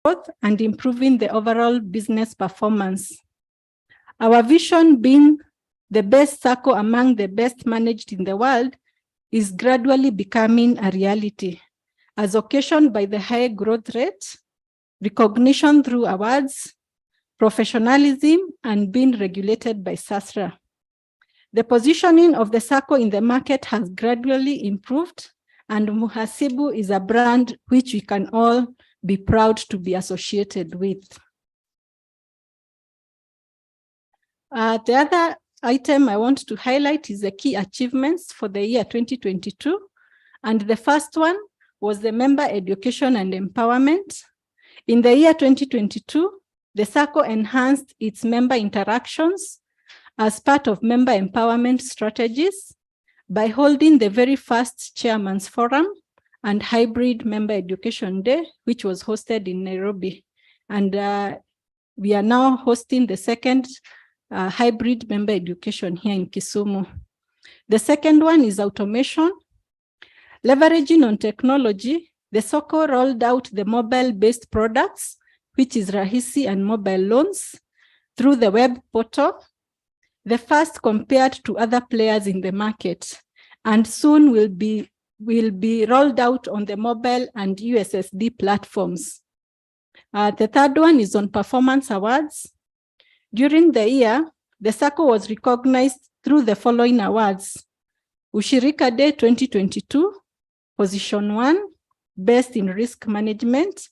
growth and improving the overall business performance. Our vision, being the best SACCO among the best managed in the world, is gradually becoming a reality, as occasioned by the high growth rate, recognition through awards, professionalism, and being regulated by SASRA. The positioning of the SACCO in the market has gradually improved, and Muhasibu is a brand which we can all be proud to be associated with. The other item I want to highlight is the key achievements for the year 2022. And the first one was the member education and empowerment. In the year 2022, the SACCO enhanced its member interactions as part of member empowerment strategies by holding the very first Chairman's Forum and Hybrid Member Education Day, which was hosted in Nairobi. And we are now hosting the second hybrid member education here in Kisumu. The second one is automation. Leveraging on technology, the SACCO rolled out the mobile-based products, which is Rahisi and mobile loans, through the web portal, the first compared to other players in the market, and soon will be rolled out on the mobile and USSD platforms. The third one is on performance awards. During the year, the SACCO was recognized through the following awards: Ushirika Day 2022, Position 1, Best in Risk Management,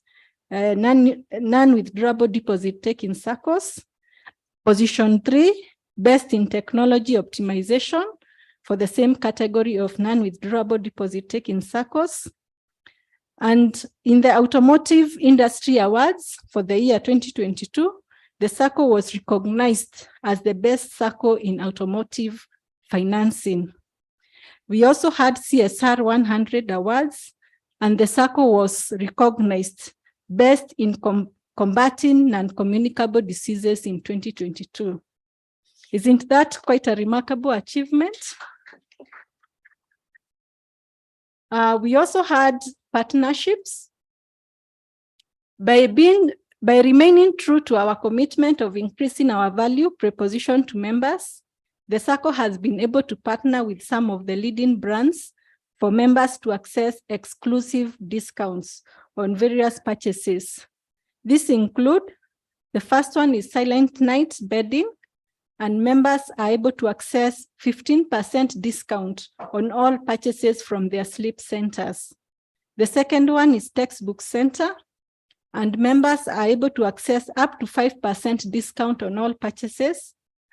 Non-Withdrawable Deposit Taking SACCOs; Position 3, Best in Technology Optimization, for the same category of non-withdrawable deposit taking SACCOs. And in the Automotive Industry Awards for the year 2022, the SACCO was recognized as the best SACCO in automotive financing. We also had CSR 100 awards, and the SACCO was recognized best in combating non-communicable diseases in 2022. Isn't that quite a remarkable achievement? We also had partnerships. By remaining true to our commitment of increasing our value proposition to members, the SACCO has been able to partner with some of the leading brands for members to access exclusive discounts on various purchases. This include, the first one is Silent Night Bedding, and members are able to access 15% discount on all purchases from their sleep centers. The second one is Textbook Center, and members are able to access up to 5% discount on all purchases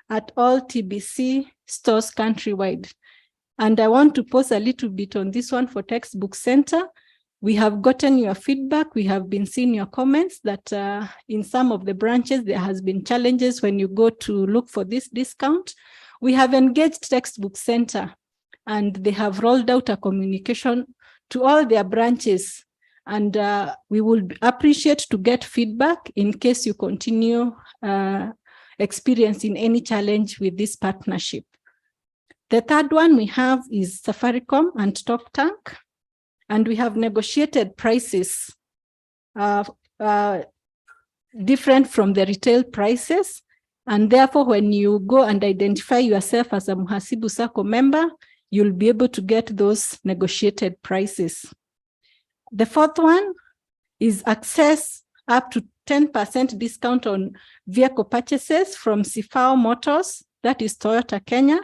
at all TBC stores countrywide. And I want to pause a little bit on this one for Textbook Center. We have gotten your feedback. We have been seeing your comments that in some of the branches, there has been challenges when you go to look for this discount. We have engaged Textbook Center, and they have rolled out a communication to all their branches. And we would appreciate to get feedback in case you continue experiencing any challenge with this partnership. The third one we have is Safaricom and Top Tank. And we have negotiated prices different from the retail prices. And therefore, when you go and identify yourself as a Muhasibu SACCO member, you'll be able to get those negotiated prices. The fourth one is access up to 10% discount on vehicle purchases from Sifao Motors, that is Toyota Kenya,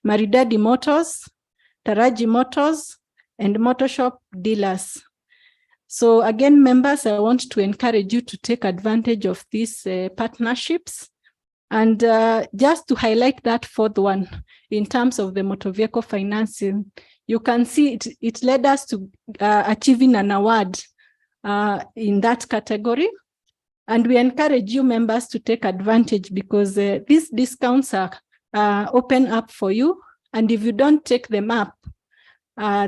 Maridadi Motors, Taraji Motors, and Motorshop dealers. So again, members, I want to encourage you to take advantage of these partnerships. And just to highlight that fourth one, in terms of the motor vehicle financing, you can see it led us to achieving an award in that category. And we encourage you members to take advantage because these discounts are open up for you. And if you don't take them up,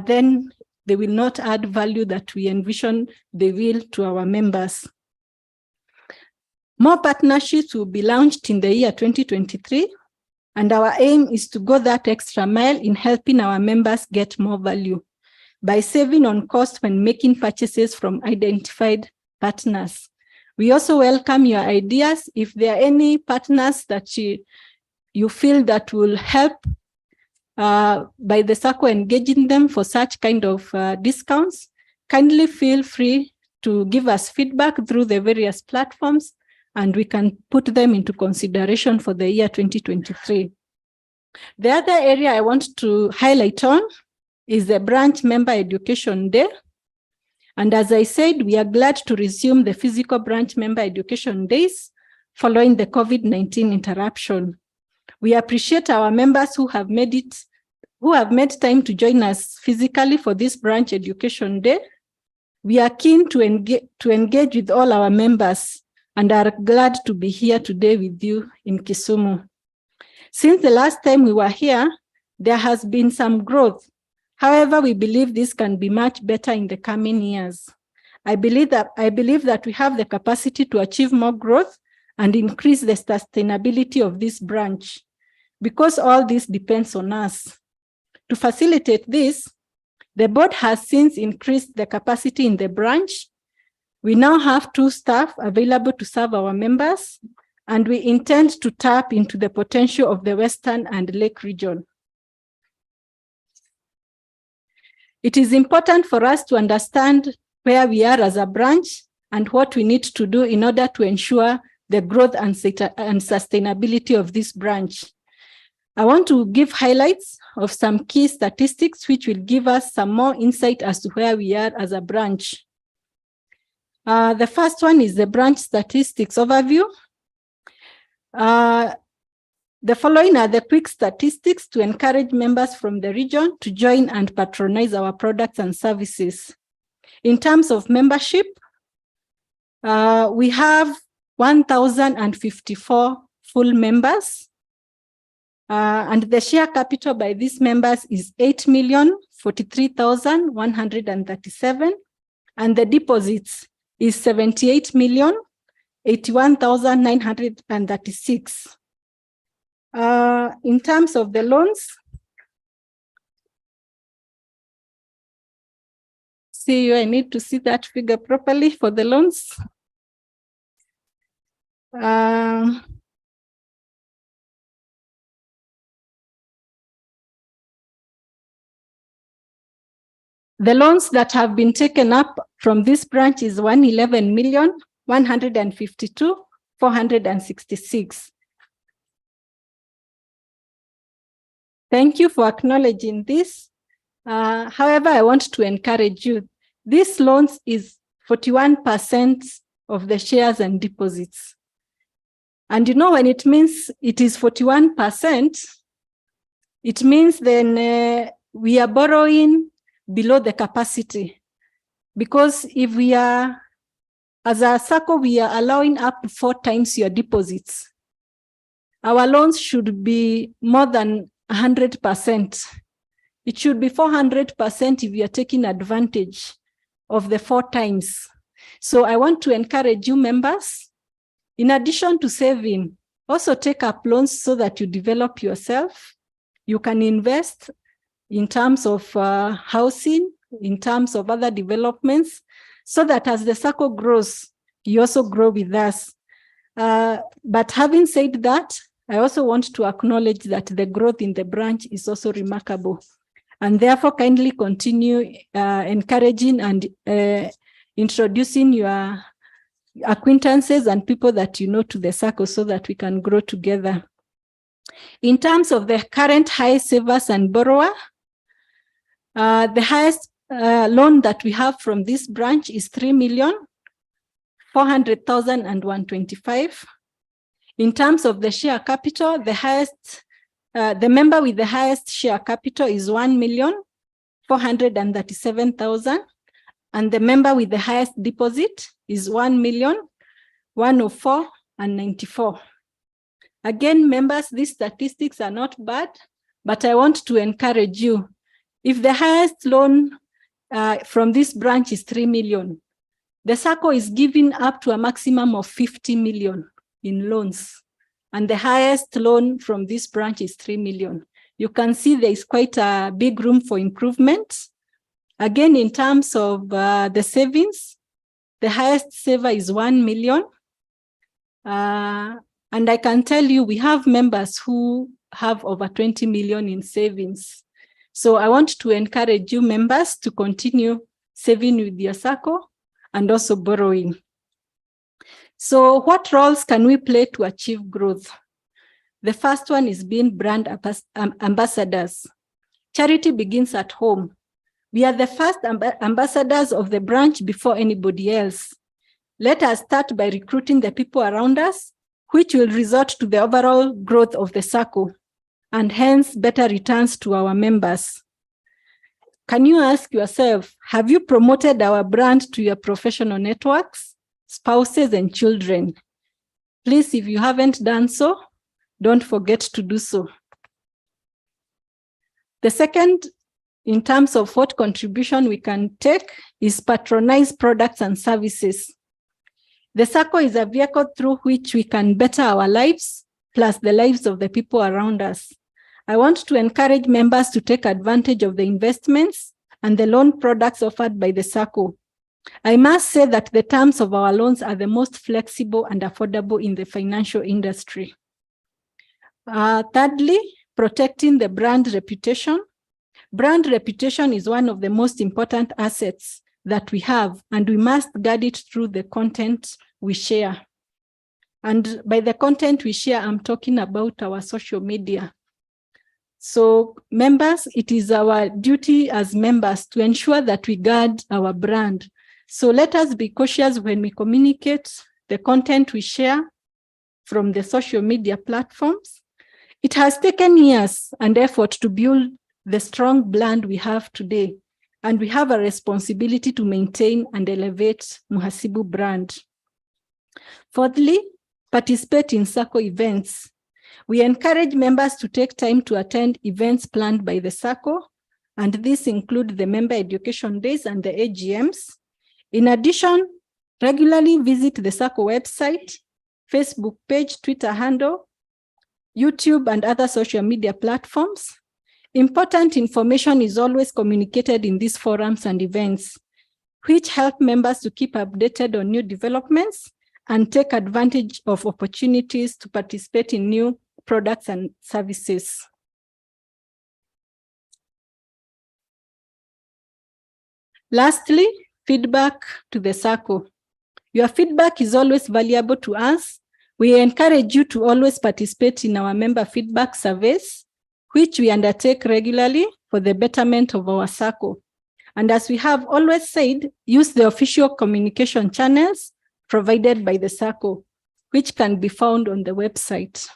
then they will not add value that we envision they will to our members. More partnerships will be launched in the year 2023, and our aim is to go that extra mile in helping our members get more value by saving on cost when making purchases from identified partners. We also welcome your ideas. If there are any partners that you feel that will help by the SACCO engaging them for such kind of discounts, kindly feel free to give us feedback through the various platforms, and we can put them into consideration for the year 2023. The other area I want to highlight on is the branch member education day. And as I said, we are glad to resume the physical branch member education days following the COVID-19 interruption. We appreciate our members who have made time to join us physically for this branch education day. We are keen to engage with all our members and are glad to be here today with you in Kisumu. Since the last time we were here, there has been some growth. However, we believe this can be much better in the coming years. I believe that we have the capacity to achieve more growth and increase the sustainability of this branch, because all this depends on us. To facilitate this, the board has since increased the capacity in the branch. We now have 2 staff available to serve our members, and we intend to tap into the potential of the Western and Lake region. It is important for us to understand where we are as a branch and what we need to do in order to ensure the growth and sustainability of this branch. I want to give highlights of some key statistics which will give us some more insight as to where we are as a branch. The first one is the branch statistics overview. The following are the quick statistics to encourage members from the region to join and patronize our products and services. In terms of membership, we have 1,054 full members, and the share capital by these members is 8,043,137, and the deposits is 78,081,936. In terms of the loans, I need to see that figure properly for the loans. The loans that have been taken up from this branch is 111,152,466. Thank you for acknowledging this. However, I want to encourage you. This loans is 41% of the shares and deposits. And you know, when it means it is 41%, it means then we are borrowing below the capacity. Because if we are, as a SACCO, we are allowing up to 4 times your deposits. Our loans should be more than 100%. It should be 400% if you are taking advantage of the 4 times. So I want to encourage you members, in addition to saving, also take up loans so that you develop yourself. You can invest in terms of housing, in terms of other developments, so that as the SACCO grows, you also grow with us. But having said that, I also want to acknowledge that the growth in the branch is also remarkable, and therefore kindly continue encouraging and introducing your acquaintances and people that you know to the SACCO so that we can grow together. In terms of the current high savers and borrower, the highest loan that we have from this branch is 3,400,125. In terms of the share capital, the member with the highest share capital is 1,437,000, and the member with the highest deposit is 1,104,094. Again, members, these statistics are not bad, but I want to encourage you. If the highest loan from this branch is 3 million, the SACCO is giving up to a maximum of 50 million in loans, and the highest loan from this branch is 3 million. You can see there is quite a big room for improvement. Again, in terms of the savings, The highest saver is 1 million. And I can tell you, we have members who have over 20 million in savings. So I want to encourage you members to continue saving with your SACCO and also borrowing. So what roles can we play to achieve growth? The first one is being brand ambassadors. Charity begins at home. We are the first ambassadors of the branch before anybody else. Let us start by recruiting the people around us, which will result to the overall growth of the SACCO and hence better returns to our members. Can you ask yourself, have you promoted our brand to your professional networks, spouses, and children? Please, if you haven't done so, don't forget to do so. The second, in terms of what contribution we can take, is patronize products and services. The SACCO is a vehicle through which we can better our lives, plus the lives of the people around us. I want to encourage members to take advantage of the investments and the loan products offered by the SACCO. I must say that the terms of our loans are the most flexible and affordable in the financial industry. Thirdly, protecting the brand reputation. Brand reputation is one of the most important assets that we have, and we must guard it through the content we share. And by the content we share, I'm talking about our social media. So members, it is our duty as members to ensure that we guard our brand. So let us be cautious when we communicate the content we share from the social media platforms. It has taken years and effort to build the strong brand we have today, and we have a responsibility to maintain and elevate Muhasibu brand. Fourthly, participate in SACCO events. We encourage members to take time to attend events planned by the SACCO, and this includes the member education days and the AGMs. In addition, regularly visit the SACCO website, Facebook page, Twitter handle, YouTube, and other social media platforms. Important information is always communicated in these forums and events, which help members to keep updated on new developments and take advantage of opportunities to participate in new products and services. Lastly, feedback to the SACCO. Your feedback is always valuable to us. We encourage you to always participate in our member feedback surveys, which we undertake regularly for the betterment of our SACCO. And as we have always said, use the official communication channels provided by the SACCO, which can be found on the website.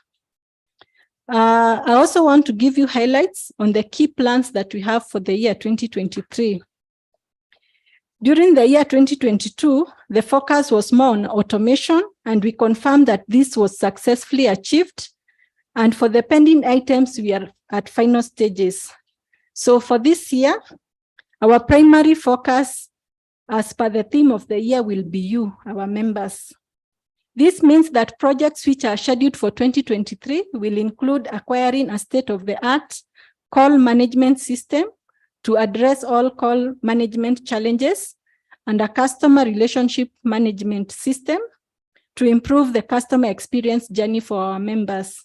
I also want to give you highlights on the key plans that we have for the year 2023. During the year 2022, the focus was more on automation, and we confirmed that this was successfully achieved. And for the pending items, we are at final stages. So for this year, our primary focus, as per the theme of the year, will be you, our members. This means that projects which are scheduled for 2023 will include acquiring a state-of-the-art call management system to address all call management challenges, and a customer relationship management system to improve the customer experience journey for our members.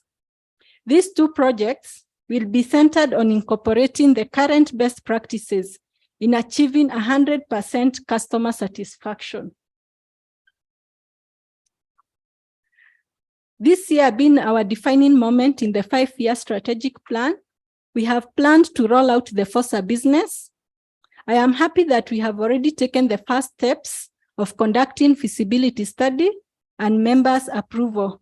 These two projects will be centered on incorporating the current best practices in achieving 100% customer satisfaction. This year being our defining moment in the 5-year strategic plan, we have planned to roll out the FOSA business. I am happy that we have already taken the first steps of conducting feasibility study and members' approval.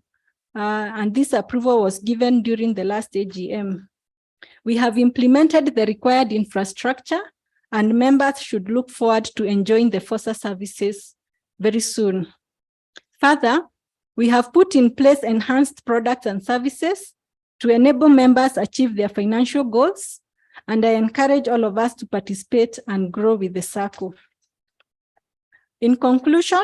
And this approval was given during the last AGM. We have implemented the required infrastructure, and members should look forward to enjoying the FOSA services very soon. Further, we have put in place enhanced products and services to enable members achieve their financial goals, and I encourage all of us to participate and grow with the SACCO. In conclusion,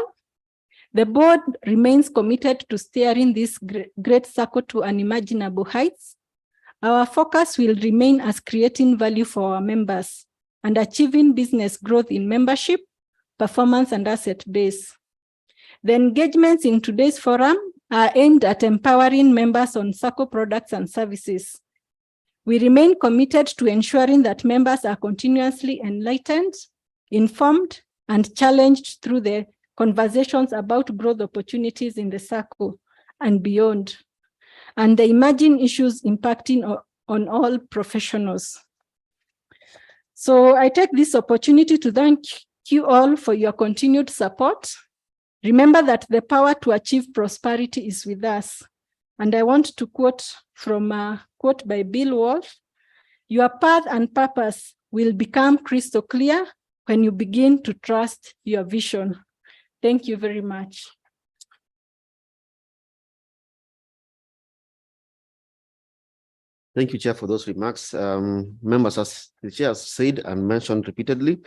the board remains committed to steering this great SACCO to unimaginable heights. Our focus will remain as creating value for our members and achieving business growth in membership, performance, and asset base. The engagements in today's forum are aimed at empowering members on SACCO products and services. We remain committed to ensuring that members are continuously enlightened, informed, and challenged through the conversations about growth opportunities in the SACCO and beyond, and the emerging issues impacting on all professionals. So I take this opportunity to thank you all for your continued support. Remember that the power to achieve prosperity is with us. And I want to quote from a quote by Bill Walsh: "Your path and purpose will become crystal clear when you begin to trust your vision." Thank you very much. Thank you, Chair, for those remarks. Members, as the Chair has said and mentioned repeatedly,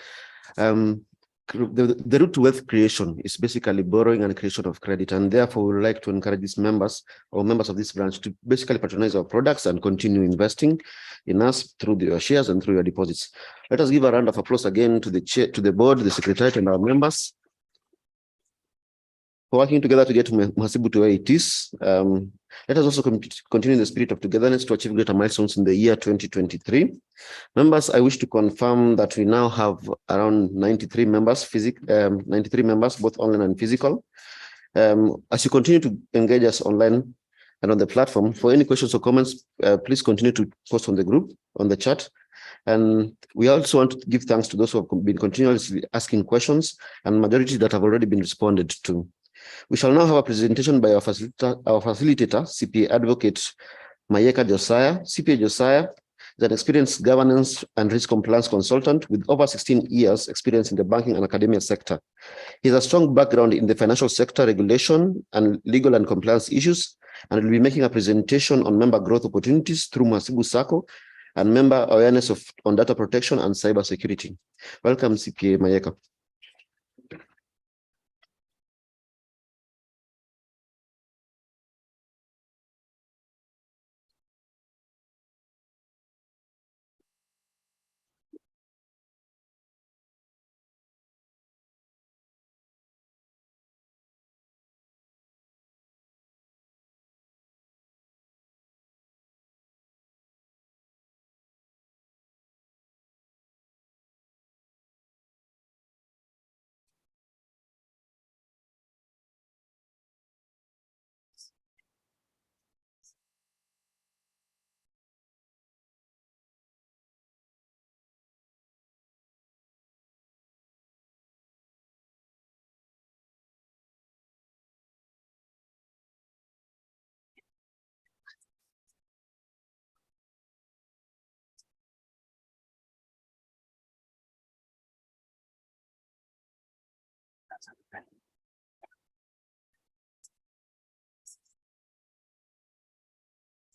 the route to wealth creation is basically borrowing and creation of credit, and therefore we would like to encourage these members or members of this branch to basically patronize our products and continue investing in us through your shares and through your deposits. Let us give a round of applause again to the chair, to the board, the secretariat, and our members for working together to get Mhasibu to where it is. Let us also continue in the spirit of togetherness to achieve greater milestones in the year 2023. Members, I wish to confirm that we now have around 93 members, 93 members, both online and physical. As you continue to engage us online and on the platform, for any questions or comments, please continue to post on the group, on the chat. And we also want to give thanks to those who have been continuously asking questions, and majority that have already been responded to. We shall now have a presentation by our facilitator, CPA Advocate Mayeka Josiah. CPA Josiah is an experienced governance and risk compliance consultant with over 16 years experience in the banking and academia sector. He has a strong background in the financial sector regulation and legal and compliance issues, and will be making a presentation on member growth opportunities through Mhasibu SACCO and member awareness on data protection and cyber security. Welcome, CPA Mayeka.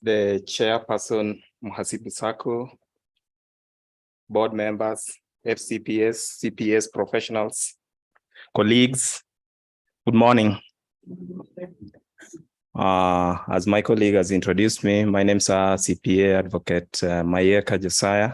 The chairperson, Mhasibu SACCO, board members, FCPS, CPS professionals, colleagues, good morning. As my colleague has introduced me, my name is CPA Advocate Mayeka Josiah.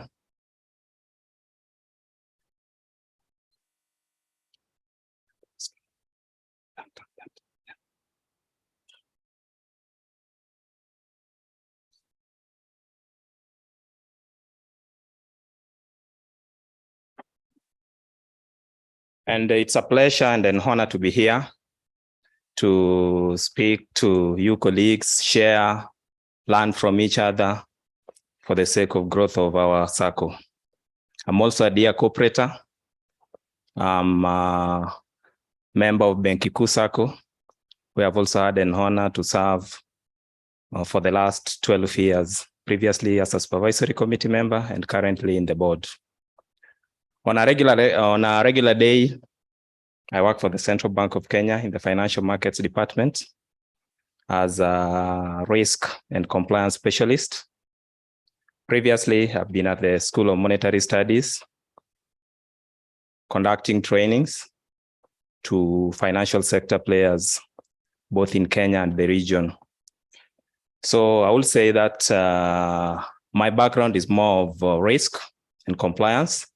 And it's a pleasure and an honor to be here to speak to you colleagues, share, learn from each other for the sake of growth of our SACCO. I'm also a dear cooperator. I'm a member of Benki Kuu SACCO. We have also had an honor to serve for the last 12 years, previously as a supervisory committee member and currently in the board. On a regular day, I work for the Central Bank of Kenya in the Financial Markets Department as a risk and compliance specialist. Previously, I've been at the School of Monetary Studies, conducting trainings to financial sector players, both in Kenya and the region. So I will say that my background is more of risk and compliance.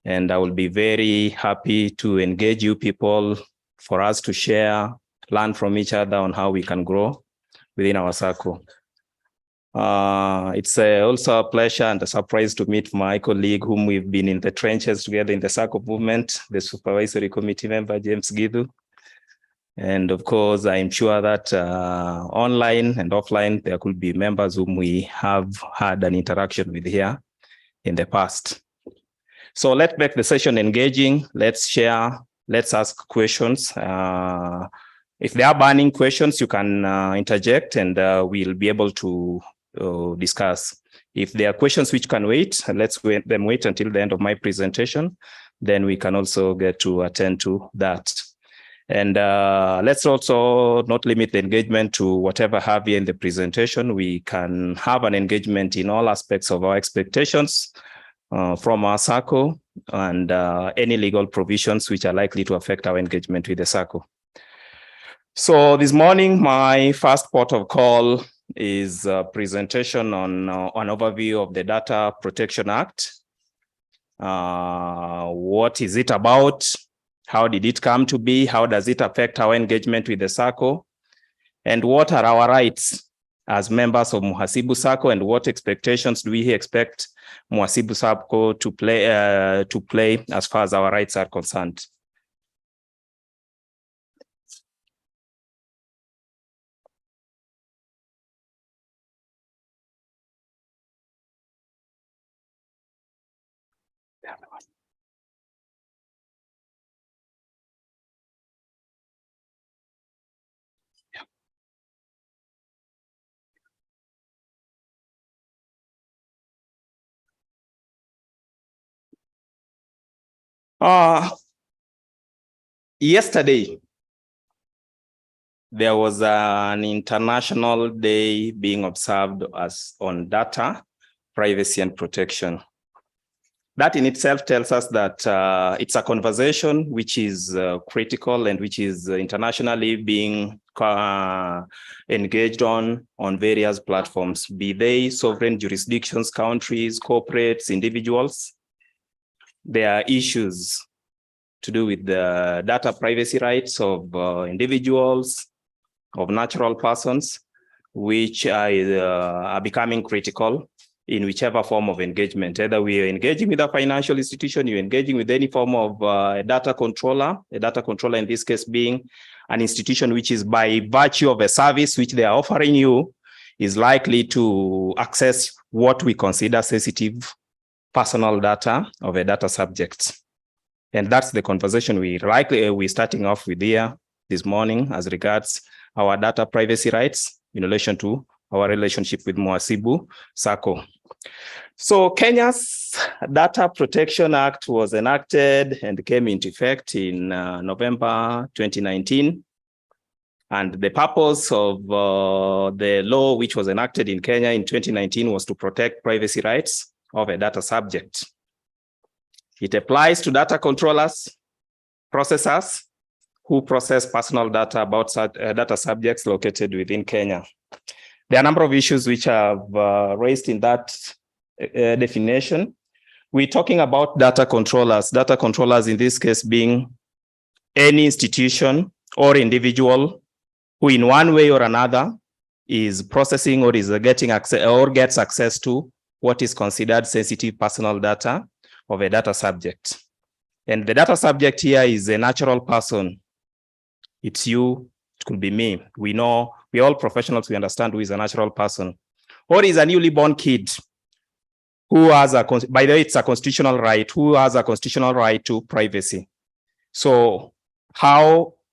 And I will be very happy to engage you people for us to share, learn from each other on how we can grow within our circle. It's also a pleasure and a surprise to meet my colleague whom we've been in the trenches together in the circle movement, the supervisory committee member, James Githu. And of course, I'm sure that online and offline, there could be members whom we have had an interaction with here in the past. So let's make the session engaging. Let's share, let's ask questions. If there are burning questions, you can interject and we'll be able to discuss. If there are questions which can wait, let's wait until the end of my presentation. Then we can also get to attend to that. And let's also not limit the engagement to whatever have here in the presentation. We can have an engagement in all aspects of our expectations from our circle and any legal provisions which are likely to affect our engagement with the circle. So this morning, my first port of call is a presentation on an overview of the Data Protection Act. What is it about? How did it come to be? How does it affect our engagement with the circle? And what are our rights as members of Muhasibu Circle, and what expectations do we expect Muhasibu Circle to play as far as our rights are concerned? Yesterday, there was an international day being observed as on data, privacy and protection. That in itself tells us that it's a conversation which is critical and which is internationally being engaged on various platforms, be they sovereign jurisdictions, countries, corporates, individuals. There are issues to do with the data privacy rights of individuals, of natural persons, which are becoming critical in whichever form of engagement. Either we are engaging with a financial institution, you're engaging with any form of a data controller in this case being an institution which is by virtue of a service which they are offering you is likely to access what we consider sensitive personal data of a data subject. And that's the conversation we're starting off with here this morning as regards our data privacy rights in relation to our relationship with Muhasibu Circle. So Kenya's Data Protection Act was enacted and came into effect in November 2019. And the purpose of the law which was enacted in Kenya in 2019 was to protect privacy rights of a data subject. It applies to data controllers, processors who process personal data about data subjects located within Kenya. There are a number of issues which have raised in that definition. We're talking about data controllers in this case being any institution or individual who in one way or another is processing or is getting access or gets access to what is considered sensitive personal data of a data subject. And the data subject here is a natural person. It's you, it could be me. We know, we're all professionals, we understand who is a natural person. Or is a newly born kid who has by the way, it's a constitutional right, who has a constitutional right to privacy. So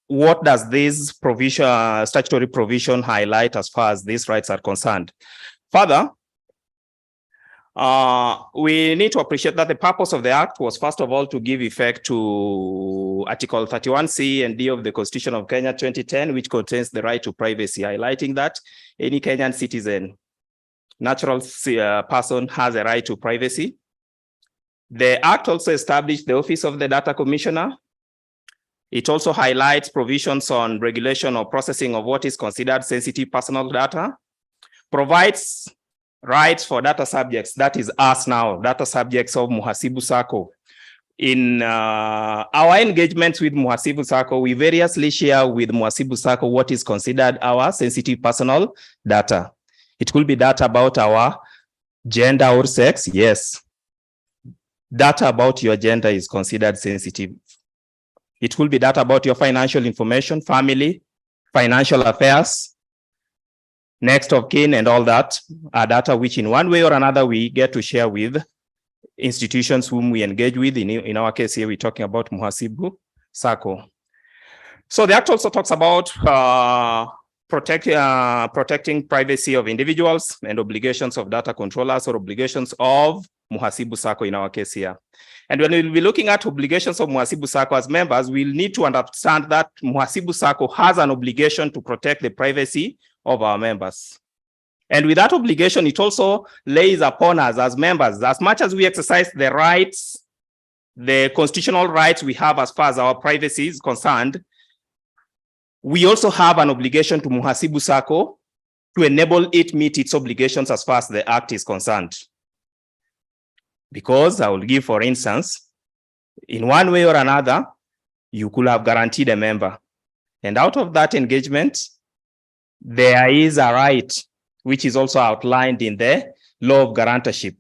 what does this provision, statutory provision highlight as far as these rights are concerned? Further, we need to appreciate that the purpose of the Act was, first of all, to give effect to Article 31C and D of the Constitution of Kenya 2010, which contains the right to privacy, highlighting that any Kenyan citizen, natural person, has a right to privacy. The Act also established the Office of the Data Commissioner. It also highlights provisions on regulation or processing of what is considered sensitive personal data, provides rights for data subjects, that is us now, data subjects of Muhasibu Circle, in our engagements with Muhasibu Sacco, we variously share with Muhasibu Sacco what is considered our sensitive personal data. It could be data about our gender or sex. Yes. Data about your gender is considered sensitive. It will be data about your financial information, family, financial affairs, next of kin, and all that are data which in one way or another we get to share with institutions whom we engage with. In our case here, we're talking about Muhasibu Sacco. So the act also talks about protecting privacy of individuals and obligations of data controllers or obligations of Muhasibu Sacco in our case here. And when we'll be looking at obligations of Muhasibu Sacco as members, we'll need to understand that Muhasibu Sacco has an obligation to protect the privacy of our members. And with that obligation, it also lays upon us as members, as much as we exercise the rights, the constitutional rights we have as far as our privacy is concerned, we also have an obligation to Muhasibu Sacco to enable it meet its obligations as far as the act is concerned. Because I will give, for instance, in one way or another, you could have guaranteed a member. And out of that engagement, there is a right, which is also outlined in the law of guarantorship,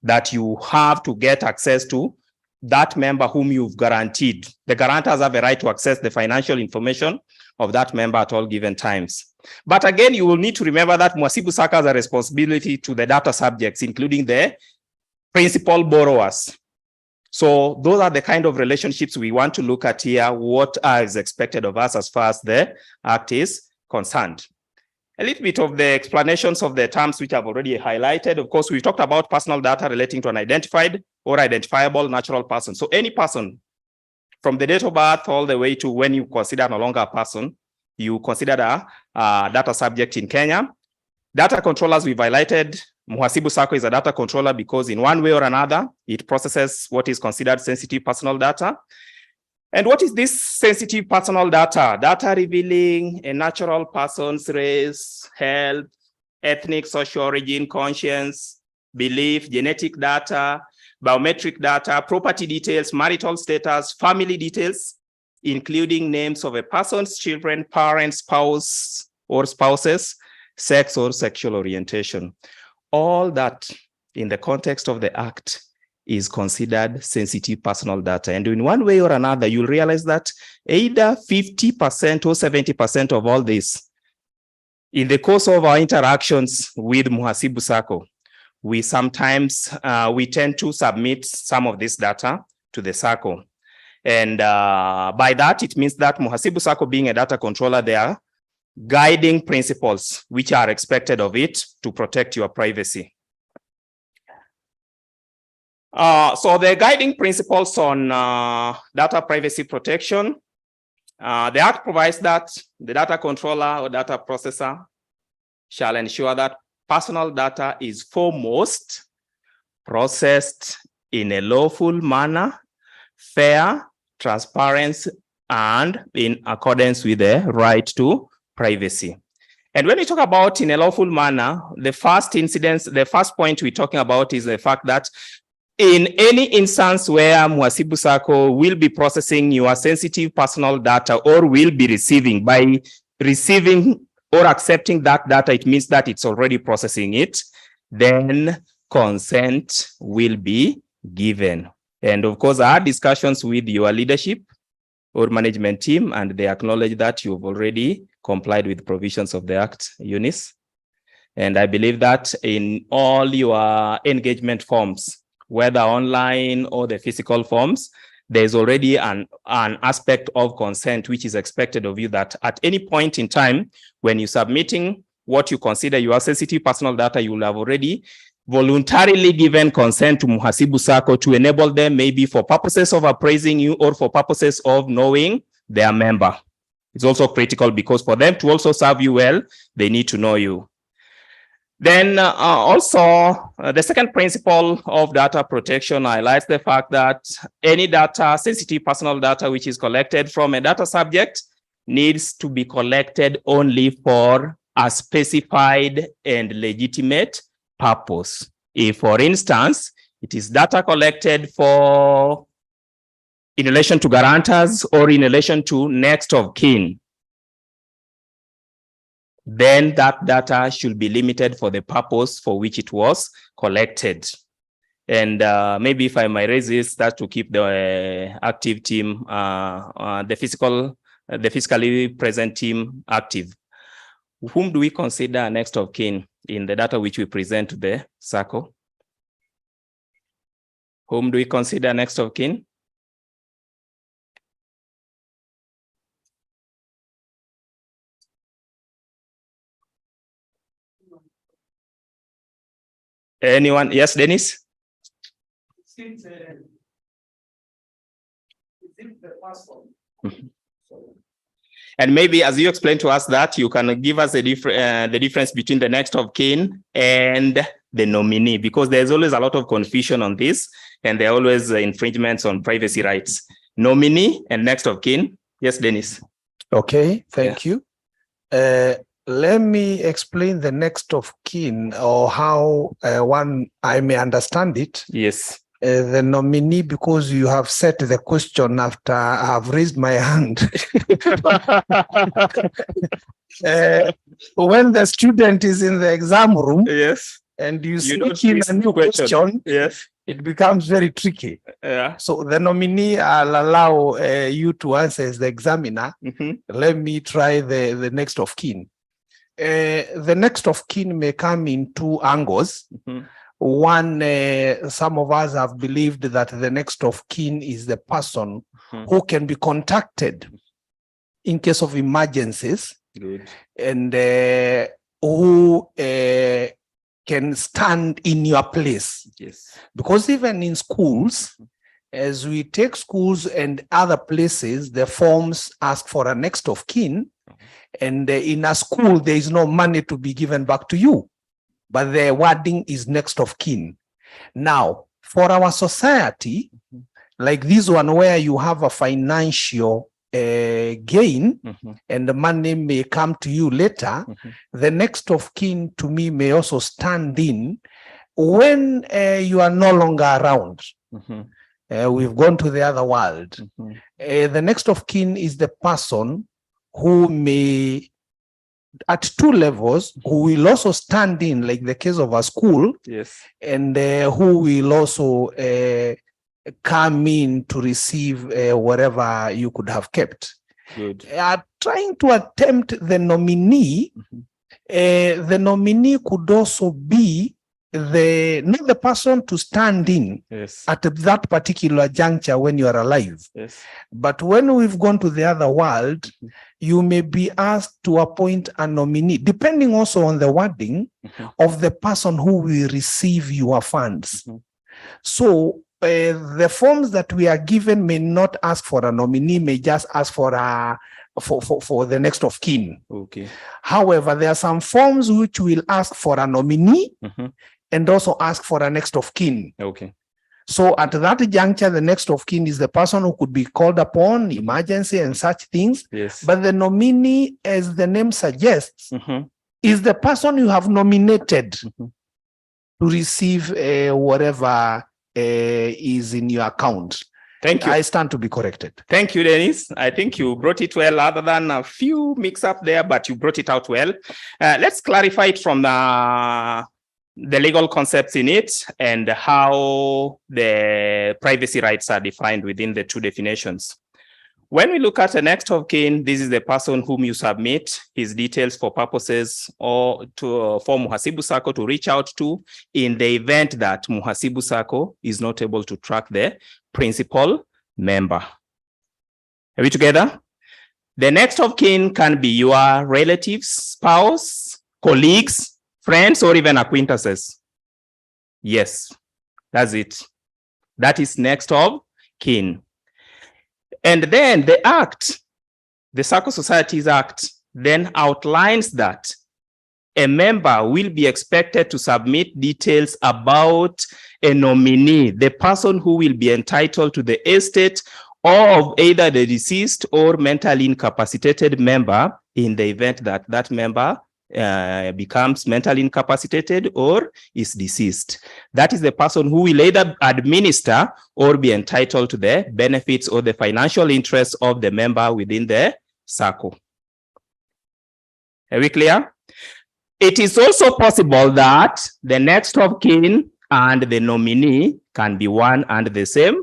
that you have to get access to that member whom you've guaranteed. The guarantors have a right to access the financial information of that member at all given times. But again, you will need to remember that Muhasibu Sacco has a responsibility to the data subjects, including the principal borrowers. So those are the kind of relationships we want to look at here, what is expected of us as far as the act is concerned. A little bit of the explanations of the terms which I've already highlighted. Of course, we've talked about personal data relating to an identified or identifiable natural person. So any person, from the date of birth all the way to when you consider no longer a person, you consider a data subject in Kenya. Data controllers, we've highlighted. Muhasibu Sacco is a data controller because in one way or another, it processes what is considered sensitive personal data. And what is this sensitive personal data? Data revealing a natural person's race, health, ethnic, social origin, conscience, belief, genetic data, biometric data, property details, marital status, family details, including names of a person's children, parents, spouse or spouses, sex or sexual orientation. All that in the context of the act is considered sensitive personal data. And in one way or another, you'll realize that either 50% or 70% of all this, in the course of our interactions with Muhasibu Sacco, we sometimes, we tend to submit some of this data to the Sacco. And by that, it means that Muhasibu Sacco being a data controller, there are guiding principles which are expected of it to protect your privacy. So the guiding principles on data privacy protection, the Act provides that the data controller or data processor shall ensure that personal data is foremost processed in a lawful manner, fair, transparent, and in accordance with the right to privacy. And when we talk about in a lawful manner, the first incidence, the first point we're talking about is the fact that in any instance where Muhasibu Sacco will be processing your sensitive personal data or will be receiving, by receiving or accepting that data, it means that it's already processing it, then consent will be given. And of course, I had discussions with your leadership or management team, and they acknowledge that you've already complied with provisions of the Act, Eunice. And I believe that in all your engagement forms, whether online or the physical forms, there's already an aspect of consent which is expected of you, that at any point in time, when you're submitting what you consider your sensitive personal data, you will have already voluntarily given consent to Muhasibu Sacco to enable them, maybe for purposes of appraising you or for purposes of knowing their member. It's also critical because for them to also serve you well, they need to know you. Then also, the second principle of data protection highlights the fact that any data, sensitive personal data, which is collected from a data subject needs to be collected only for a specified and legitimate purpose. If, for instance, it is data collected for in relation to guarantors or in relation to next of kin, then that data should be limited for the purpose for which it was collected. And maybe if I might raise this, that to keep the active team, the physically present team active. Whom do we consider next of kin in the data which we present to the circle? Whom do we consider next of kin? Anyone? Yes, Dennis? And maybe as you explained to us that, you can give us the difference between the next of kin and the nominee, because there's always a lot of confusion on this, and there are always infringements on privacy rights. Nominee and next of kin. Yes, Dennis. Okay, thank you. Let me explain the next of kin, or how I may understand it. Yes. The nominee, because you have set the question after I have raised my hand. When the student is in the exam room, Yes, and you don't sneak in miss a new question, yes, it becomes very tricky. yeah. So the nominee, I'll allow you to answer as the examiner. Let me try the next of kin. The next of kin may come in two angles. One, some of us have believed that the next of kin is the person who can be contacted in case of emergencies. Good. And who can stand in your place. Yes. Because even in schools, as we take schools and other places, the forms ask for a next of kin. And in a school, there is no money to be given back to you, but the wording is next of kin. Now, for our society, like this one where you have a financial gain and the money may come to you later, the next of kin to me may also stand in when you are no longer around. We've gone to the other world. The next of kin is the person who may, at two levels, who will also stand in, like the case of a school, yes, and who will also come in to receive whatever you could have kept. Good. Trying to attempt the nominee, the nominee could also be not the person to stand in at that particular juncture when you are alive. Yes. But when we've gone to the other world, you may be asked to appoint a nominee, depending also on the wording of the person who will receive your funds. So the forms that we are given may not ask for a nominee, may just ask for the next of kin. Okay. However, there are some forms which will ask for a nominee and also ask for a next of kin. Okay. So at that juncture, the next of kin is the person who could be called upon, emergency and such things. Yes. But the nominee, as the name suggests, is the person you have nominated to receive whatever is in your account. Thank you. I stand to be corrected. Thank you, Dennis. I think you brought it well, other than a few mix-up there, but you brought it out well. Let's clarify it from the legal concepts in it and how the privacy rights are defined within the two definitions. When we look at the next of kin, this is the person whom you submit his details for purposes or for Muhasibu Sacco to reach out to in the event that Muhasibu Sacco is not able to track the principal member. Are we together? The next of kin can be your relatives, spouse, colleagues, friends, or even acquaintances. Yes, that's it. That is next of kin. And then the Act, the Sacco Societies Act, then outlines that a member will be expected to submit details about a nominee, the person who will be entitled to the estate of either the deceased or mentally incapacitated member in the event that that member becomes mentally incapacitated or is deceased. That is the person who will either administer or be entitled to the benefits or the financial interests of the member within the circle. Are we clear? It is also possible that the next of kin and the nominee can be one and the same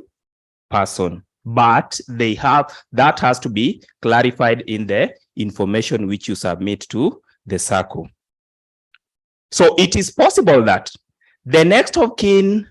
person, but that has to be clarified in the information which you submit to the circle. So it is possible that the next of kin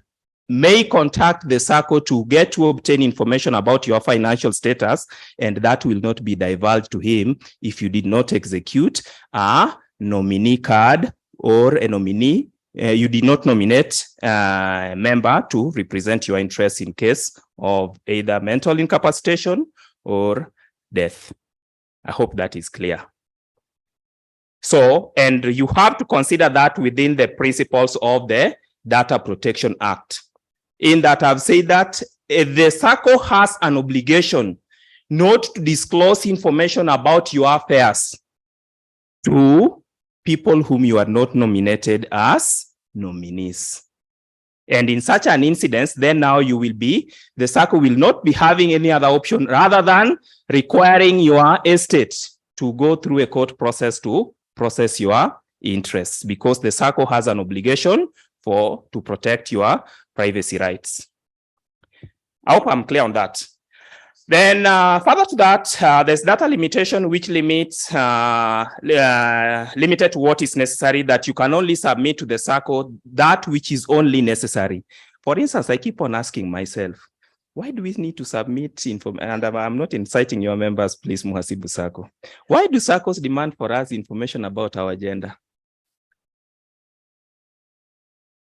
may contact the circle to get to obtain information about your financial status, and that will not be divulged to him if you did not execute a nominee card or a nominee. You did not nominate a member to represent your interests in case of either mental incapacitation or death. I hope that is clear. So, and you have to consider that within the principles of the Data Protection Act. In that, I've said that the circle has an obligation not to disclose information about your affairs to people whom you are not nominated as nominees. And in such an incident, then now the circle will not be having any other option rather than requiring your estate to go through a court process to process your interests, because the circle has an obligation to protect your privacy rights. I hope I'm clear on that. Then further to that, there's data limitation which limits limited to what is necessary, that you can only submit to the circle that which is only necessary. For instance, I keep on asking myself, why do we need to submit information? And I'm not inciting your members, please, Muhasibu Circle. Why do circles demand for us information about our gender?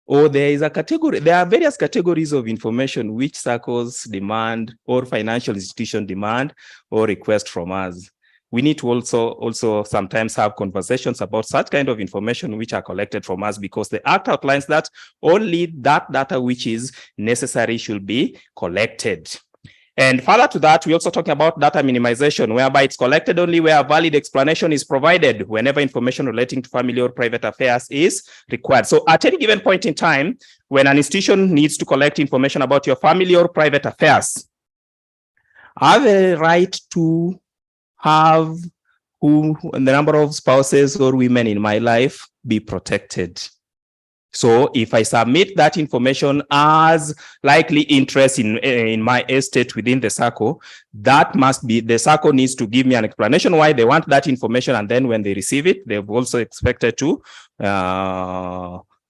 Or there is a category, there are various categories of information which circles demand or financial institutions demand or request from us. We need to also sometimes have conversations about such kind of information which are collected from us, because the Act outlines that only that data which is necessary should be collected. And further to that, we're also talking about data minimization, whereby it's collected only where a valid explanation is provided whenever information relating to family or private affairs is required. So at any given point in time, when an institution needs to collect information about your family or private affairs, I have a right to have the number of spouses or women in my life be protected. So if I submit that information as likely interest in my estate within the circle, that must be, the circle needs to give me an explanation why they want that information. And then when they receive it, they've also expected to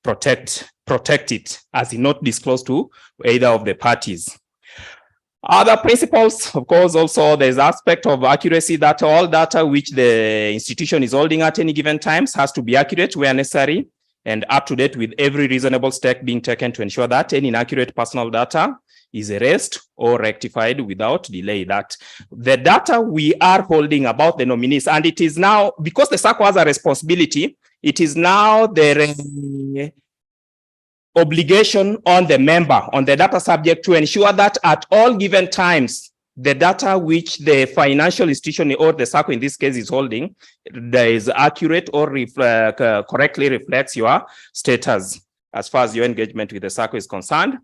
protect it, as in not disclose to either of the parties. Other principles, of course, also there's aspect of accuracy, that all data which the institution is holding at any given times has to be accurate where necessary, and up to date, with every reasonable step being taken to ensure that any inaccurate personal data is erased or rectified without delay. That the data we are holding about the nominees, and it is now, because the circle has a responsibility, it is now the obligation on the member, on the data subject, to ensure that at all given times, the data which the financial institution or the circle in this case is holding, that is accurate or correctly reflects your status as far as your engagement with the circle is concerned.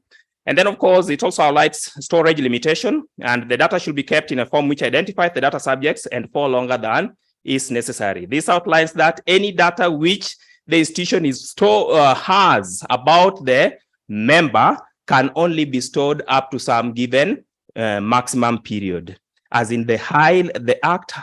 And then, of course, it also highlights storage limitation, and the data should be kept in a form which identifies the data subjects and for longer than is necessary. This outlines that any data which the institution has about the member can only be stored up to some given maximum period. As in the Act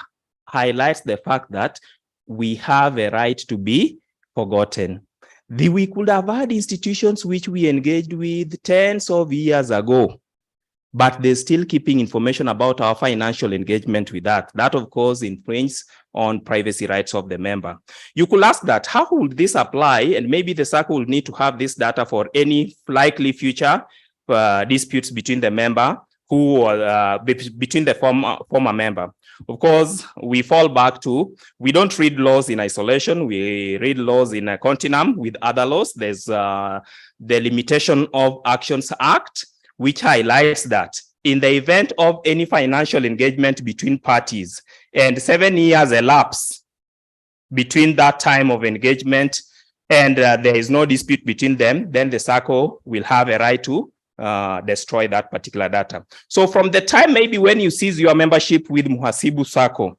highlights the fact that we have a right to be forgotten. We could have had institutions which we engaged with tens of years ago, but they're still keeping information about our financial engagement with that. That, of course, infringes on privacy rights of the member. You could ask that, how would this apply? And maybe the circle will need to have this data for any likely future disputes between the member between the former member. Of course, we fall back to, we don't read laws in isolation. We read laws in a continuum with other laws. There's the Limitation of Actions Act, which highlights that in the event of any financial engagement between parties and 7 years elapse between that time of engagement and there is no dispute between them, then the SACCO will have a right to destroy that particular data. So from the time maybe when you cease your membership with Muhasibu SACCO,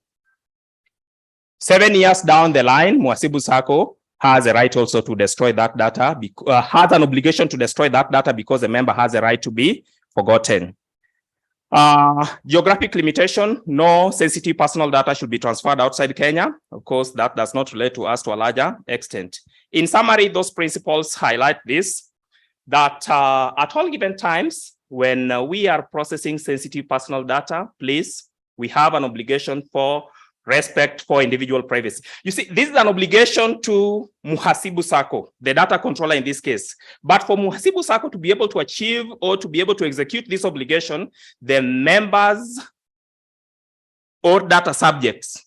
7 years down the line, Muhasibu SACCO has a right also to destroy that data, has an obligation to destroy that data because the member has a right to be forgotten. Geographic limitation, no sensitive personal data should be transferred outside Kenya. Of course, that does not relate to us to a larger extent. In summary, those principles highlight this, that at all given times, when we are processing sensitive personal data, please, we have an obligation for respect for individual privacy. You see, this is an obligation to Muhasibu SACCO, the data controller in this case. But for Muhasibu SACCO to be able to achieve or to be able to execute this obligation, the members or data subjects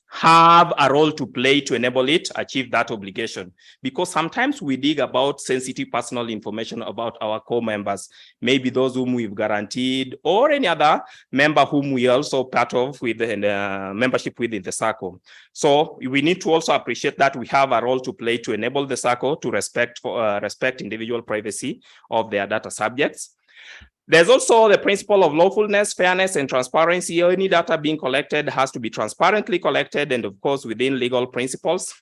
have a role to play to enable it achieve that obligation. Because sometimes we dig about sensitive personal information about our co-members, maybe those whom we've guaranteed or any other member whom we also part of with the membership within the SACCO. So we need to also appreciate that we have a role to play to enable the SACCO to respect individual privacy of their data subjects. There's also the principle of lawfulness, fairness, and transparency. Any data being collected has to be transparently collected and, of course, within legal principles.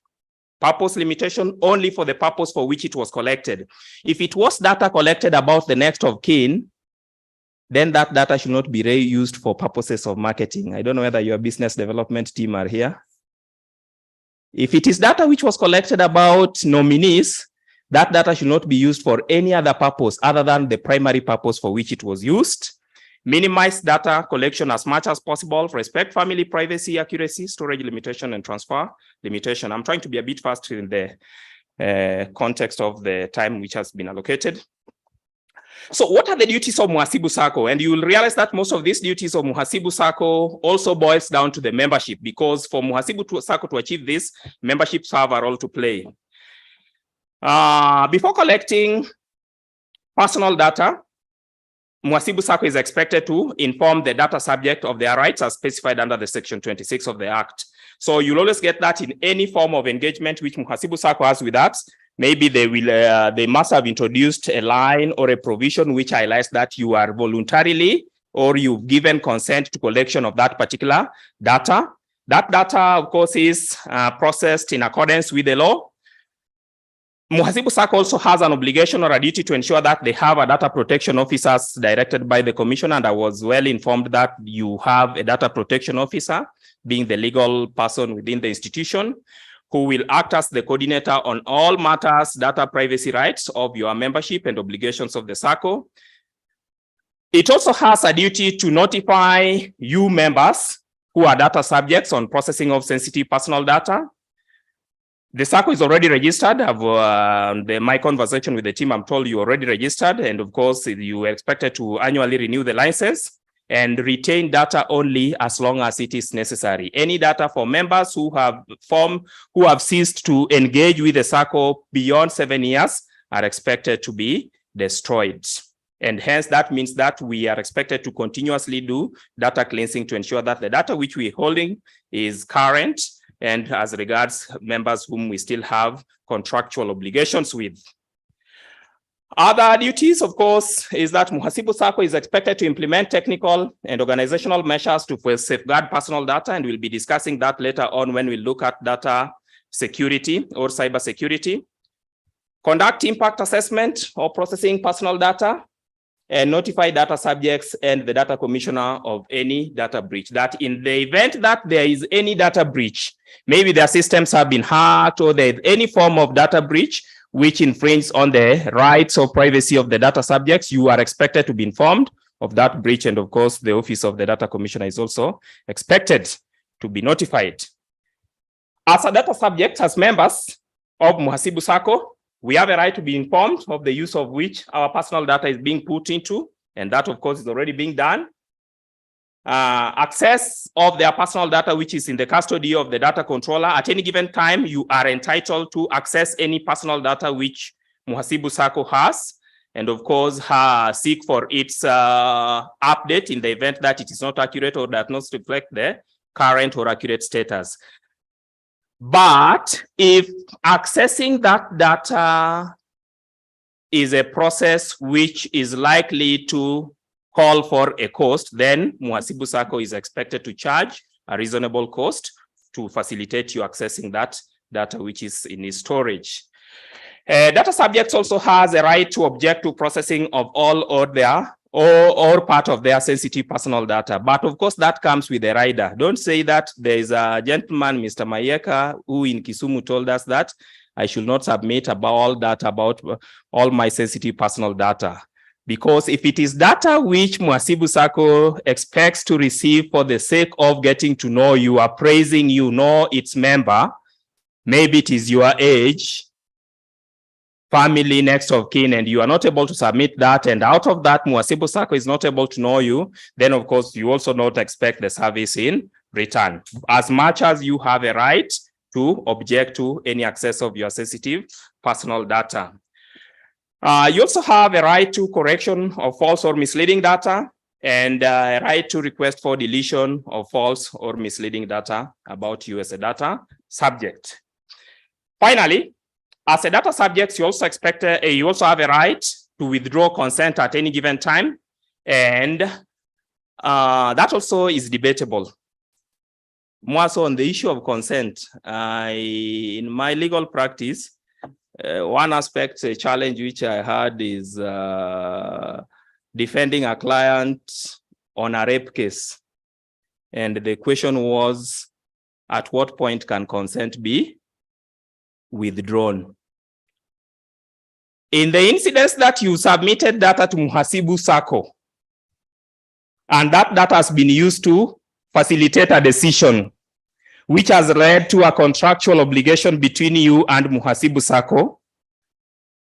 Purpose limitation only for the purpose for which it was collected. If it was data collected about the next of kin, then that data should not be reused for purposes of marketing. I don't know whether your business development team are here. If it is data which was collected about nominees, that data should not be used for any other purpose other than the primary purpose for which it was used. Minimize data collection as much as possible. Respect family privacy, accuracy, storage limitation, and transfer limitation. I'm trying to be a bit fast in the context of the time which has been allocated. So what are the duties of Muhasibu SACCO? And you will realize that most of these duties of Muhasibu SACCO also boils down to the membership, because for Muhasibu SACCO to achieve this, memberships have a role to play. Before collecting personal data, Muhasibu SACCO is expected to inform the data subject of their rights as specified under the Section 26 of the Act. So you'll always get that in any form of engagement which Muhasibu SACCO has with us. Maybe they must have introduced a line or a provision which highlights that you are voluntarily or you've given consent to collection of that particular data. That data, of course, is processed in accordance with the law. Muhasibu SACCO also has an obligation or a duty to ensure that they have a data protection officer directed by the commission, and I was well informed that you have a data protection officer, being the legal person within the institution, who will act as the coordinator on all matters, data privacy rights of your membership and obligations of the SACCO. It also has a duty to notify you members who are data subjects on processing of sensitive personal data. The SACCO is already registered. My conversation with the team, I'm told you already registered. And of course, you are expected to annually renew the license and retain data only as long as it is necessary. Any data for members who have ceased to engage with the SACCO beyond 7 years are expected to be destroyed. And hence, that means that we are expected to continuously do data cleansing to ensure that the data which we're holding is current, and as regards members whom we still have contractual obligations with. Other duties, of course, is that Muhasibu SACCO is expected to implement technical and organizational measures to safeguard personal data, and we'll be discussing that later on when we look at data security or cyber security. Conduct impact assessment of processing personal data, and notify data subjects and the data commissioner of any data breach. That in the event that there is any data breach, maybe their systems have been hacked or there is any form of data breach which infringes on the rights of privacy of the data subjects, you are expected to be informed of that breach. And of course, the office of the data commissioner is also expected to be notified. As a data subject, as members of Muhasibu SACCO, we have a right to be informed of the use of which our personal data is being put into, and that, of course, is already being done. Access of their personal data, which is in the custody of the data controller. At any given time, you are entitled to access any personal data which Muhasibu SACCO has, and of course, seek for its update in the event that it is not accurate or does not reflect the current or accurate status. But if accessing that data is a process which is likely to call for a cost, then Muhasibu Sacco is expected to charge a reasonable cost to facilitate you accessing that data which is in its storage. Data subjects also has a right to object to processing of all or part of their sensitive personal data. But of course, that comes with a rider. Don't say that there is a gentleman, Mr. Mayeka, who in Kisumu told us that I should not submit about all my sensitive personal data. Because if it is data which Muhasibu Sacco expects to receive for the sake of getting to know you, appraising you, know its member, maybe it is your age, family, next of kin, and you are not able to submit that, and out of that, Muhasibu Sacco is not able to know you, then of course, you also not expect the service in return. As much as you have a right to object to any access of your sensitive personal data. You also have a right to correction of false or misleading data, and a right to request for deletion of false or misleading data about you as a data subject. Finally, as a data subject, you also have a right to withdraw consent at any given time, and that also is debatable. More so on the issue of consent, in my legal practice, one aspect, a challenge which I had is defending a client on a rape case. And the question was, at what point can consent be withdrawn? In the incidents that you submitted data to Muhasibu Sacco, and that data has been used to facilitate a decision, which has led to a contractual obligation between you and Muhasibu Sacco,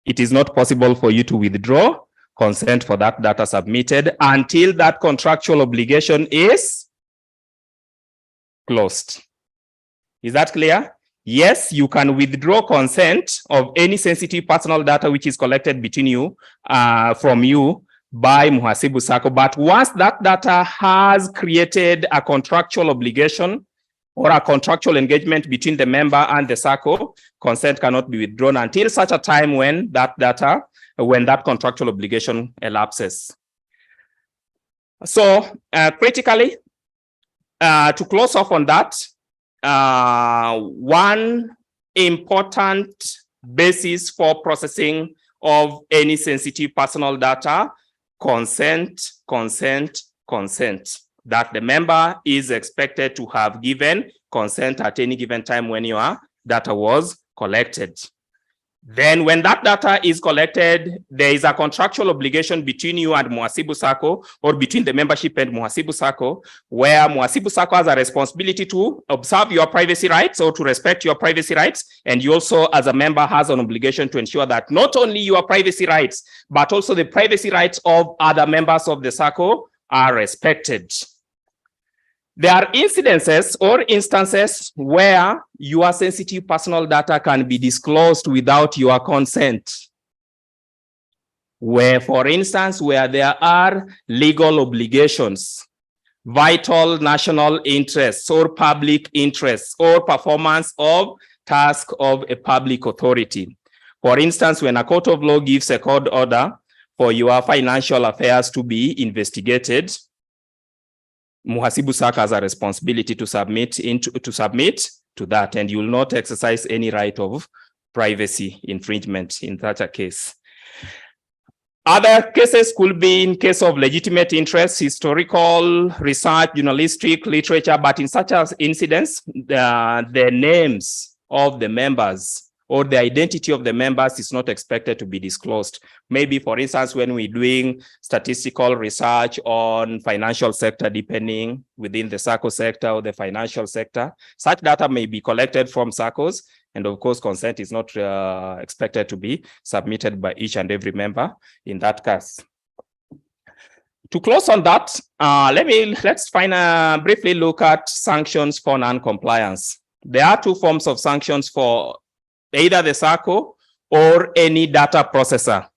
it is not possible for you to withdraw consent for that data submitted until that contractual obligation is closed. Is that clear? Yes, you can withdraw consent of any sensitive personal data which is collected between you, from you by Muhasibu Sacco, but once that data has created a contractual obligation or a contractual engagement between the member and the Sacco, consent cannot be withdrawn until such a time when that contractual obligation elapses. So critically, to close off on that, one important basis for processing of any sensitive personal data, consent, that the member is expected to have given consent at any given time when your data was collected. Then when that data is collected, there is a contractual obligation between you and Muhasibu Sacco, or between the membership and Muhasibu Sacco, where Muhasibu Sacco has a responsibility to observe your privacy rights or to respect your privacy rights. And you also, as a member, has an obligation to ensure that not only your privacy rights, but also the privacy rights of other members of the Sacco are respected. There are incidences or instances where your sensitive personal data can be disclosed without your consent. Where, for instance, where there are legal obligations, vital national interests or public interests, or performance of task of a public authority. For instance, when a court of law gives a court order for your financial affairs to be investigated, Muhasibu Sacco has a responsibility to submit to that, and you will not exercise any right of privacy infringement in such a case. Other cases could be in case of legitimate interest, historical, research, journalistic, literature, but in such as incidents, the names of the members or the identity of the members is not expected to be disclosed. Maybe, for instance, when we're doing statistical research on financial sector, depending within the Sacco sector or the financial sector, such data may be collected from Saccos, and of course, consent is not expected to be submitted by each and every member in that case. To close on that, let's briefly look at sanctions for non-compliance. There are two forms of sanctions for either the Sacco or any data processor.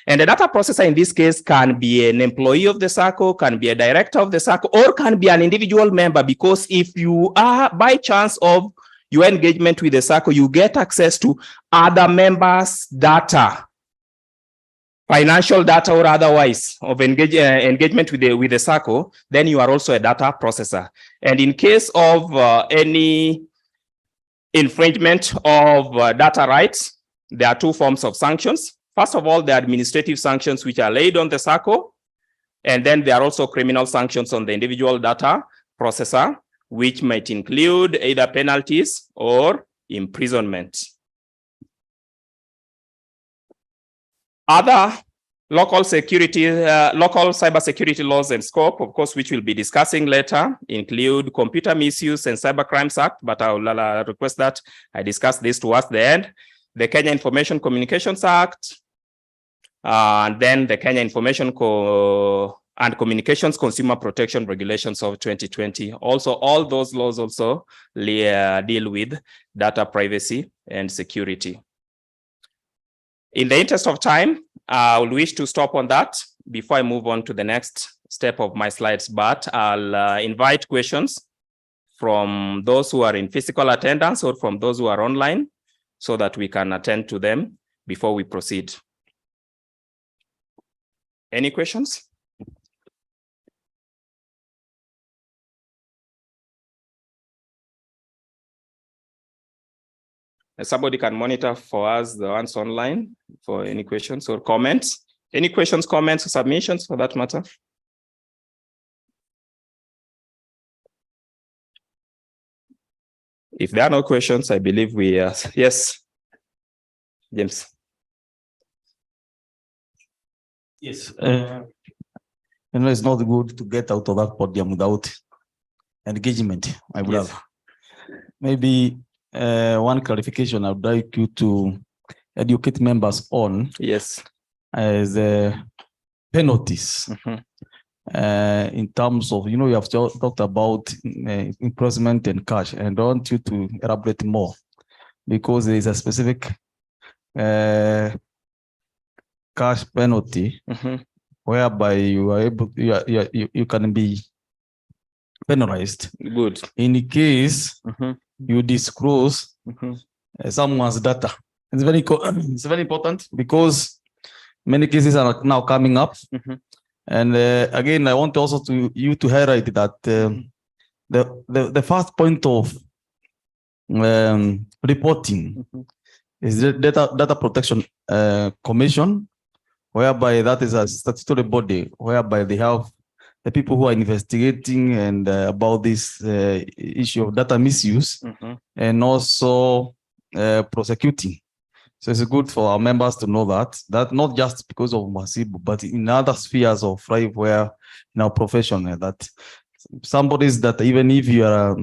And the data processor in this case can be an employee of the Sacco, can be a director of the Sacco, or can be an individual member, because if you are by chance of your engagement with the SACCO, you get access to other members' data, financial data or otherwise of engagement with the SACCO, then you are also a data processor. And in case of any infringement of data rights, there are two forms of sanctions. First of all, the administrative sanctions which are laid on the SACCO, and then there are also criminal sanctions on the individual data processor, which might include either penalties or imprisonment. Other local cybersecurity laws and scope, of course, which we'll be discussing later, include Computer Misuse and Cyber Crimes Act, but I will request that I discuss this towards the end. The Kenya Information Communications Act, and then the Kenya Information and Communications Consumer Protection Regulations of 2020. Also, all those laws also deal with data privacy and security. In the interest of time, I will wish to stop on that before I move on to the next step of my slides, but I'll invite questions from those who are in physical attendance or from those who are online so that we can attend to them before we proceed. Any questions? Somebody can monitor for us, the ones online, for any questions or comments. Any questions, comments, or submissions for that matter? If there are no questions, I believe we are, yes, James. Yes. It's not good to get out of that podium without engagement. I would have. Maybe one clarification I would like you to educate members on. Yes. As penalties. In terms of, you have talked about imprisonment and cash, and I want you to elaborate more because there is a specific cash penalty whereby you are able, you can be penalized. Good. In case you disclose someone's data. It's very important because many cases are now coming up. And again, I want also you to highlight that the first point of reporting is the Data Protection Commission, whereby that is a statutory body, whereby they have the people who are investigating and about this issue of data misuse and also prosecuting. So it's good for our members to know that not just because of Masibu, but in other spheres of life where in our profession, that somebody's that even if you are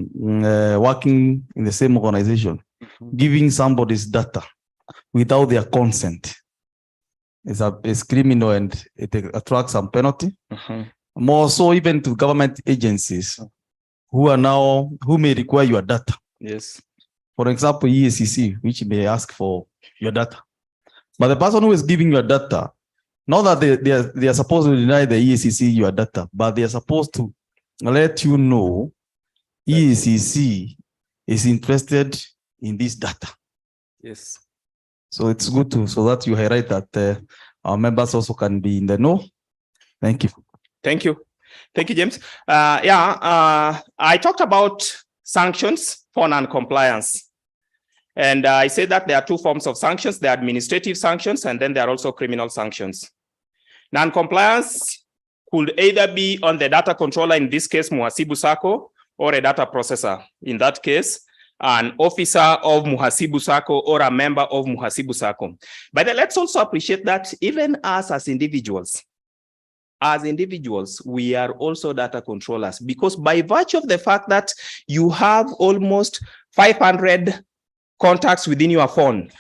working in the same organization, giving somebody's data without their consent is criminal and it attracts some penalty. More so even to government agencies who may require your data. Yes. For example, EACC, which may ask for your data. But the person who is giving your data, not that they are supposed to deny the EACC your data, but they are supposed to let you know EACC is interested in this data. Yes. So it's good so that you highlight that our members also can be in the know. Thank you. Thank you. Thank you, James. I talked about sanctions for non-compliance. And I said that there are two forms of sanctions. There are administrative sanctions, and then there are also criminal sanctions. Non-compliance could either be on the data controller, in this case, Muhasibu Sacco, or a data processor. In that case, an officer of Muhasibu Sacco or a member of Muhasibu Sacco. But then let's also appreciate that even us as individuals, we are also data controllers, because by virtue of the fact that you have almost 500 contacts within your phone,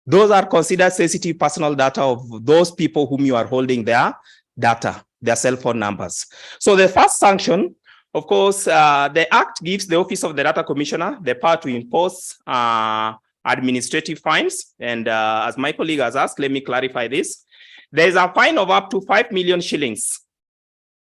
those are considered sensitive personal data of those people whom you are holding their data, their cell phone numbers. So the first sanction, of course, the Act gives the Office of the Data Commissioner the power to impose administrative fines. And as my colleague has asked, let me clarify this. There is a fine of up to 5 million shillings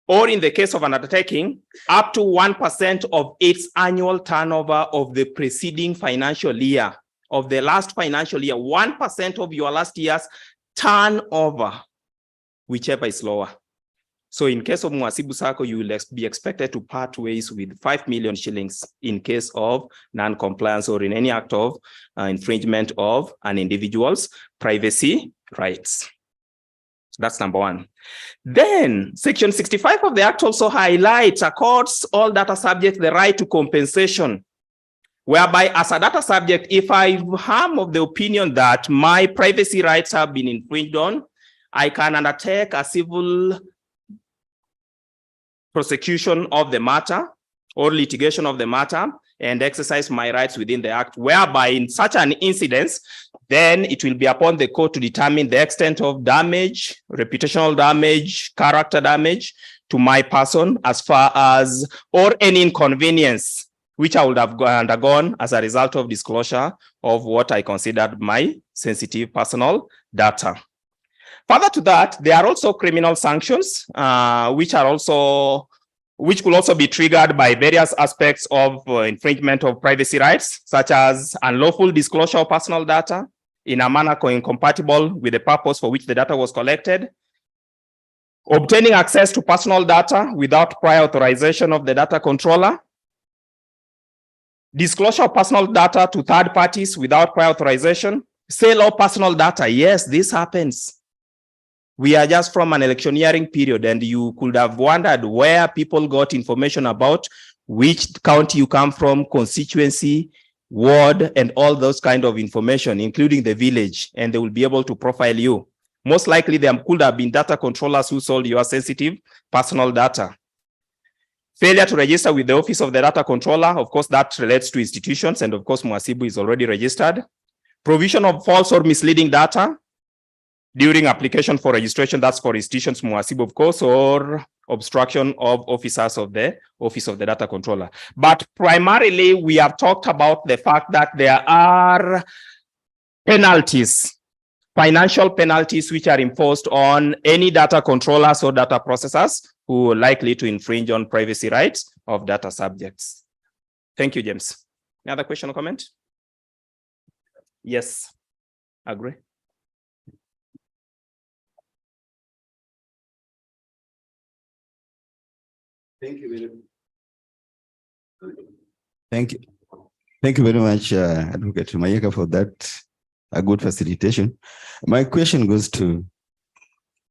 or in the case of an undertaking, up to 1% of its annual turnover of the preceding financial year, of the last financial year, 1% of your last year's turnover, whichever is lower. So in case of Mwasibu Sacco, you will be expected to part ways with 5 million shillings in case of non-compliance or in any act of infringement of an individual's privacy rights. So that's number one. Then section 65 of the Act also highlights, accords all data subjects the right to compensation, whereby as a data subject, if I am of the opinion that my privacy rights have been infringed on, I can undertake a civil prosecution of the matter or litigation of the matter and exercise my rights within the act, whereby in such an incident, then it will be upon the court to determine the extent of damage, reputational damage, character damage to my person as far as, or any inconvenience which I would have undergone as a result of disclosure of what I considered my sensitive personal data. Further to that, there are also criminal sanctions, which could also be triggered by various aspects of infringement of privacy rights, such as unlawful disclosure of personal data in a manner incompatible with the purpose for which the data was collected, obtaining access to personal data without prior authorization of the data controller, disclosure of personal data to third parties without prior authorization, sale of personal data. Yes, this happens. We are just from an electioneering period, and you could have wondered where people got information about which county you come from, constituency, ward, and all those kind of information, including the village, and they will be able to profile you. Most likely there could have been data controllers who sold your sensitive personal data. Failure to register with the Office of the Data Controller, of course, that relates to institutions, and of course, Mwasibu is already registered. Provision of false or misleading data during application for registration, that's for institutions, Mwasibu, of course, or obstruction of officers of the Office of the Data Controller. But primarily, we have talked about the fact that there are penalties, financial penalties, which are imposed on any data controllers or data processors who are likely to infringe on privacy rights of data subjects. Thank you, James. Any other question or comment? Yes, agree. Thank you very much. Thank you. Thank you very much, Advocate Mayeka, for that a good facilitation. My question goes to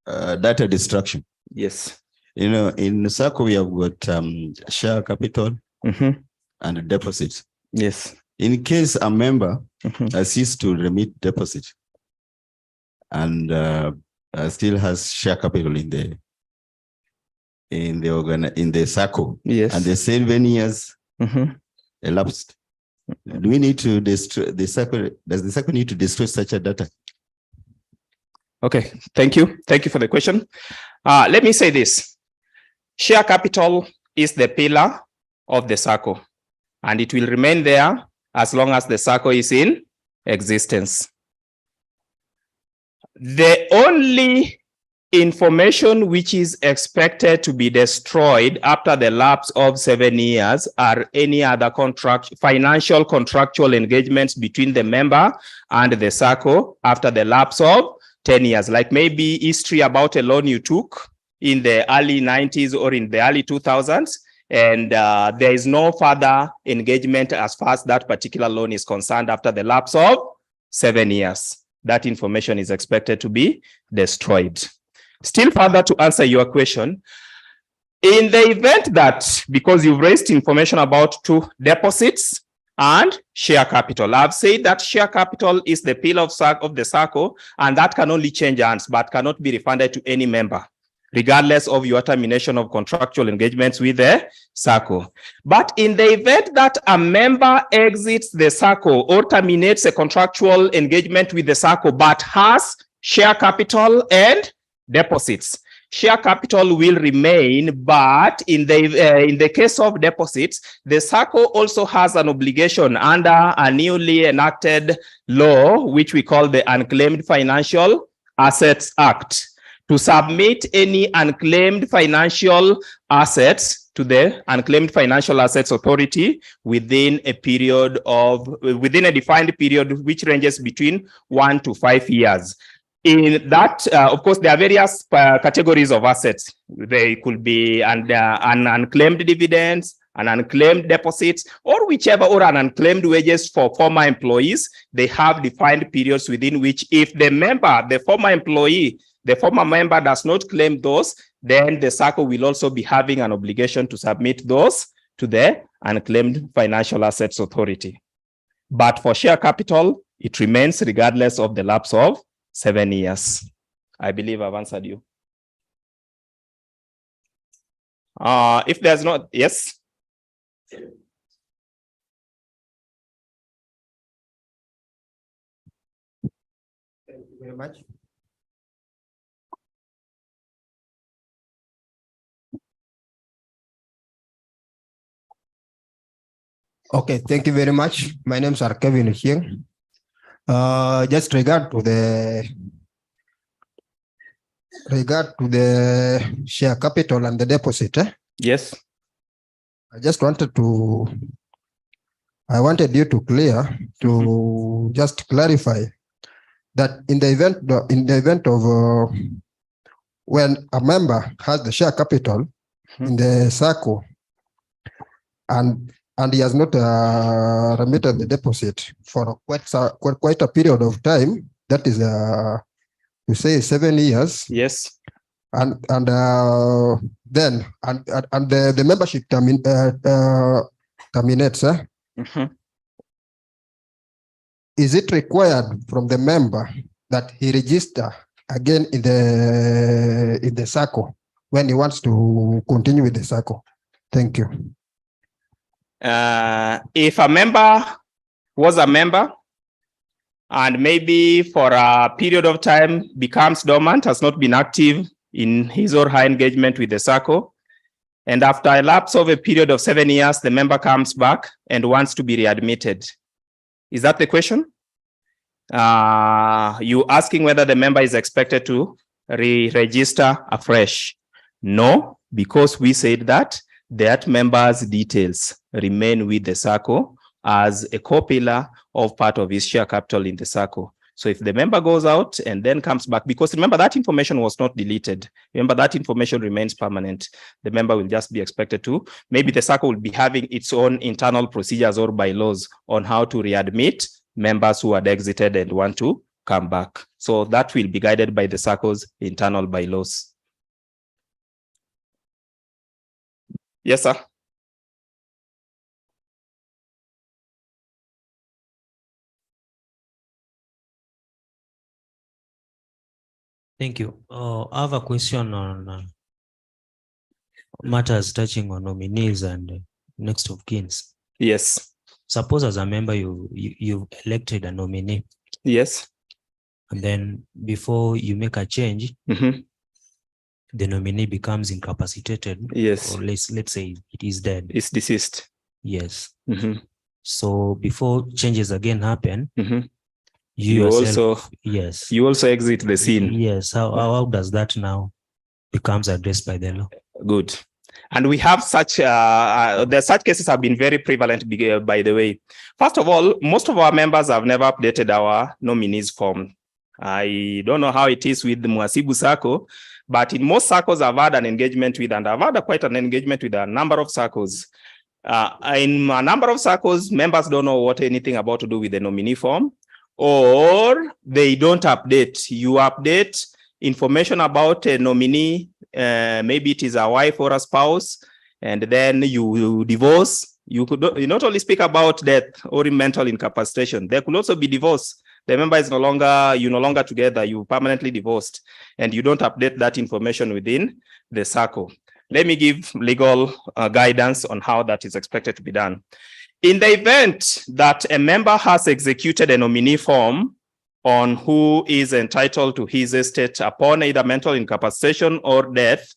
data destruction. Yes. You know, in SACCO, we have got share capital and deposits. Yes. In case a member ceases to remit deposit and still has share capital in the SACCO, Yes. and the 7 years elapsed, do we need to destroy the SACCO? Does the SACCO need to destroy such a data? Okay, thank you. Thank you for the question. Let me say this. Share capital is the pillar of the SACCO, and it will remain there as long as the SACCO is in existence. The only information which is expected to be destroyed after the lapse of 7 years are any other financial contractual engagements between the member and the SACCO after the lapse of 10 years, like maybe history about a loan you took in the early 90s or in the early 2000s, and there is no further engagement as far as that particular loan is concerned after the lapse of 7 years. That information is expected to be destroyed. Still further to answer your question, in the event that, because you've raised information about 2 deposits and share capital, I've said that share capital is the pillar of the SACCO, and that can only change hands, but cannot be refunded to any member, regardless of your termination of contractual engagements with the SACCO. But in the event that a member exits the SACCO or terminates a contractual engagement with the SACCO, but has share capital and deposits, share capital will remain, but in the case of deposits, the SACCO also has an obligation under a newly enacted law, which we call the Unclaimed Financial Assets Act, to submit any unclaimed financial assets to the Unclaimed Financial Assets Authority within a defined period, which ranges between 1 to 5 years. In that, of course, there are various categories of assets. They could be an unclaimed dividends, an unclaimed deposits, or whichever, or an unclaimed wages for former employees. They have defined periods within which, if the member, the former member does not claim those, then the SACCO will also be having an obligation to submit those to the Unclaimed Financial Assets Authority. But for share capital, it remains regardless of the lapse of 7 years. I believe I've answered you. If there's not, yes. Thank you very much. Okay, thank you very much. My name is Kevin Hieng. Just regard to the share capital and the deposit. Yes. I wanted you to just clarify that in the event of when a member has the share capital in the SACCO and he has not remitted the deposit for quite a period of time, that is you say 7 years. Yes. And then the membership terminates. Is it required from the member that he register again in the SACCO when he wants to continue with the SACCO? Thank you. If a member was a member and maybe for a period of time becomes dormant, has not been active in his or her engagement with the SACCO, and after a lapse of a period of 7 years, the member comes back and wants to be readmitted. Is that the question? You asking whether the member is expected to re-register afresh? No, because we said that member's details remain with the SACCO as a co-pillar of part of his share capital in the SACCO. So if the member goes out and then comes back, because remember that information was not deleted. Remember that information remains permanent. The member will just be expected to, maybe the SACCO will be having its own internal procedures or bylaws on how to readmit members who had exited and want to come back. So that will be guided by the SACCO's internal bylaws. Yes, sir. Thank you. I have a question on matters touching on nominees and next of kins. Yes. Suppose as a member you've elected a nominee. Yes. And then before you make a change, the nominee becomes incapacitated. Yes. Or let's say it is dead. It's deceased. Yes. So before changes again happen, you yourself, yes, you also exit the scene. Yes. How does that now becomes addressed by the law? Good. And we have such such cases have been very prevalent, by the way. First of all, most of our members have never updated our nominees form. I don't know how it is with the Mwasibu SACCO, but in most SACCOs I've had an engagement with, and I've had quite an engagement with a number of SACCOs. In a number of SACCOs, members don't know anything about to do with the nominee form, or they don't update. You update information about a nominee, maybe it is a wife or a spouse, and then you divorce. You not only speak about death or mental incapacitation, there could also be divorce. The member is no longer together, you permanently divorced, and you don't update that information within the SACCO. Let me give legal guidance on how that is expected to be done. In the event that a member has executed a nominee form on who is entitled to his estate upon either mental incapacitation or death,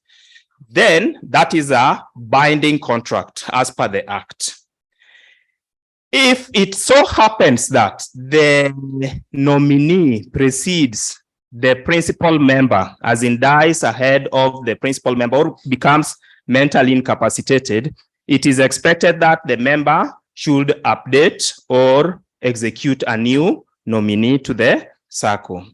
then that is a binding contract as per the Act. If it so happens that the nominee precedes the principal member, as in dies ahead of the principal member or becomes mentally incapacitated, it is expected that the member should update or execute a new nominee to the circle.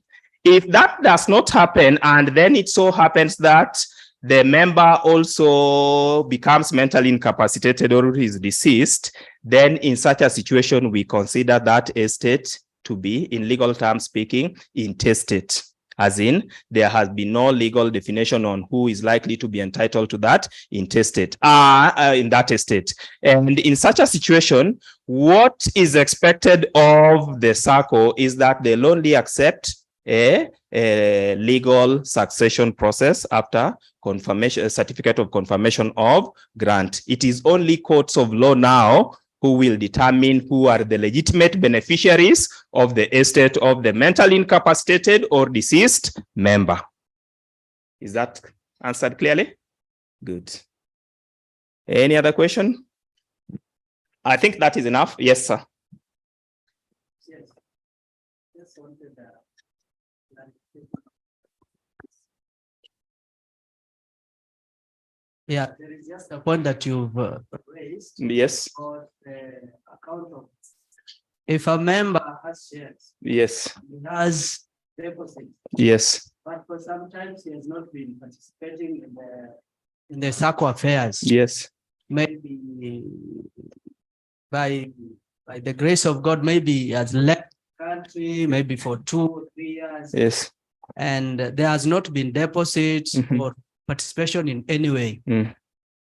If that does not happen, and then it so happens that the member also becomes mentally incapacitated or is deceased, then in such a situation, we consider that estate to be, in legal terms speaking, intestate. As in, there has been no legal definition on who is likely to be entitled to that intestate, in that estate. And in such a situation, what is expected of the circle is that they'll only accept a legal succession process after confirmation, a certificate of confirmation of grant. It is only courts of law now who will determine who are the legitimate beneficiaries of the estate of the mentally incapacitated or deceased member. Is that answered clearly? Good. Any other question? I think that is enough. Yes, sir. Yes. Just wanted yeah, there is just a point that you've raised. Yes. About the account of, if a member has shares, Yes. he has deposits, Yes. but for sometimes he has not been participating in the circle affairs. Yes. Maybe by the grace of God, maybe he has left the country, maybe for 2 or 3 years. Yes. And there has not been deposits or participation in any way.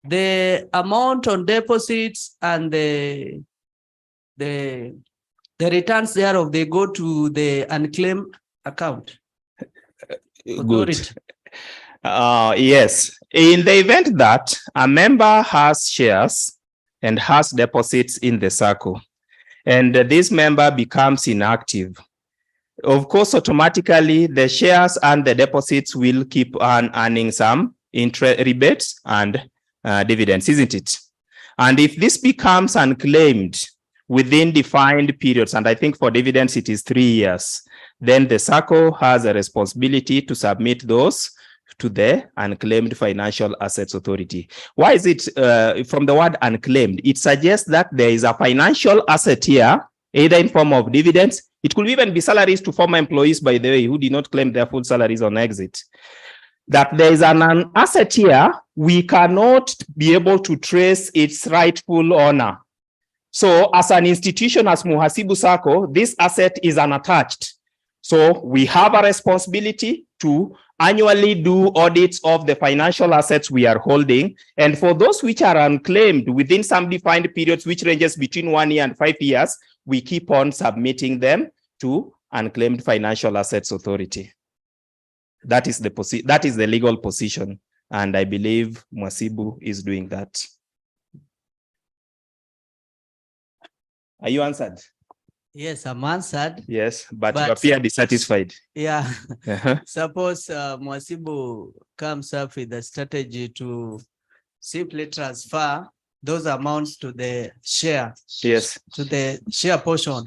The amount on deposits and the returns thereof, they go to the unclaimed account. Good. Yes. In the event that a member has shares and has deposits in the circle, and this member becomes inactive, of course, automatically the shares and the deposits will keep on earning some interest rebates and dividends, isn't it? And if this becomes unclaimed within defined periods, and I think for dividends it is 3 years, then the circle has a responsibility to submit those to the Unclaimed Financial Assets Authority. Why is it from the word unclaimed? It suggests that there is a financial asset here, either in form of dividends. It could even be salaries to former employees, by the way, who did not claim their full salaries on exit. That there is an asset here, we cannot be able to trace its rightful owner. So as an institution, as Muhasibu Sacco, this asset is unattached. So we have a responsibility to annually do audits of the financial assets we are holding. And for those which are unclaimed within some defined periods, which ranges between 1 year and 5 years, we keep on submitting them to Unclaimed Financial Assets Authority. That is the legal position. And I believe Mwasibu is doing that. Are you answered? Yes, I'm answered. Yes, but you appear dissatisfied. Yeah. Suppose Mwasibu comes up with a strategy to simply transfer those amounts to the share. Yes. To the share portion,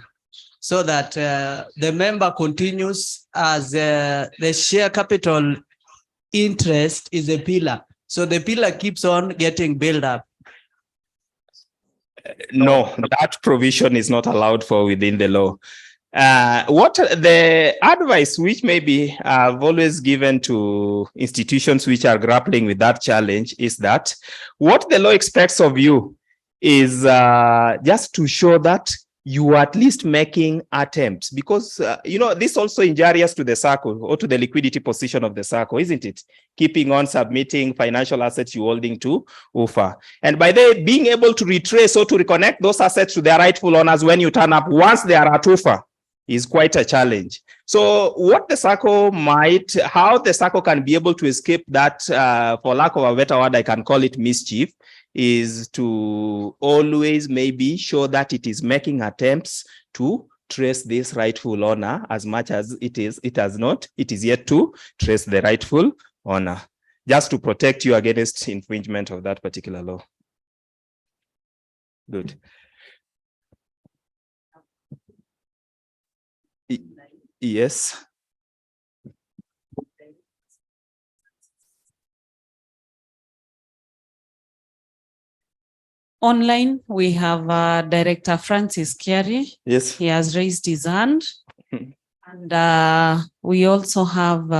so that the member continues as the share capital interest is a pillar. So the pillar keeps on getting built up. No, that provision is not allowed for within the law. What the advice which maybe I've always given to institutions which are grappling with that challenge is that what the law expects of you is just to show that you are at least making attempts, because you know, this also injurious to the circle or to the liquidity position of the circle, isn't it? Keeping on submitting financial assets you're holding to UFA. And by the being able to retrace or to reconnect those assets to their rightful owners when you turn up once they are at UFA is quite a challenge. So what the circle how the circle can be able to escape that, for lack of a better word, I can call it mischief, is to always maybe show that it is making attempts to trace this rightful owner as much as it is yet to trace the rightful owner, just to protect you against infringement of that particular law. Good. Yes. online, we have Director Francis Kiari. Yes. He has raised his hand. And we also have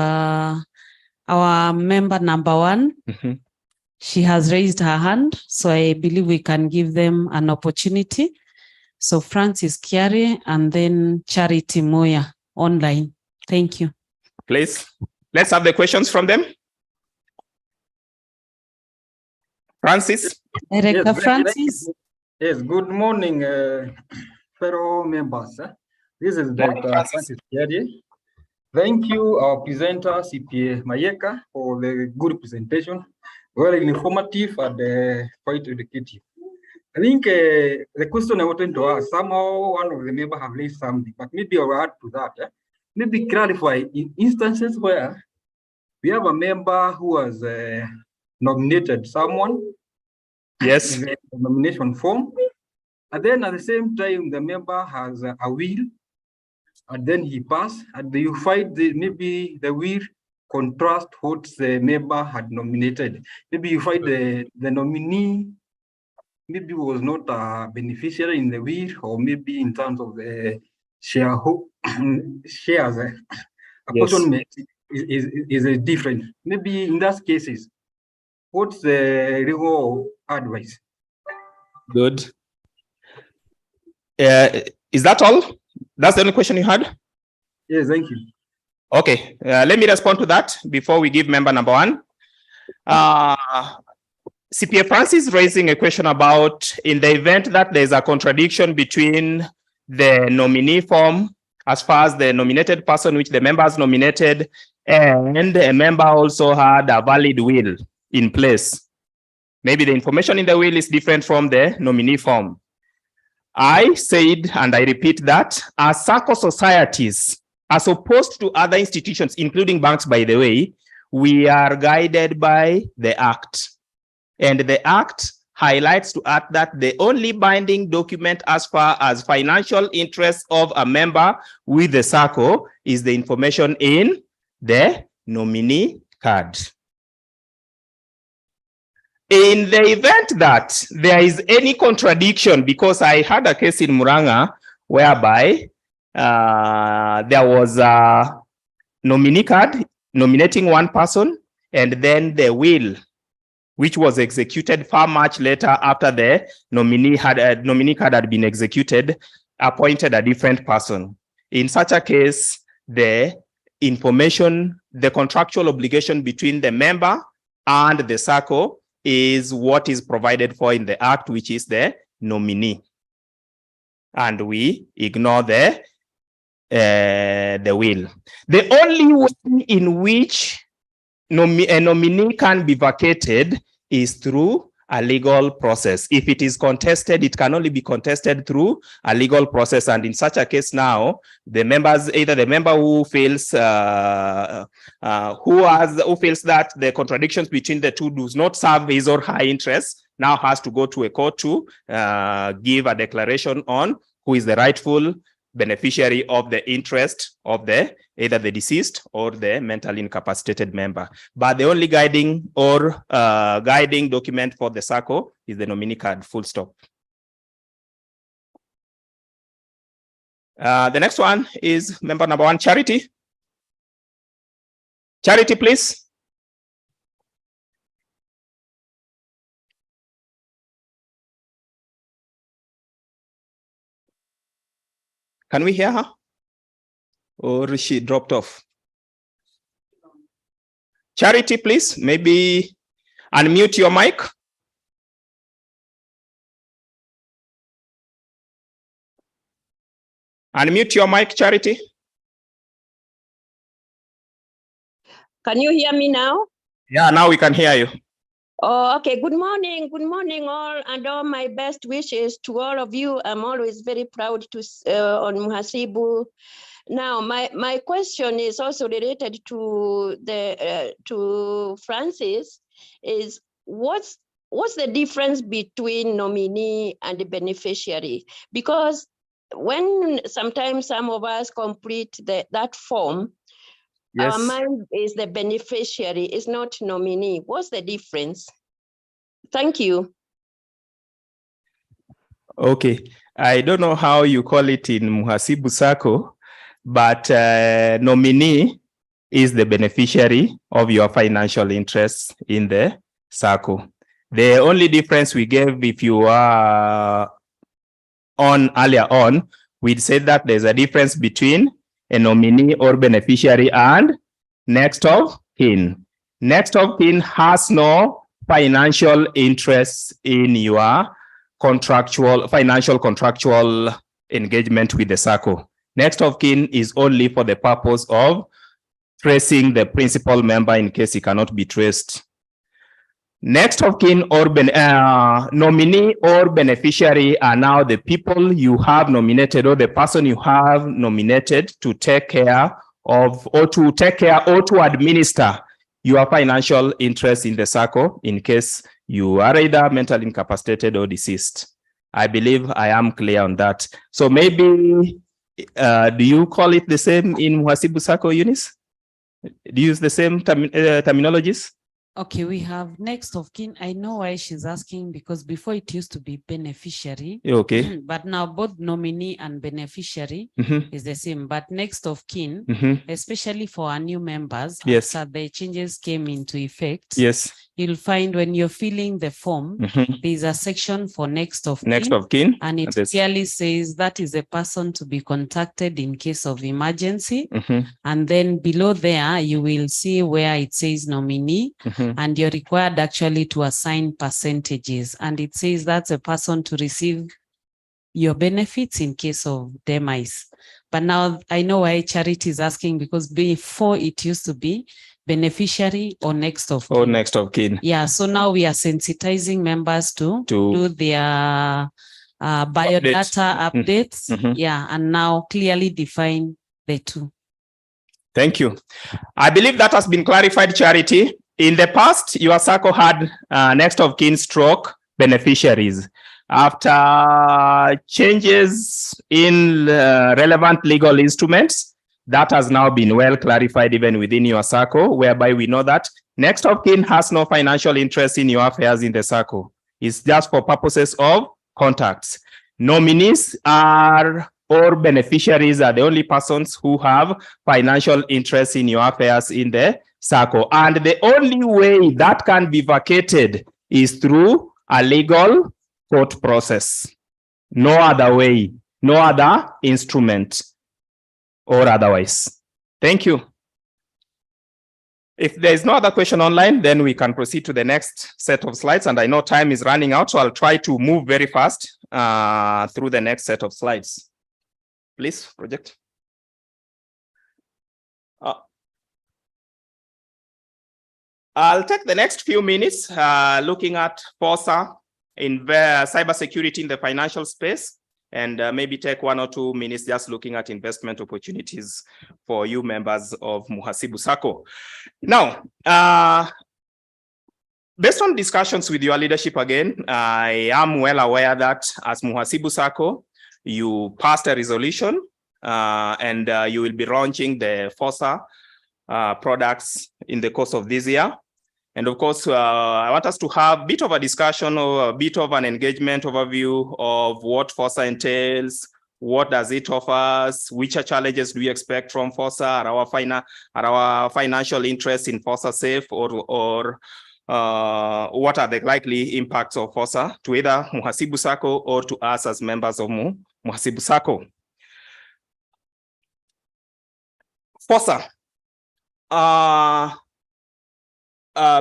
our member number 1. She has raised her hand. So I believe we can give them an opportunity. So Francis Kiari and then Charity Moya online. Thank you. Please, let's have the questions from them. Francis. Director Francis. Yes, good morning, fellow members. This is Director Francis Kiadi. Thank you, our presenter, CPA Mayeka, for the good presentation. Very informative and quite educative. I think the question I wanted to ask, somehow one of the members have raised something, but maybe I'll add to that. Maybe clarify in instances where we have a member who has nominated someone. Yes. In the nomination form. And then at the same time, the member has a will, and then he passed, and you find maybe the will contrast what the member had nominated. Maybe you find the nominee maybe was not a beneficiary in the will, or maybe in terms of the shares, apportionment is different. Maybe in those cases, what's the legal advice? Good. Is that all? That's the only question you had? Yes, thank you. Okay, let me respond to that before we give member number 1. CPA Francis raising a question about in the event that there's a contradiction between the nominee form as far as the nominated person which the member has nominated and a member also had a valid will in place. Maybe the information in the will is different from the nominee form. I said, and I repeat that, as SACCO societies, as opposed to other institutions, including banks, by the way, we are guided by the Act. And the Act highlights to us that the only binding document as far as financial interests of a member with the SACCO is the information in the nominee card. In the event that there is any contradiction, because I had a case in Muranga whereby there was a nominee card nominating one person, and then the will, which was executed far much later after the nominee card had been executed, appointed a different person. In such a case, the information, the contractual obligation between the member and the SACCO is what is provided for in the Act, which is the nominee. And we ignore the will. The only way in which a nominee can be vacated is through a legal process. If it is contested, it can only be contested through a legal process. And in such a case now, the members, either the member who feels that the contradictions between the two does not serve his or her interests, now has to go to a court to give a declaration on who is the rightful beneficiary of the interest of either the deceased or the mentally incapacitated member. But the only guiding document for the SACCO is the nominee card, full stop. The next one is member number 1, Charity. Charity, please. Can we hear her? Or she dropped off? Charity, please, maybe unmute your mic. Unmute your mic, Charity. Can you hear me now? Yeah, now we can hear you. Oh, okay. Good morning all, and all my best wishes to all of you. I'm always very proud to on Muhasibu. Now, my question is also related to to Francis. Is what's the difference between nominee and the beneficiary? Because when sometimes some of us complete that form, yes, our mind is the beneficiary, is not nominee. What's the difference? Thank you. Okay. I don't know how you call it in Muhasibu Sacco, but nominee is the beneficiary of your financial interests in the Sacco. The only difference we gave, if you are on earlier on, we said that there's a difference between a nominee or beneficiary and next of kin. Next of kin has no financial interest in your financial contractual engagement with the Sacco. Next of kin is only for the purpose of tracing the principal member in case he cannot be traced. Next of kin or nominee or beneficiary are now the people you have nominated or the person you have nominated to take care of or to administer your financial interest in the Sacco in case you are either mentally incapacitated or deceased. I believe I am clear on that. So maybe, do you call it the same in Muhasibu Sacco, Eunice? Do you use the same terminologies? Okay, we have next of kin. I know why she's asking, because before it used to be beneficiary. Okay. But now both nominee and beneficiary is the same. But next of kin, especially for our new members, yes, after the changes came into effect, yes, you'll find when you're filling the form, there's a section for next of kin, and it clearly says that is a person to be contacted in case of emergency. And then below there, you will see where it says nominee, and you're required actually to assign percentages. And it says that's a person to receive your benefits in case of demise. But now I know why Charity is asking, because before it used to be beneficiary or next of kin. Or next of kin. Yeah, so now we are sensitizing members to do their biodata updates. Yeah, and now clearly define the two. Thank you. I believe that has been clarified, Charity. In the past, your Sacco had next of kin stroke beneficiaries. After changes in relevant legal instruments, that has now been well clarified even within your Sacco, whereby we know that next of kin has no financial interest in your affairs in the Sacco. It's just for purposes of contacts. Nominees are or beneficiaries are the only persons who have financial interest in your affairs in the Sacco. And the only way that can be vacated is through a legal court process. No other way, no other instrument or otherwise. Thank you. If there is no other question online, then we can proceed to the next set of slides. And I know time is running out, so I'll try to move very fast through the next set of slides. Please, project. I'll take the next few minutes looking at FOSA in cybersecurity in the financial space, and maybe take 1 or 2 minutes just looking at investment opportunities for you members of Muhasibu Sacco. Now, based on discussions with your leadership again, I am well aware that as Muhasibu Sacco, you passed a resolution and you will be launching the FOSA products in the course of this year. And of course, I want us to have a bit of a discussion or a bit of an engagement overview of what FOSA entails, what does it offer us, which challenges do we expect from FOSA, are our financial interests in FOSA safe, or what are the likely impacts of FOSA to either Muhasibu Sacco or to us as members of Muhasibu Sacco. FOSA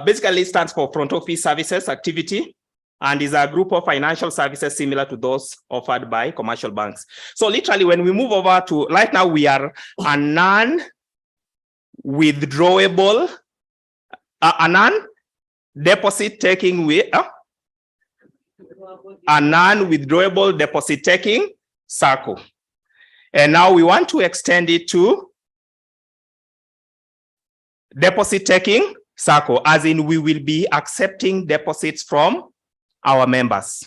basically stands for front office services activity and is a group of financial services similar to those offered by commercial banks. So literally when we move over to, right now we are a non-withdrawable, a non-deposit taking a non-withdrawable deposit taking Sacco. And now we want to extend it to deposit taking Sacco, as in we will be accepting deposits from our members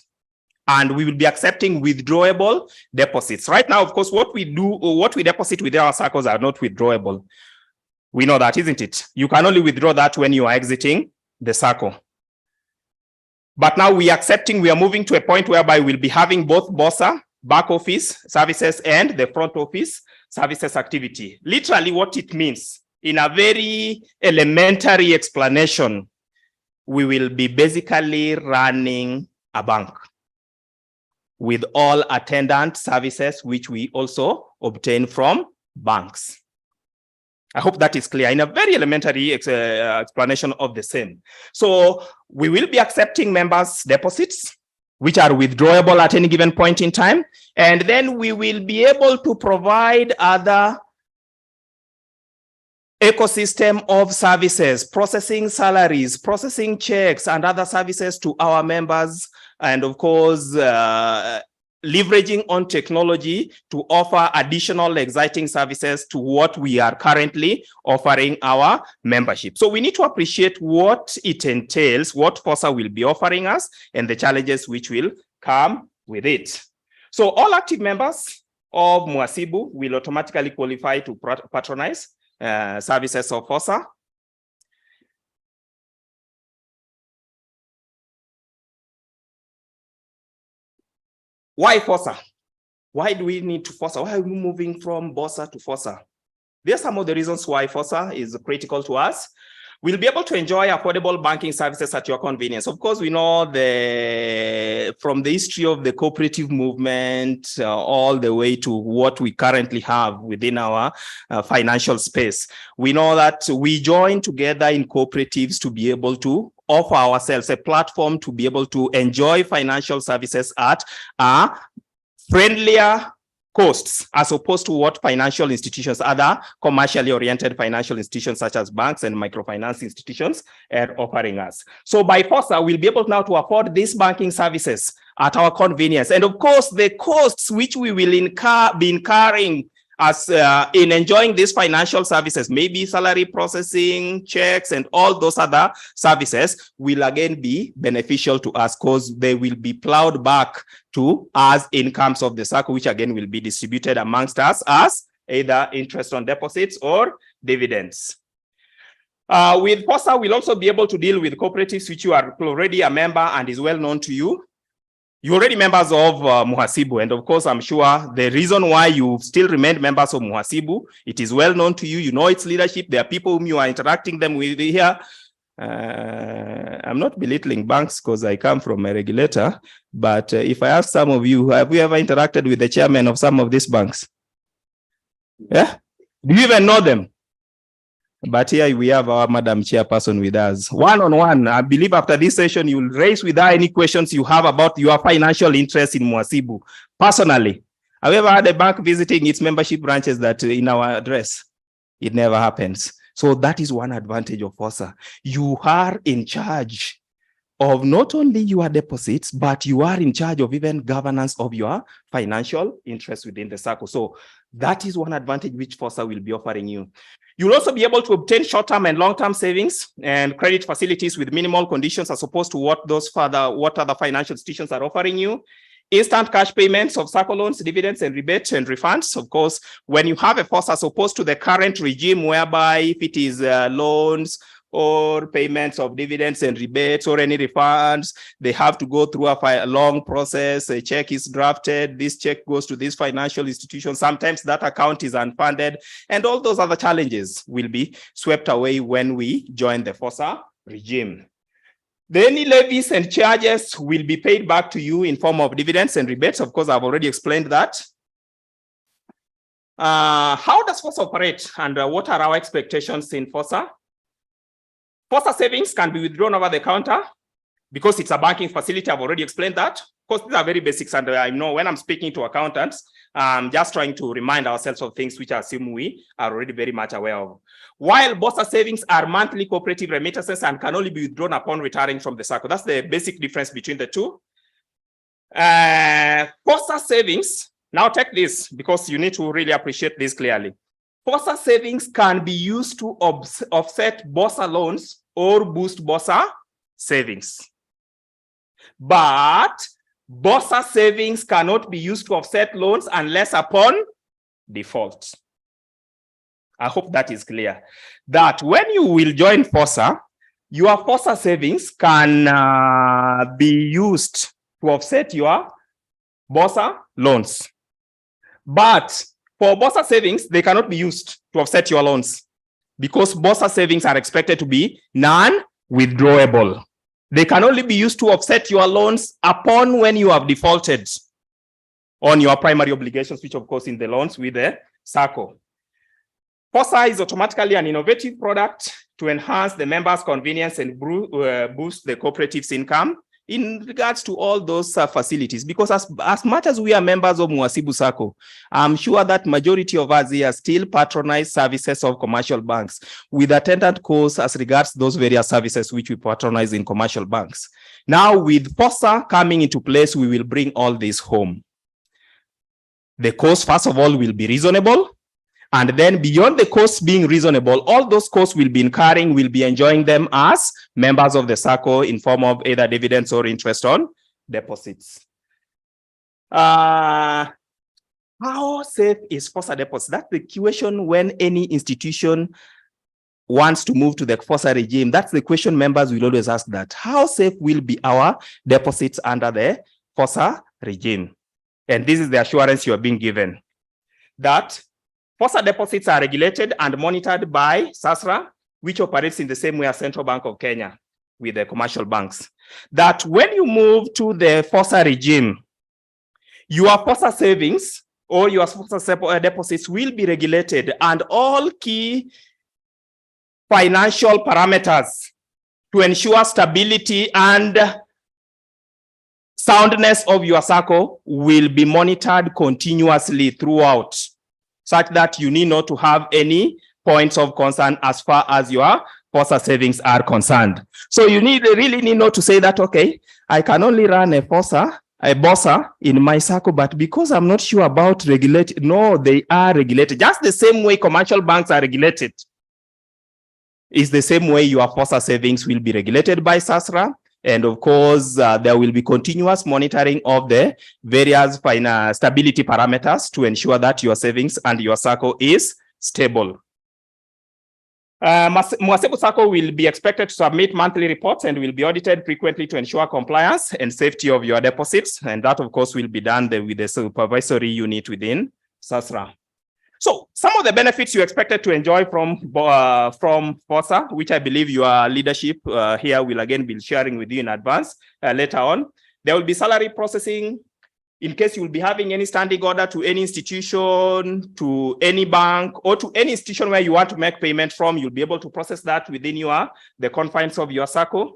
and we will be accepting withdrawable deposits. Right now, of course, what we deposit with our Saccos are not withdrawable. We know that, isn't it? You can only withdraw that when you are exiting the Sacco. But now we are moving to a point whereby we'll be having both BOSA, back office services, and the front office services activity. Literally what it means, in a very elementary explanation, we will be basically running a bank with all attendant services, which we also obtain from banks. I hope that is clear in a very elementary explanation of the same. So we will be accepting members' deposits, which are withdrawable at any given point in time. And then we will be able to provide other ecosystem of services, processing salaries, processing checks, and other services to our members. And of course, leveraging on technology to offer additional exciting services to what we are currently offering our membership. So we need to appreciate what it entails, what FOSA will be offering us, and the challenges which will come with it. So all active members of Muhasibu will automatically qualify to patronize services of FOSA. Why FOSA? Why do we need to FOSA? Why are we moving from BOSA to FOSA? There are some of the reasons why FOSA is critical to us. We'll be able to enjoy affordable banking services at your convenience. Of course, we know from the history of the cooperative movement all the way to what we currently have within our financial space. We know that we join together in cooperatives to be able to offer ourselves a platform to be able to enjoy financial services at a friendlier costs as opposed to what financial institutions, other commercially oriented financial institutions such as banks and microfinance institutions are offering us. So by FOSA, we'll be able now to afford these banking services at our convenience. And of course, the costs which we will be incurring as in enjoying these financial services, maybe salary processing, checks, and all those other services will again be beneficial to us because they will be plowed back to us incomes of the circle, which again will be distributed amongst us as either interest on deposits or dividends. With FOSA, we'll also be able to deal with cooperatives, which you are already a member and is well known to you. You're already members of Muhasibu, and of course, I'm sure the reason why you still remain members of Muhasibu, it is well known to you. You know its leadership. There are people whom you are interacting them with here. I'm not belittling banks because I come from a regulator, but if I ask some of you, have you ever interacted with the chairman of some of these banks? Yeah? Do you even know them? But here we have our Madam Chairperson with us. One-on-one, I believe after this session, you'll raise with her any questions you have about your financial interest in Muhasibu. Personally, have you ever had a bank visiting its membership branches that in our address? It never happens. So that is one advantage of FOSA. You are in charge of not only your deposits, but you are in charge of even governance of your financial interest within the circle. So that is one advantage which FOSA will be offering you. You'll also be able to obtain short-term and long-term savings and credit facilities with minimal conditions as opposed to what other financial institutions are offering you. Instant cash payments of circle loans, dividends, and rebates and refunds. Of course, when you have a FOSA as opposed to the current regime whereby if it is loans or payments of dividends and rebates or any refunds, they have to go through a long process. A check is drafted. This check goes to this financial institution. Sometimes that account is unfunded, and all those other challenges will be swept away when we join the FOSA regime. Any levies and charges will be paid back to you in form of dividends and rebates. Of course, I've already explained that. How does FOSA operate, and what are our expectations in FOSA? FOSA savings can be withdrawn over the counter because it's a banking facility. I've already explained that. Of course, these are very basics, and I know when I'm speaking to accountants, I'm just trying to remind ourselves of things which I assume we are already very much aware of. While BOSA savings are monthly cooperative remittances and can only be withdrawn upon retiring from the circle. That's the basic difference between the two. FOSA savings, now take this because you need to really appreciate this clearly. FOSA savings can be used to offset BOSA loans or boost BOSA savings. But BOSA savings cannot be used to offset loans unless upon default. I hope that is clear. That when you will join FOSA, your FOSA savings can be used to offset your BOSA loans. But for BOSA savings, they cannot be used to offset your loans because BOSA savings are expected to be non-withdrawable. They can only be used to offset your loans upon when you have defaulted on your primary obligations, which of course in the loans with the SACCO. FOSA is automatically an innovative product to enhance the members' convenience and boost the cooperative's income in regards to all those facilities. Because as much as we are members of Muhasibu SACCO, I'm sure that majority of us here still patronize services of commercial banks with attendant costs as regards those various services which we patronize in commercial banks. Now with FOSA coming into place, we will bring all this home. The cost, first of all, will be reasonable. And then beyond the costs being reasonable, all those costs will be incurring, will be enjoying them as members of the SACCO in form of either dividends or interest on deposits. How safe is FOSA deposits? That's the question when any institution wants to move to the FOSA regime. That's the question members will always ask that. How safe will be our deposits under the FOSA regime? And this is the assurance you are being given that FOSA deposits are regulated and monitored by SASRA, which operates in the same way as Central Bank of Kenya with the commercial banks. That when you move to the FOSA regime, your FOSA savings or your FOSA deposits will be regulated, and all key financial parameters to ensure stability and soundness of your SACCO will be monitored continuously throughout, such that you need not to have any points of concern as far as your FOSA savings are concerned. So you really need not to say that, okay, I can only run a BOSA in my SACCO, but because I'm not sure about regulated. No, they are regulated. Just the same way commercial banks are regulated. It's the same way your FOSA savings will be regulated by SASRA. And of course, there will be continuous monitoring of the various stability parameters to ensure that your savings and your SACCO is stable. Muhasibu SACCO will be expected to submit monthly reports and will be audited frequently to ensure compliance and safety of your deposits. And that, of course, will be done with the supervisory unit within SASRA. So some of the benefits you expected to enjoy from FOSA, which I believe your leadership here will again be sharing with you in advance later on. There will be salary processing in case you will be having any standing order to any institution, to any bank, or to any institution where you want to make payment from. You'll be able to process that within the confines of your SACCO.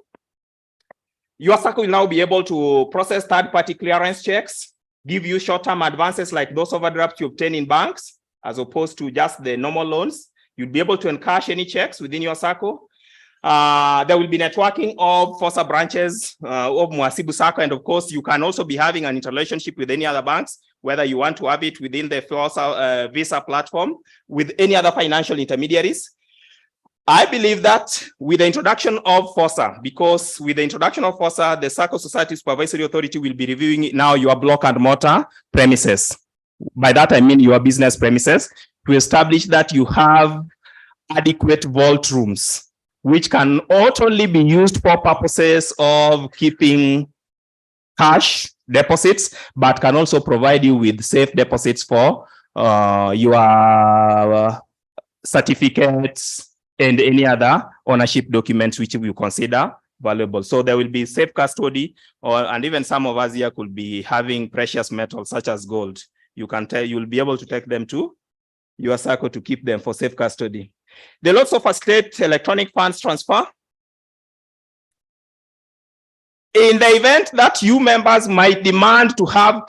Your SACCO will now be able to process third-party clearance checks, give you short-term advances like those overdrafts you obtain in banks, as opposed to just the normal loans. You'll be able to encash any checks within your SACCO. There will be networking of FOSA branches of Muhasibu SACCO. And of course, you can also be having an interrelationship with any other banks, whether you want to have it within the FOSA Visa platform with any other financial intermediaries. I believe that with the introduction of FOSA, because with the introduction of FOSA, the SACCO Society Supervisory Authority will be reviewing now your block and mortar premises. By that, I mean your business premises, to establish that you have adequate vault rooms, which can not only be used for purposes of keeping cash deposits, but can also provide you with safe deposits for your certificates and any other ownership documents which we consider valuable. So there will be safe custody, and even some of us here could be having precious metals such as gold. You'll be able to take them to your SACCO to keep them for safe custody. They'll also facilitate electronic funds transfer. In the event that you members might demand to have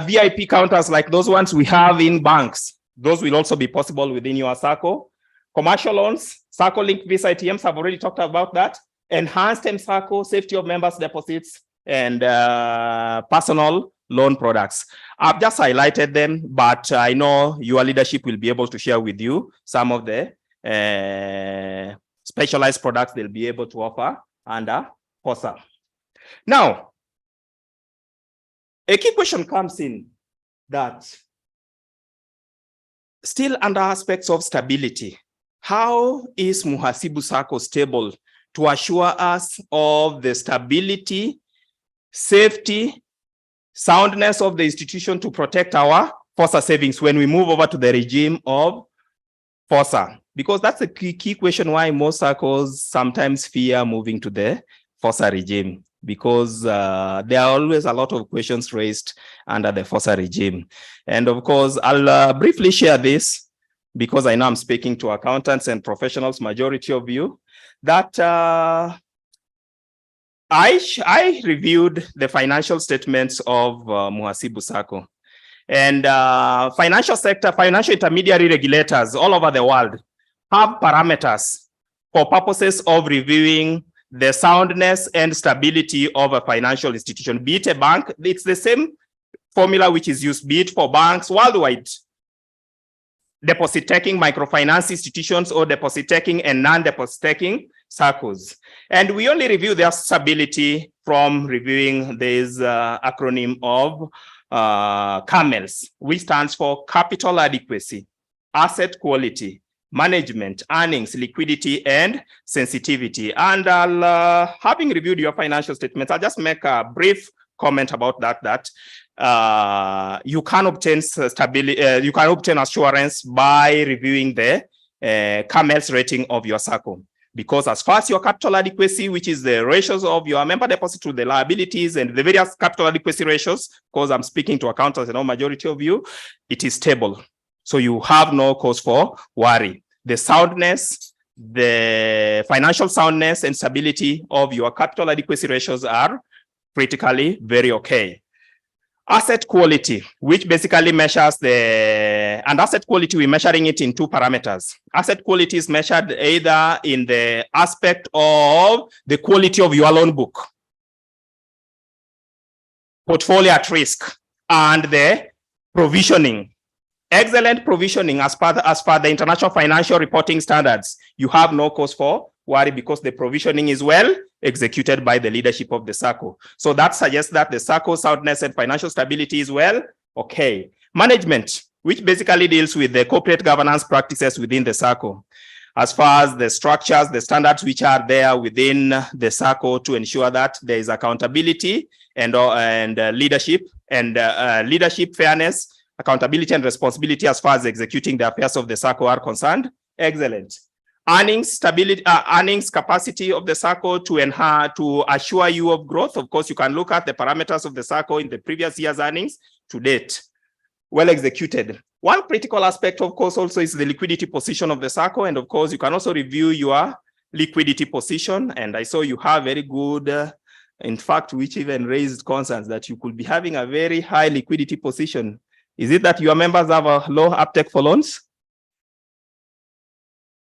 VIP counters like those ones we have in banks, those will also be possible within your SACCO. Commercial loans, SACCO linked Visa ATMs, have already talked about that. Enhanced SACCO, safety of members' deposits, and personal loan products. I've just highlighted them, but I know your leadership will be able to share with you some of the specialized products they'll be able to offer under FOSA. Now, a key question comes in that still under aspects of stability, how is Muhasibu SACCO stable to assure us of the stability, safety, soundness of the institution to protect our FOSA savings when we move over to the regime of FOSA? Because that's a key question why most circles sometimes fear moving to the FOSA regime, because there are always a lot of questions raised under the FOSA regime. And of course, I'll briefly share this because I know I'm speaking to accountants and professionals, majority of you, that I reviewed the financial statements of Muhasibu Sacco. And financial sector, financial intermediary regulators all over the world have parameters for purposes of reviewing the soundness and stability of a financial institution. Be it a bank, it's the same formula which is used, be it for banks worldwide, deposit-taking microfinance institutions or deposit-taking and non-deposit-taking circles. And we only review their stability from reviewing this acronym of CAMELS, which stands for capital adequacy, asset quality, management, earnings, liquidity, and sensitivity. And having reviewed your financial statements, I'll just make a brief comment about that, you can obtain stability, you can obtain assurance by reviewing the CAMELS rating of your circle. Because as far as your capital adequacy, which is the ratios of your member deposit to the liabilities and the various capital adequacy ratios, because I'm speaking to accountants and all majority of you, it is stable. So you have no cause for worry. The soundness, the financial soundness and stability of your capital adequacy ratios are critically very okay. Asset quality, which basically measures and asset quality, we're measuring it in two parameters. Asset quality is measured either in the aspect of the quality of your loan book, portfolio at risk, and the provisioning. Excellent provisioning as per the International Financial Reporting Standards. You have no cause for worry because the provisioning is well executed by the leadership of the SACCO. So that suggests that the SACCO soundness and financial stability is well okay. Management, which basically deals with the corporate governance practices within the SACCO, as far as the structures, the standards which are there within the SACCO to ensure that there is accountability and leadership and leadership, fairness, accountability and responsibility as far as executing the affairs of the SACCO are concerned. Excellent. Earnings stability, earnings capacity of the SACCO to assure you of growth. Of course, you can look at the parameters of the SACCO in the previous year's earnings to date. Well executed. One critical aspect, of course, also is the liquidity position of the SACCO. And of course, you can also review your liquidity position. And I saw you have very good, in fact, which even raised concerns that you could be having a very high liquidity position. Is it that your members have a low uptake for loans?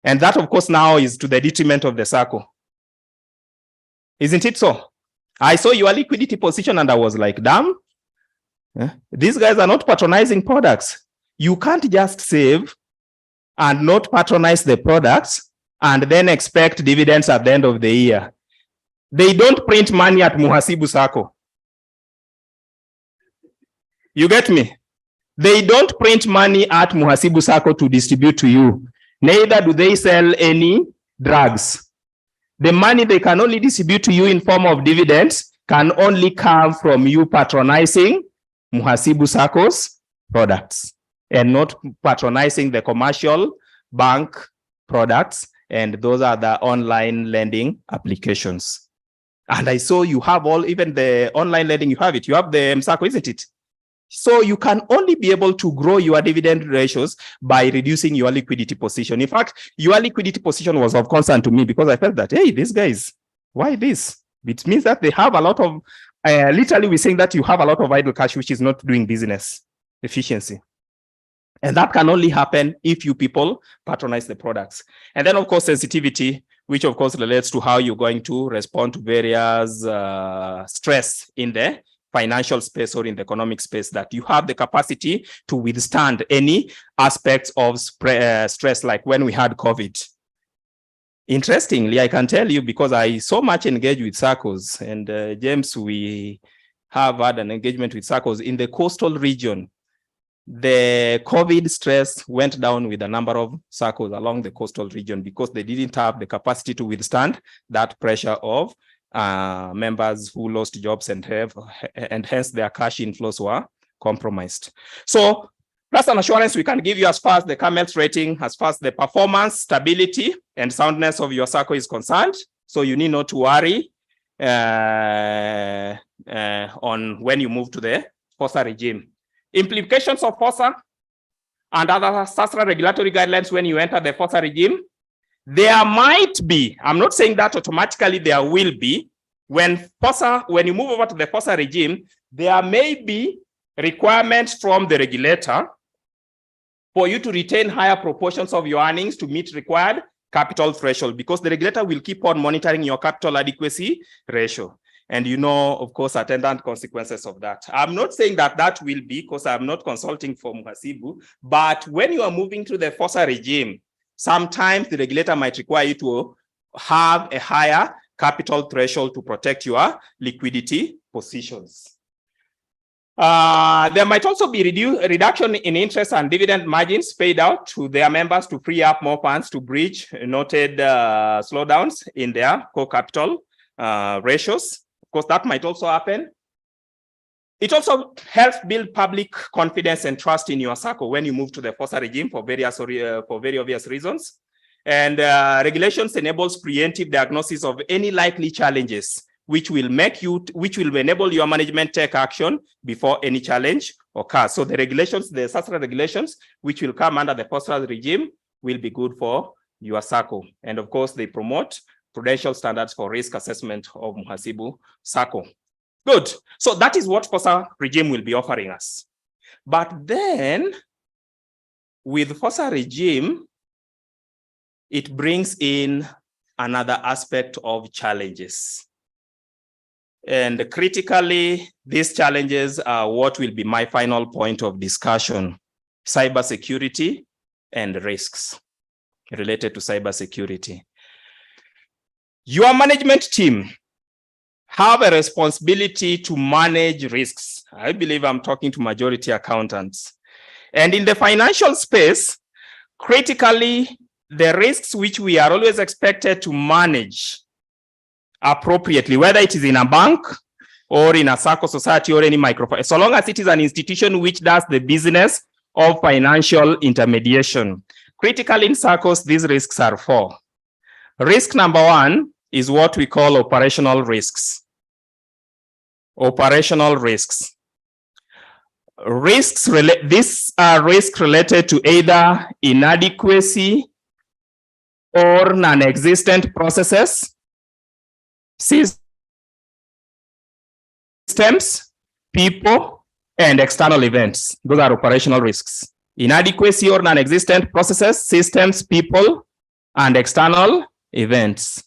And that, of course, now is to the detriment of the SACCO. Isn't it so? I saw your liquidity position and I was like, damn, these guys are not patronizing products. You can't just save and not patronize the products and then expect dividends at the end of the year. They don't print money at Muhasibu Sacco. You get me? They don't print money at Muhasibu Sacco to distribute to you. Neither do they sell any drugs. The money they can only distribute to you in form of dividends can only come from you patronizing Muhasibu Sacco's products and not patronizing the commercial bank products. And those are the online lending applications. And I saw you have even the online lending, you have it. You have the MSACCO, isn't it? So you can only be able to grow your dividend ratios by reducing your liquidity position. In fact, your liquidity position was of concern to me because I felt that, hey, these guys, why this? It means that they have a lot of, literally we're saying that you have a lot of idle cash which is not doing business efficiency. And that can only happen if you people patronize the products. And then, of course, sensitivity, which of course relates to how you're going to respond to various stress in the financial space or in the economic space, that you have the capacity to withstand any aspects of stress, like when we had COVID. Interestingly, I can tell you, because I so much engage with SACCOs, and James, we have had an engagement with SACCOs in the coastal region. the COVID stress went down with a number of circles along the coastal region because they didn't have the capacity to withstand that pressure of members who lost jobs and hence their cash inflows were compromised. So trust and assurance we can give you as far as the CAMELS rating, as far as the performance, stability, and soundness of your circle is concerned. So you need not to worry on when you move to the FOSA regime. Implications of FOSA and other SASRA regulatory guidelines when you enter the FOSA regime. There might be, I'm not saying that automatically there will be, when you move over to the FOSA regime, there may be requirements from the regulator for you to retain higher proportions of your earnings to meet required capital threshold, because the regulator will keep on monitoring your capital adequacy ratio. And you know, of course, attendant consequences of that. I'm not saying that that will be, because I'm not consulting for Muhasibu, but when you are moving to the FOSA regime, sometimes the regulator might require you to have a higher capital threshold to protect your liquidity positions. There might also be reduction in interest and dividend margins paid out to their members to free up more funds to bridge noted slowdowns in their core capital ratios. Of course, that might also happen. It also helps build public confidence and trust in your circle when you move to the FOSA regime for very obvious reasons. And regulations enables preemptive diagnosis of any likely challenges, which will enable your management take action before any challenge occurs. So the regulations, the SASRA regulations, which will come under the FOSA regime, will be good for your circle. And of course, they promote prudential standards for risk assessment of Muhasibu circle. Good. So that is what FOSA regime will be offering us. But then with FOSA regime, it brings in another aspect of challenges. And critically, these challenges are what will be my final point of discussion: cybersecurity and risks related to cybersecurity. Your management team have a responsibility to manage risks. I believe I'm talking to majority accountants. And in the financial space, critically, the risks which we are always expected to manage appropriately, whether it is in a bank or in a circle society or any microfinance, so long as it is an institution which does the business of financial intermediation. Critical in circles, these risks are four. Risk number one is what we call operational risks. Operational risks. These are risks related to either inadequacy or non-existent processes, systems, people, and external events. Those are operational risks. Inadequacy or non-existent processes, systems, people, and external events.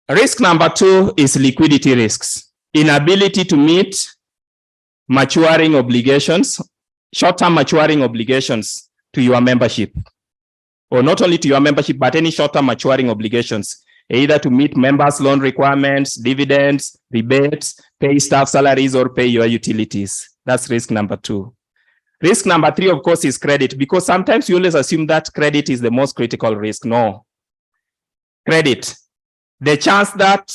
Risk number two is liquidity risks. Inability to meet maturing obligations, short-term maturing obligations to your membership. Or not only to your membership, but any short-term maturing obligations, either to meet members' loan requirements, dividends, rebates, pay staff salaries, or pay your utilities. That's risk number two. Risk number three, of course, is credit, because sometimes you always assume that credit is the most critical risk. No. Credit. The chance that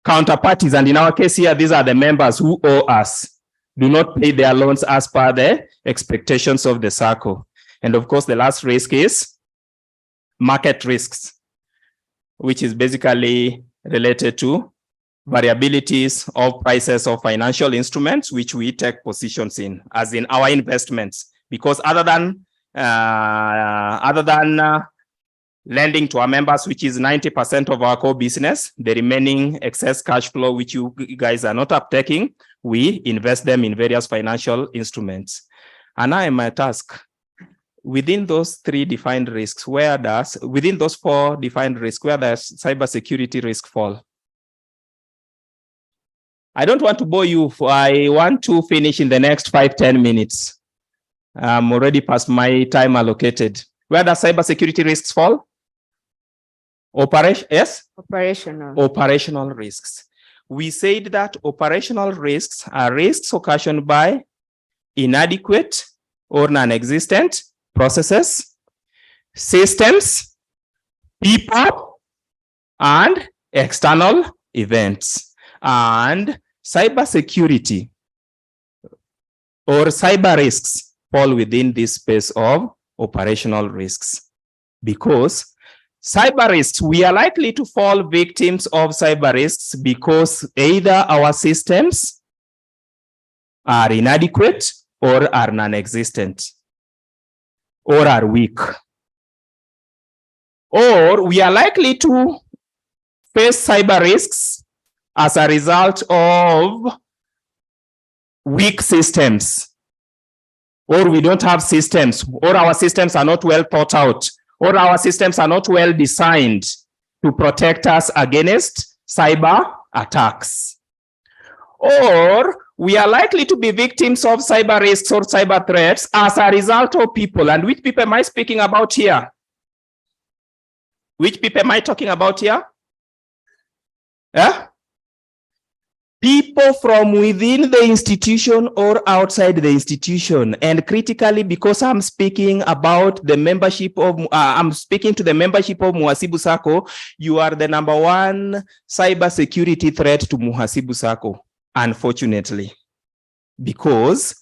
counterparties, and in our case here, these are the members who owe us, do not pay their loans as per the expectations of the circle. And of course, the last risk is market risks, which is basically related to variabilities of prices of financial instruments, which we take positions in, as in our investments. Because other than lending to our members, which is 90% of our core business, the remaining excess cash flow, which you guys are not uptaking, we invest them in various financial instruments. And now I might ask, within those three defined risks, within those four defined risks, where does cybersecurity risk fall? I don't want to bore you. I want to finish in the next 5-10 minutes. I'm already past my time allocated. Where does cybersecurity risks fall? Yes? Operational risks. We said that operational risks are risks occasioned by inadequate or non-existent processes, systems, people, and external events. And cybersecurity or cyber risks fall within this space of operational risks, because cyber risks, we are likely to fall victims of cyber risks because either our systems are inadequate or are non-existent or are weak. Or we are likely to face cyber risks as a result of weak systems, or we don't have systems, or our systems are not well thought out, or our systems are not well designed to protect us against cyber attacks. Or we are likely to be victims of cyber risks or cyber threats as a result of people. And which people am I speaking about here? Which people am I talking about here? Yeah? People from within the institution or outside the institution. And critically, because I'm speaking about the membership of, I'm speaking to the membership of Muhasibu Sacco, you are the #1 cybersecurity threat to Muhasibu Sacco, unfortunately. Because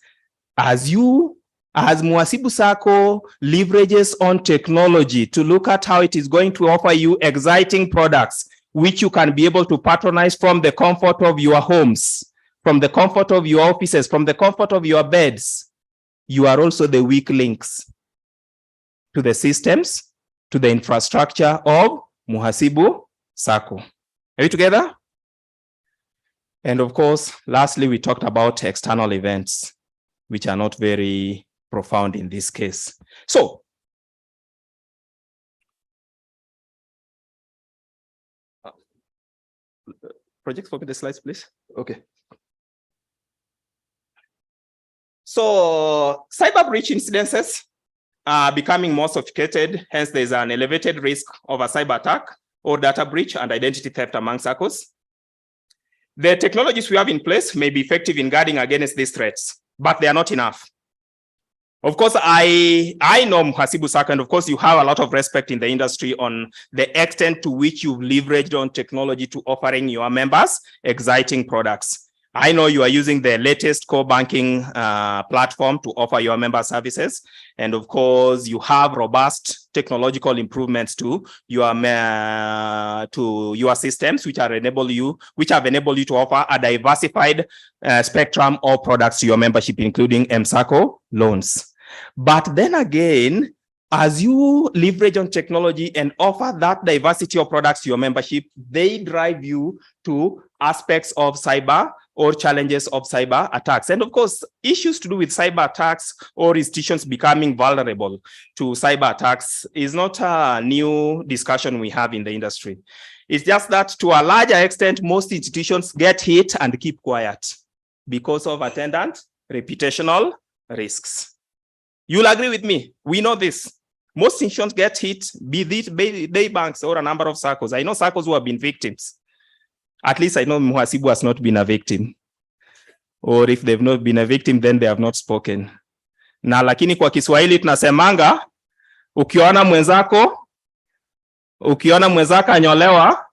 as Muhasibu Sacco leverages on technology to look at how it is going to offer you exciting products, which you can be able to patronize from the comfort of your homes, from the comfort of your offices, from the comfort of your beds, you are also the weak links to the systems, to the infrastructure of Muhasibu Sacco. Are we together? And of course, lastly, we talked about external events, which are not very profound in this case. So, project, copy the slides, please. Okay. So cyber breach incidences are becoming more sophisticated. Hence, there's an elevated risk of a cyber attack or data breach and identity theft among SACCOs. The technologies we have in place may be effective in guarding against these threats, but they are not enough. Of course, I know Muhasibu Sacco, and of course, you have a lot of respect in the industry on the extent to which you've leveraged on technology to offering your members exciting products. I know you are using the latest core banking platform to offer your member services. And of course, you have robust technological improvements to your systems, which have enabled you to offer a diversified spectrum of products to your membership, including MSACCO loans. But then again, as you leverage on technology and offer that diversity of products to your membership, they drive you to aspects of cyber or challenges of cyber attacks. And of course, issues to do with cyber attacks or institutions becoming vulnerable to cyber attacks is not a new discussion we have in the industry. It's just that to a larger extent, most institutions get hit and keep quiet because of attendant reputational risks. You'll agree with me. We know this. Most institutions get hit, be they banks or a number of SACCOs. I know SACCOs who have been victims. At least I know Muhasibu has not been a victim. Or if they've not been a victim, then they have not spoken. Na lakini kwa Kiswahili tunasemanga, ukiona mwenzako anyolewa,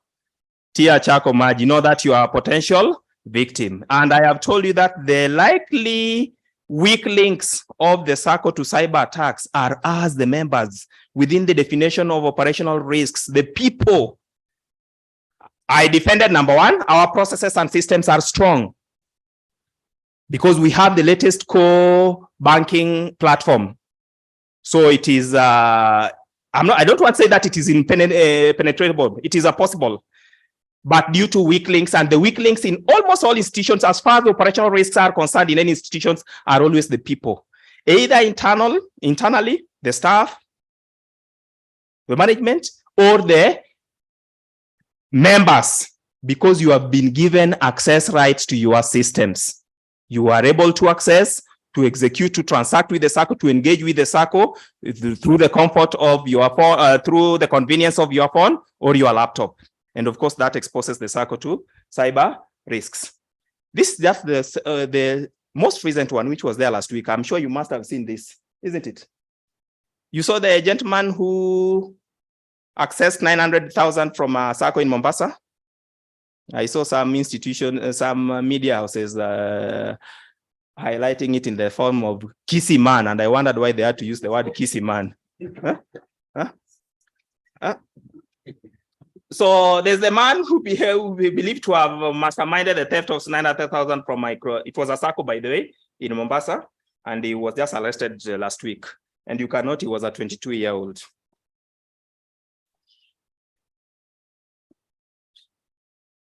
tia chako maji. Know that you are a potential victim. And I have told you that the likely weak links of the SACCO to cyber attacks are us, the members, within the definition of operational risks, the people. I defended #1, our processes and systems are strong because we have the latest core banking platform. So it is, I don't want to say that it is impenetrable. It is possible, but due to weak links, and the weak links in almost all institutions, as far as the operational risks are concerned in any institutions, are always the people, either internally, the staff, the management, or the members, because you have been given access rights to your systems. You are able to access, to execute, to transact with the SACCO, to engage with the SACCO through the comfort of your phone, through the convenience of your phone or your laptop. And of course, that exposes the SACCO to cyber risks. This is just the most recent one, which was there last week. I'm sure you must have seen this, isn't it? You saw the gentleman who accessed 900,000 from a SACCO in Mombasa. I saw some institution, some media houses highlighting it in the form of kissy man, and I wondered why they had to use the word kissy man. So there's the man who we believed to have masterminded the theft of 900,000 from micro. It was a SACCO, by the way, in Mombasa, and he was just arrested last week. And you can note he was a 22-year-old.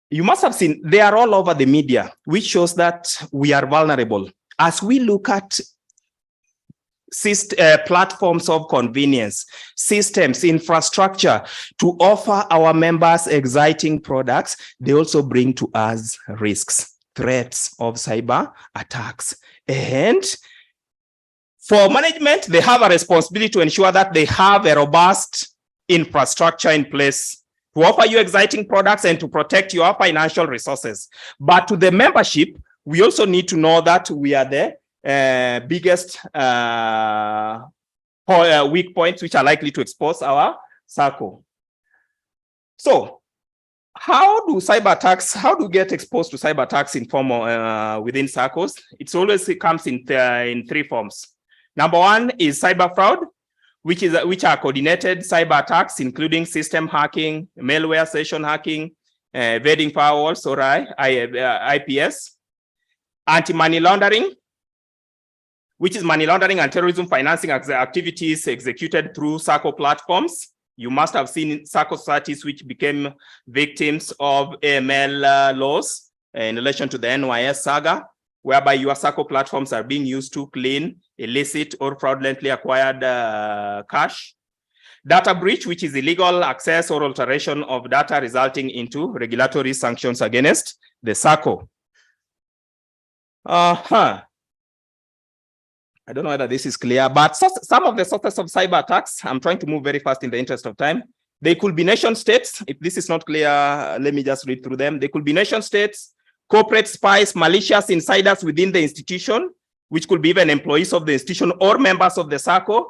You must have seen, they are all over the media, which shows that we are vulnerable. As we look at platforms of convenience, systems, infrastructure to offer our members exciting products, they also bring to us risks, threats of cyber attacks. And for management, they have a responsibility to ensure that they have a robust infrastructure in place to offer you exciting products and to protect your financial resources. But to the membership, we also need to know that we are the biggest weak points which are likely to expose our SACCO. So how do get exposed to cyber attacks in form within SACCOs? It comes in three forms. Number one is cyber fraud, which are coordinated cyber attacks, including system hacking, malware, session hacking, evading firewalls or IPS. Anti-money laundering, which is money laundering and terrorism financing activities executed through SACCO platforms. You must have seen SACCO societies which became victims of AML laws in relation to the NYS saga, whereby your SACCO platforms are being used to clean illicit or fraudulently acquired cash. Data breach, which is illegal access or alteration of data resulting into regulatory sanctions against the SACCO. I don't know whether this is clear, but some of the sources of cyber attacks, I'm trying to move very fast in the interest of time. They could be nation states. If this is not clear, let me just read through them. They could be nation states, corporate spies, malicious insiders within the institution, which could be even employees of the institution or members of the SACCO.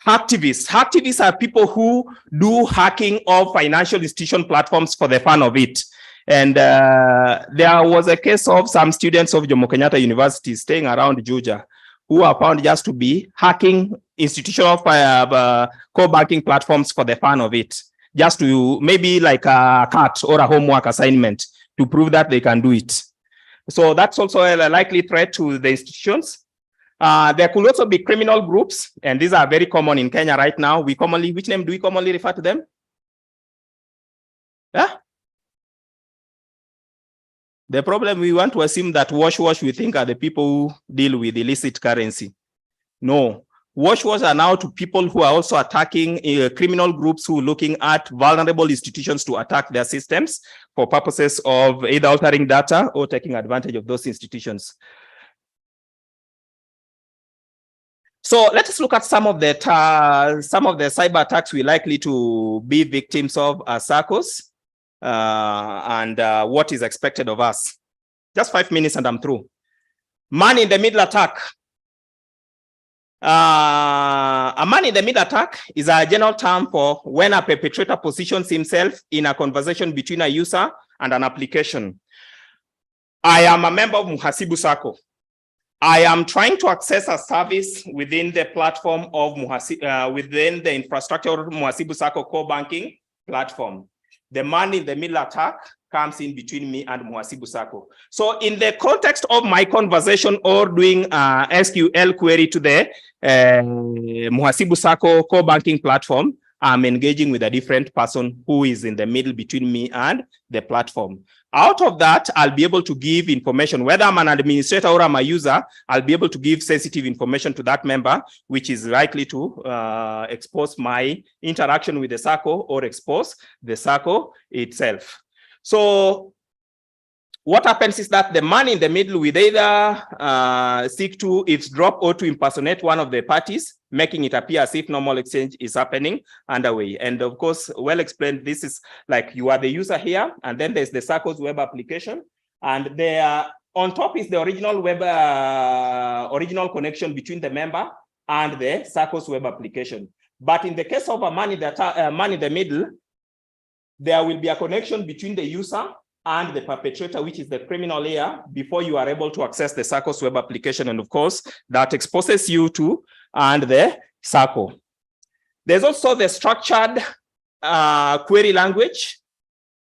Hacktivists. Hacktivists are people who do hacking of financial institution platforms for the fun of it. And there was a case of some students of Jomo Kenyatta University staying around Juja who are found just to be hacking institutional core banking platforms for the fun of it, just to maybe like a cut or a homework assignment to prove that they can do it. So that's also a likely threat to the institutions. There could also be criminal groups, and these are very common in Kenya right now. Which name do we commonly refer to them? Yeah? The problem, we want to assume that wash we think are the people who deal with illicit currency. No, wash are now to people who are also attacking criminal groups who are looking at vulnerable institutions to attack their systems for purposes of either altering data or taking advantage of those institutions. So let us look at some of the cyber attacks we're likely to be victims of as SACCOs. And what is expected of us. Just 5 minutes and I'm through. Man in the middle attack. A man in the middle attack is a general term for when a perpetrator positions himself in a conversation between a user and an application. I am a member of Muhasibu SACCO. I am trying to access a service within the platform of within the infrastructure of Muhasibu SACCO core banking platform. The man in the middle attack comes in between me and Muhasibu SACCO. So in the context of my conversation or doing SQL query to the Muhasibu SACCO core banking platform, I'm engaging with a different person who is in the middle between me and the platform. Out of that, I'll be able to give information, whether I'm an administrator or I'm a user, I'll be able to give sensitive information to that member, which is likely to expose my interaction with the SACCO or expose the SACCO itself. So what happens is that the man in the middle will either seek to eavesdrop or to impersonate one of the parties, making it appear as if normal exchange is happening underway. And of course, well explained, this is like you are the user here, and then there's the SACCO's web application, and there on top is the original web, original connection between the member and the SACCO's web application. But in the case of a man in the middle, there will be a connection between the user and the perpetrator, which is the criminal layer, before you are able to access the SACCO's web application. And of course, that exposes you to and the SACCO. There's also the structured query language,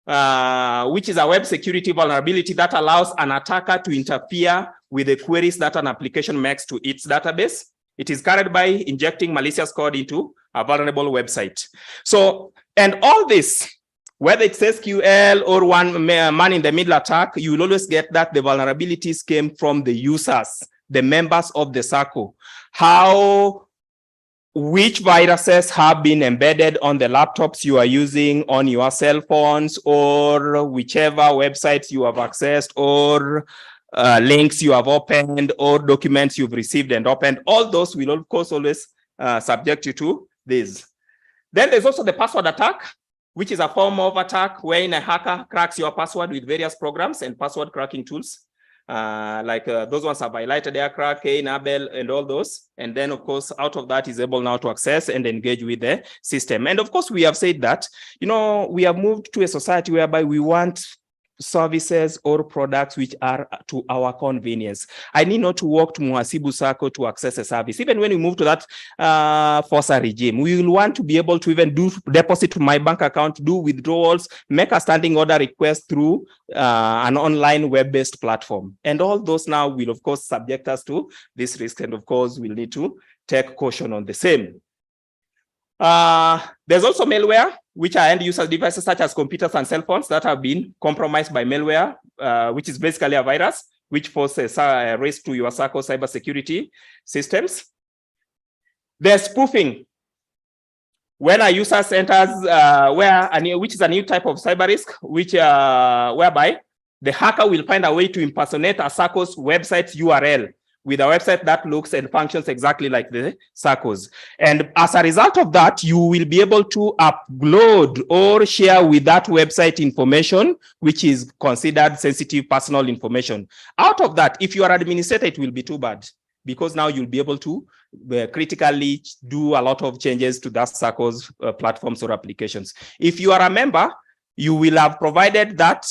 which is a web security vulnerability that allows an attacker to interfere with the queries that an application makes to its database. It is carried by injecting malicious code into a vulnerable website. So, and all this, whether it's SQL or one man in the middle attack, you will always get that the vulnerabilities came from the users, the members of the SACCO. Which viruses have been embedded on the laptops you are using, on your cell phones, or whichever websites you have accessed, or links you have opened, or documents you've received and opened. All those will, of course, always subject you to this. Then there's also the password attack, which is a form of attack wherein a hacker cracks your password with various programs and password cracking tools. Those ones have highlighted there, Crack, Enable, and all those. And then, of course, out of that is able now to access and engage with the system. And of course, we have said that, you know, we have moved to a society whereby we want services or products which are to our convenience. I need not to walk to Muhasibu SACCO to access a service. Even when we move to that FOSA regime, we will want to be able to even do deposit to my bank account, do withdrawals, make a standing order request through an online web-based platform. And all those now will, of course, subject us to this risk. And of course, we'll need to take caution on the same. There's also malware, which are end user devices such as computers and cell phones that have been compromised by malware, which is basically a virus, which poses a risk to your SACCO cybersecurity systems. There's spoofing. When a user enters, which is a new type of cyber risk, which whereby the hacker will find a way to impersonate a SACCO's website URL with a website that looks and functions exactly like the SACCO's. And as a result of that, you will be able to upload or share with that website information, which is considered sensitive personal information. Out of that, if you are an administrator, it will be too bad, because now you'll be able to critically do a lot of changes to that SACCO's platforms or applications. If you are a member, you will have provided that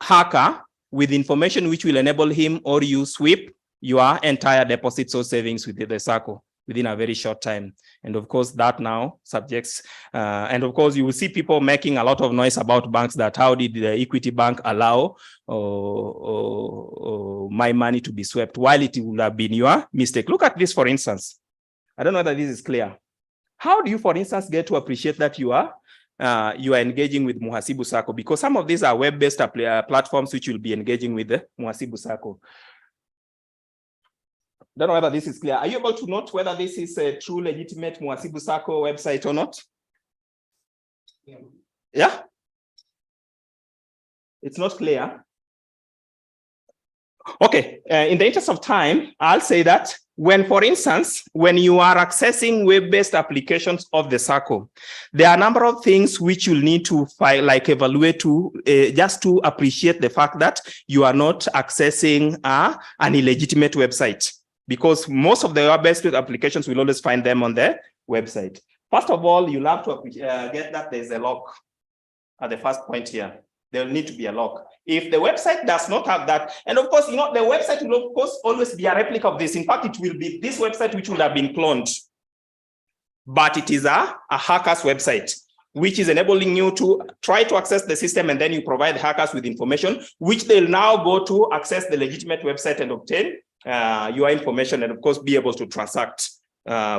hacker with information which will enable him or you sweep your entire deposits or savings within the SACCO within a very short time. And of course, that now subjects, and of course, you will see people making a lot of noise about banks, that how did the Equity Bank allow my money to be swept, while it would have been your mistake. Look at this, for instance. I don't know whether this is clear. How do you, for instance, get to appreciate that you are engaging with Muhasibu SACCO? Because some of these are web-based platforms which will be engaging with the Muhasibu SACCO. Don't know whether this is clear. Are you able to note whether this is a true legitimate Muhasibu SACCO website or not? Yeah? It's not clear. Okay, in the interest of time, I'll say that when, for instance, when you are accessing web-based applications of the SACCO, there are a number of things which you'll need to evaluate to just to appreciate the fact that you are not accessing an illegitimate website, because most of the web-based applications will always find them on the website. First of all, you'll have to get that there's a lock at the first point here. There will need to be a lock. If the website does not have that, and of course, you know, the website will of course always be a replica of this. In fact, it will be this website which will have been cloned, but it is a hacker's website, which is enabling you to try to access the system, and then you provide hackers with information, which they'll now go to access the legitimate website and obtain your information, and of course be able to transact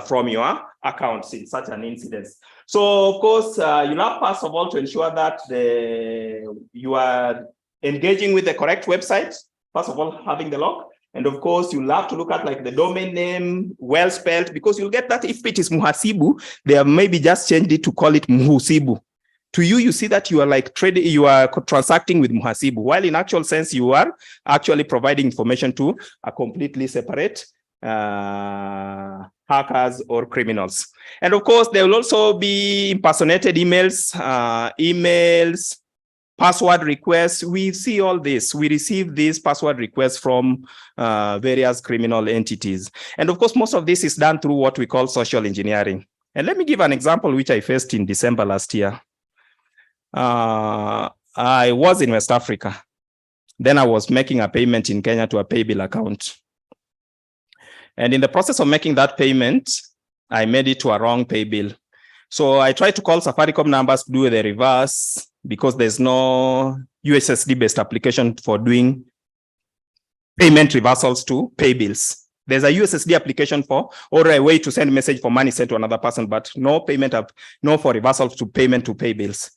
from your accounts in such an incident. So of course, you have first of all to ensure that you are engaging with the correct website, first of all having the lock, and of course you'll have to look at like the domain name well spelled, because you'll get that if it is Muhasibu, they have maybe just changed it to call it Muhusibu. To you, you see that you are like trading, you are transacting with Muhasibu, while in actual sense, you are actually providing information to a completely separate hackers or criminals. And of course, there will also be impersonated emails, password requests. We see all this. We receive these password requests from various criminal entities. And of course, most of this is done through what we call social engineering. And let me give an example which I faced in December last year. I was in West Africa. Then I was making a payment in Kenya to a paybill account. And in the process of making that payment, I made it to a wrong paybill. So I tried to call Safaricom numbers to do the reverse because there's no USSD-based application for doing payment reversals to pay bills. There's a USSD application for, or a way to send message for money sent to another person, but no payment up, no for reversals to payment to pay bills.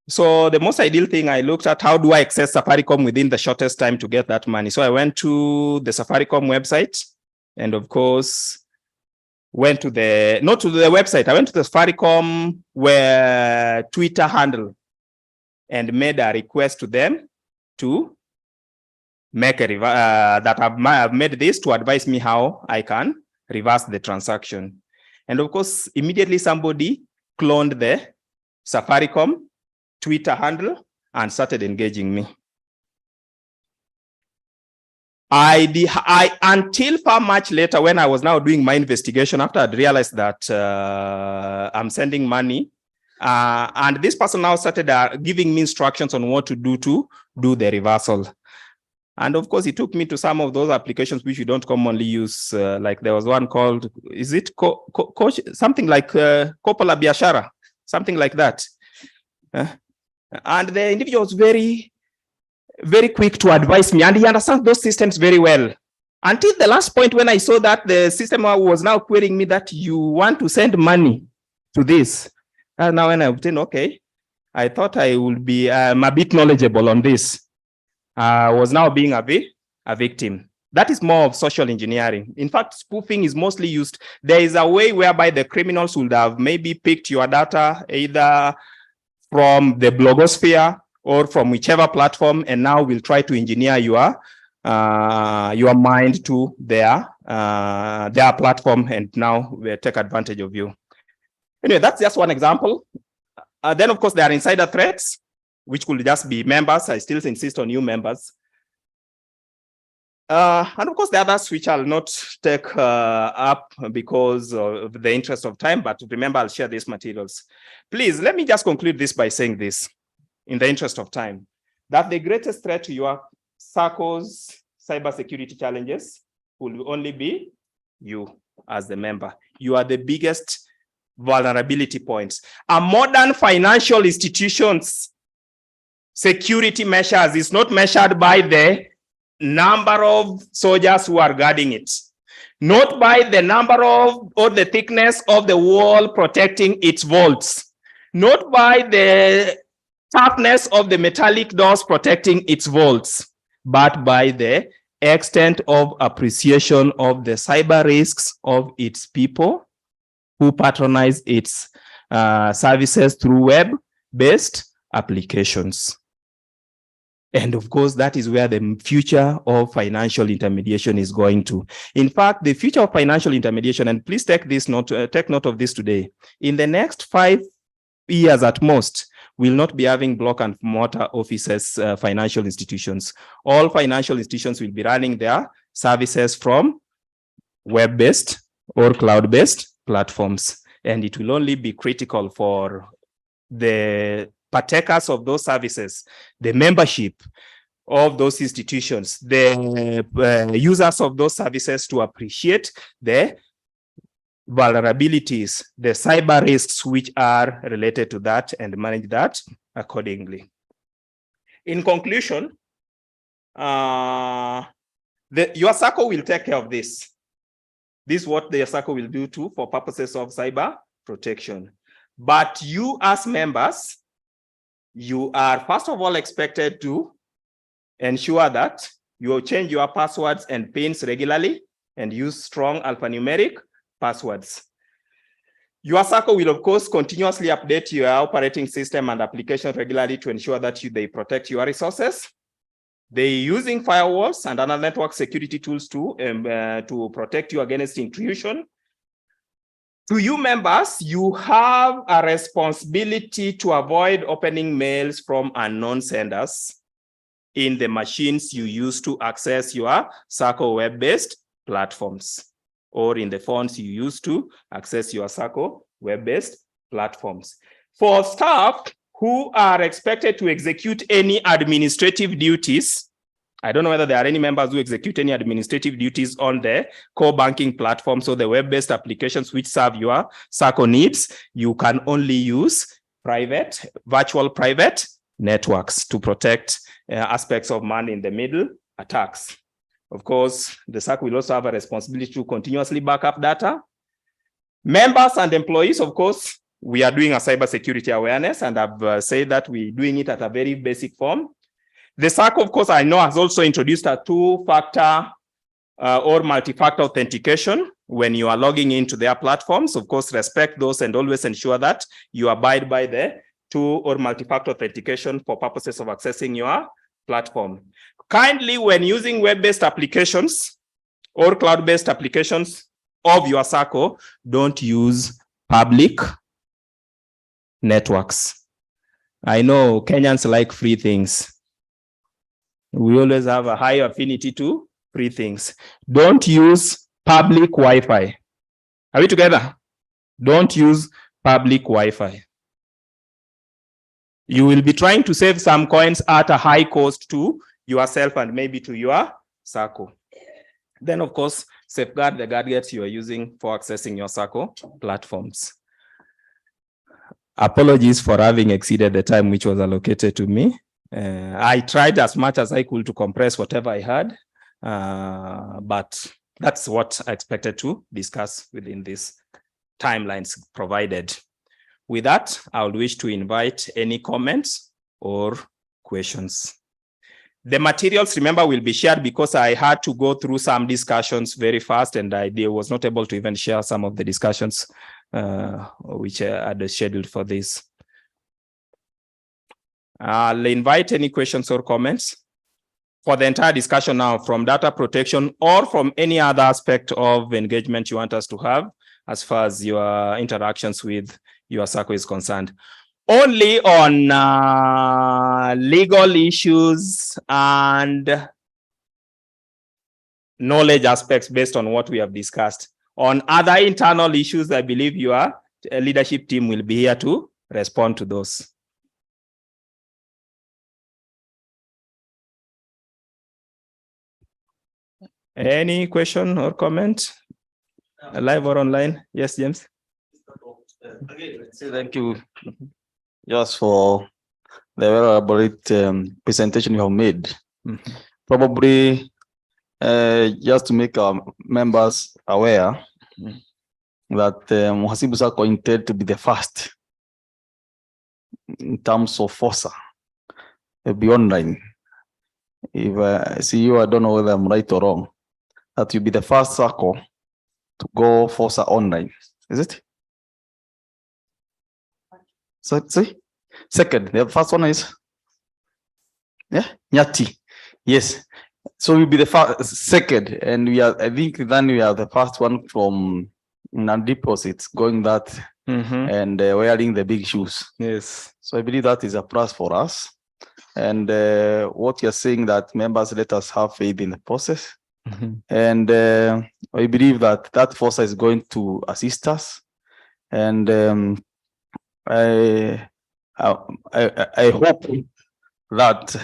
So the most ideal thing I looked at, how do I access Safaricom within the shortest time to get that money? So I went to the Safaricom website and of course, went to the, not to the website, I went to the Safaricom Twitter handle and made a request to them to make a that I've made this to advise me how I can reverse the transaction. And of course, immediately somebody cloned the Safaricom Twitter handle and started engaging me. Until far much later, when I was now doing my investigation, after I'd realized that I'm sending money, and this person now started giving me instructions on what to do the reversal. And of course, it took me to some of those applications which you don't commonly use. Like there was one called, is it something like Coppola Biashara, something like that. And the individual was very, very quick to advise me, and he understands those systems very well. Until the last point when I saw that the system was now querying me that you want to send money to this. And now when I obtained, okay, I thought I would be a bit knowledgeable on this. I was now being a victim. That is more of social engineering. In fact, spoofing is mostly used. There is a way whereby the criminals would have maybe picked your data either from the blogosphere or from whichever platform, and now will try to engineer your mind to their platform, and now will take advantage of you. Anyway, that's just one example. Then, of course, there are insider threats, which could just be members. I still insist on new members. And of course, the others which I'll not take up because of the interest of time, but remember, I'll share these materials. Please, let me just conclude this by saying this, in the interest of time, that the greatest threat to your circle's cybersecurity challenges will only be you as the member. You are the biggest vulnerability points. A modern financial institution's security measures is not measured by the number of soldiers who are guarding it, not by the number of or the thickness of the wall protecting its vaults, not by the toughness of the metallic doors protecting its vaults, but by the extent of appreciation of the cyber risks of its people who patronize its services through web-based applications. And of course, that is where the future of financial intermediation is going to. In fact, the future of financial intermediation, and please take note of this today, in the next 5 years at most, will not be having block and mortar offices, financial institutions. All financial institutions will be running their services from web-based or cloud-based platforms. And it will only be critical for the partakers of those services, the membership of those institutions, the users of those services to appreciate the vulnerabilities, the cyber risks which are related to that, and manage that accordingly. In conclusion, your circle will take care of this. This is what the circle will do too for purposes of cyber protection. But you as members, you are first of all expected to ensure that you will change your passwords and pins regularly and use strong alphanumeric passwords. Your circle will, of course, continuously update your operating system and application regularly to ensure that they protect your resources. They're using firewalls and other network security tools to protect you against intrusion. To you members, you have a responsibility to avoid opening mails from unknown senders in the machines you use to access your SACCO web-based platforms, or in the phones you use to access your SACCO web-based platforms. For staff who are expected to execute any administrative duties, I don't know whether there are any members who execute any administrative duties on the core banking platforms or the web-based applications which serve your SACCO needs. You can only use virtual private networks to protect aspects of man-in-the-middle attacks. Of course, the SACCO will also have a responsibility to continuously back up data. Members and employees, of course, we are doing a cybersecurity awareness, and I've said that we're doing it at a very basic form. The SACCO, of course, I know has also introduced a two-factor or multi-factor authentication when you are logging into their platforms. Of course, respect those and always ensure that you abide by the two or multi-factor authentication for purposes of accessing your platform. Kindly, when using web-based applications or cloud-based applications of your SACCO, don't use public networks. I know Kenyans like free things. We always have a high affinity to free things. Don't use public Wi-Fi. Are we together? Don't use public Wi-Fi. You will be trying to save some coins at a high cost to yourself and maybe to your SACCO. Then, of course, safeguard the gadgets you are using for accessing your SACCO platforms. Apologies for having exceeded the time which was allocated to me. I tried as much as I could to compress whatever I had, but that's what I expected to discuss within these timelines provided. With that, I would wish to invite any comments or questions. The materials, remember, will be shared because I had to go through some discussions very fast, and I was not able to even share some of the discussions which I had scheduled for this. I'll invite any questions or comments for the entire discussion now, from data protection or from any other aspect of engagement you want us to have as far as your interactions with your SACCO is concerned. Only on legal issues and knowledge aspects based on what we have discussed. On other internal issues, I believe your leadership team will be here to respond to those. Any question or comment? Live or online? Yes, James. Thank you just for the very elaborate presentation you have made. Probably just to make our members aware that Muhasibu SACCO intended to be the first in terms of FOSA. It'll be online. If I see you, I don't know whether I'm right or wrong, that you'll be the first SACCO to go FOSA online. Is it? So, see? Second, the first one is, yeah, Nyati. Yes. So we'll be the first, second, and we are, I think then we are the first one from non-deposits going that and wearing the big shoes. Yes. So I believe that is a plus for us. And what you're saying that members let us have faith in the process. And I believe that that FOSA is going to assist us. And I hope that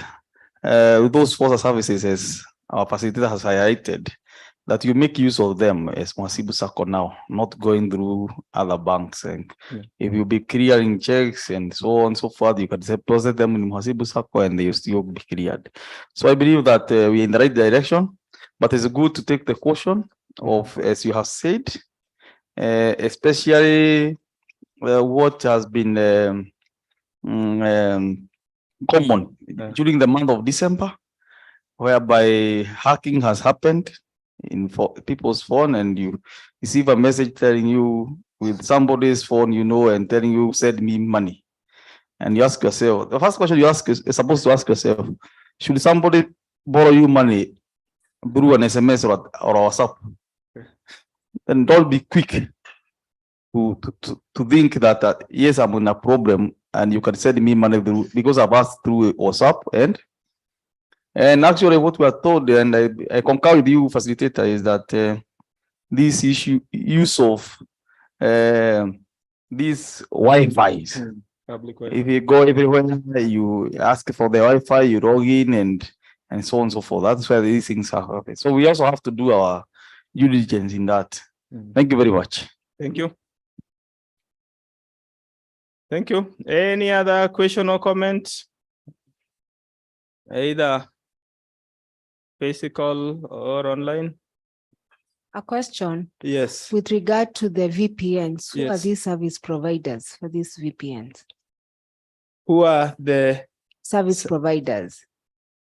with those FOSA services, as our facilitator has highlighted, that you make use of them as Muhasibu SACCO now, not going through other banks. And if you be clearing checks and so on and so forth, you can process them in Muhasibu SACCO and they will still be cleared. So I believe that we're in the right direction, but it's good to take the caution of, as you have said, especially what has been common during the month of December, whereby hacking has happened in people's phone, and you receive a message telling you with somebody's phone, and telling you, send me money. And you ask yourself, the first question you ask is supposed to ask yourself, should somebody borrow you money through an SMS or WhatsApp? Then don't be quick to think that yes, I'm in a problem and you can send me money because I've asked through WhatsApp and actually what we are told, and I concur with you, facilitator, is that this use of these Wi-Fi's. Public If you go everywhere, you ask for the Wi-Fi, you log in and so on and so forth. That's where these things are happening. So we also have to do our due diligence in that. Thank you very much. Thank you. Thank you. Any other question or comment? Either physical or online? A question. Yes. With regard to the VPNs, who are Yes. these service providers for these VPNs? Who are the Service providers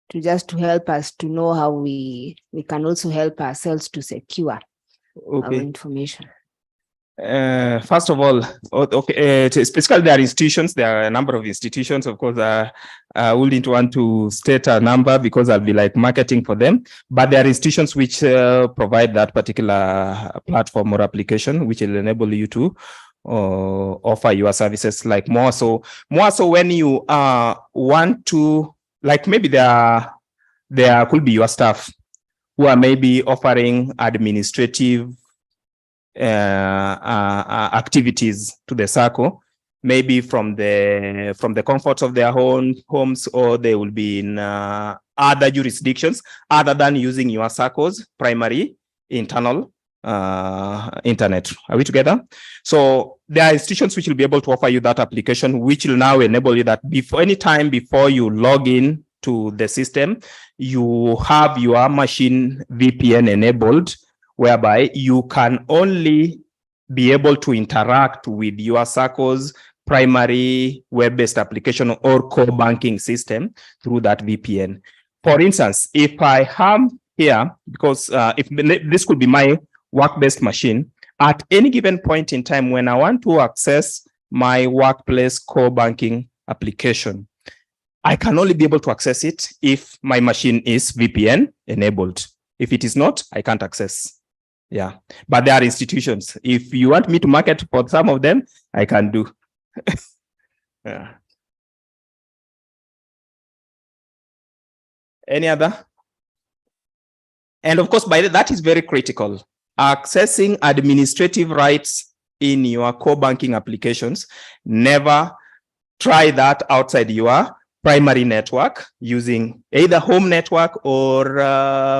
to help us to know how we can also help ourselves to secure our information. First of all, specifically there are institutions, there are a number of institutions, of course, I wouldn't want to state a number because I'll be like marketing for them, but there are institutions which provide that particular platform or application, which will enable you to offer your services like more so when you want to, like maybe there could be your staff who are maybe offering administrative activities to the circle, maybe from the comforts of their own homes, or they will be in other jurisdictions other than using your circle's primary internal internet. Are we together? So there are institutions which will be able to offer you that application, which will now enable you that before you log in to the system, you have your machine VPN enabled, whereby you can only be able to interact with your circle's primary web-based application or core banking system through that VPN. For instance, if I am here, because if this could be my work-based machine, at any given point in time when I want to access my workplace core banking application, I can only be able to access it if my machine is VPN enabled. If it is not, I can't access. Yeah, but there are institutions. If you want me to market for some of them, I can do. Yeah. Any other? And of course, that is very critical. Accessing administrative rights in your core banking applications. Never try that outside your primary network using either home network or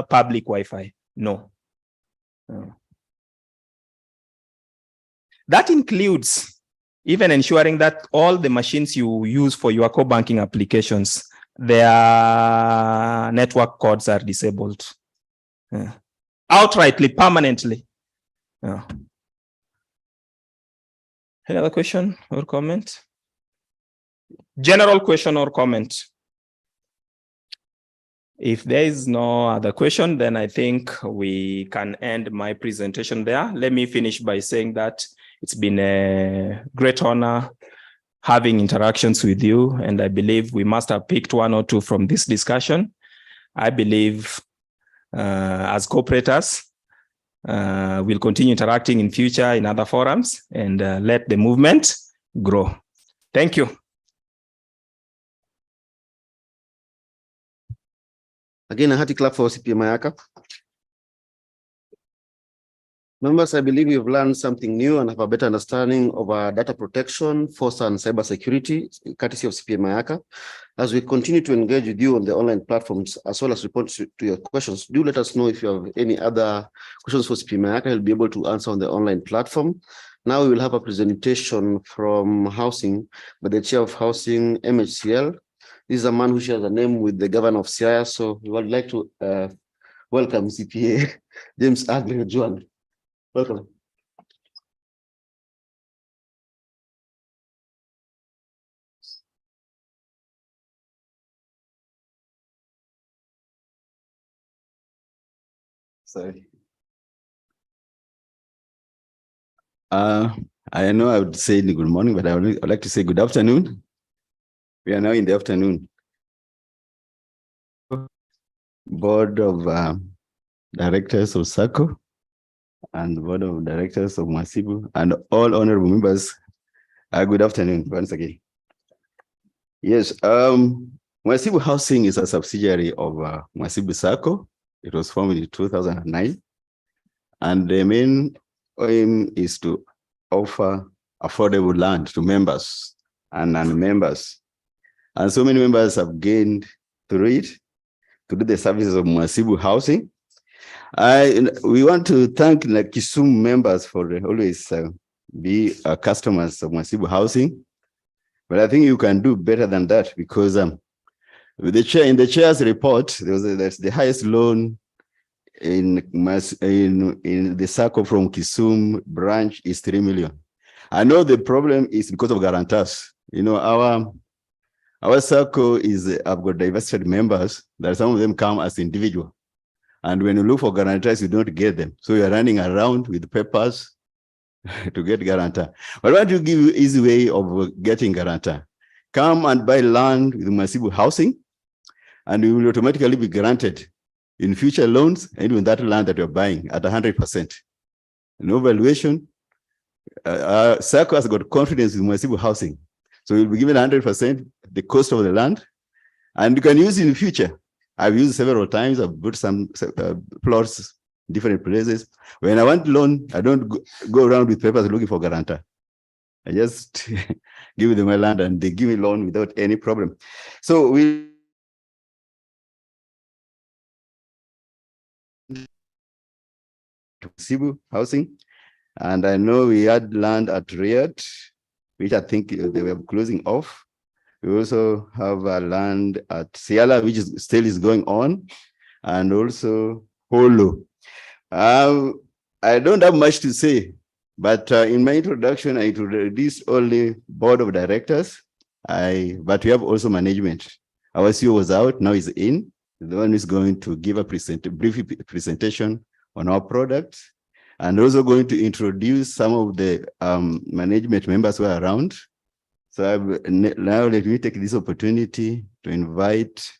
public Wi-Fi. No. That includes even ensuring that all the machines you use for your core banking applications, their network codes are disabled. Outrightly, permanently. Any other question or comment? General question or comment? If there is no other question, then I think we can end my presentation there. Let me finish by saying that it's been a great honor having interactions with you, and I believe we must have picked one or two from this discussion. I believe as cooperators, we'll continue interacting in future in other forums and let the movement grow. Thank you. Again, a hearty clap for CPA Mayaka. Members, I believe you've learned something new and have a better understanding of our data protection, force and cybersecurity, courtesy of CPA Mayaka. As we continue to engage with you on the online platforms, as well as respond to your questions, do let us know if you have any other questions for CPA Mayaka. He'll be able to answer on the online platform. Now we will have a presentation from Housing by the Chair of Housing, MHCL. This is a man who shares a name with the Governor of Siaya, so we would like to welcome CPA James Agnew Juan. Welcome. Sorry. I know I would say good morning, but I would like to say good afternoon. We are now in the afternoon. Board of Directors of SACCO, and the board of directors of Mwasibu and all honorable members. Good afternoon once again. Yes, Mwasibu Housing is a subsidiary of Mwasibu Sacco. It was formed in 2009. And the main aim is to offer affordable land to members and non-members. And so many members have gained through it, through the services of Mwasibu Housing. We want to thank the Kisumu members for always be customers of Mwasibu Housing. But I think you can do better than that, because with the chair, in the chair's report, that's the highest loan in the circle from Kisumu-Branch is 3 million. I know the problem is because of guarantors. You know, our circle is, I've got divested members that some of them come as individual. And when you look for guarantors, you don't get them. So you're running around with papers to get guarantor. But I want to give you an easy way of getting guarantor. Come and buy land with Mwasibu Housing, and you will automatically be granted in future loans, and even that land that you're buying at 100%. No valuation. Circle has got confidence in Mwasibu Housing. So you'll be given 100% the cost of the land, and you can use it in the future. I've used several times. I've bought some plots, different places. When I want loan, I don't go around with papers looking for guarantor. I just give them my land and they give me loan without any problem. So we Cebu Housing, and I know we had land at Riyadh, which I think they were closing off. We also have a land at Siala, which is still going on, and also Holo. I don't have much to say, but in my introduction, I introduced only board of directors, but we have also management. Our CEO was out, now he's in. The one who's going to give a brief presentation on our products, and also going to introduce some of the management members who are around. So now let me take this opportunity to invite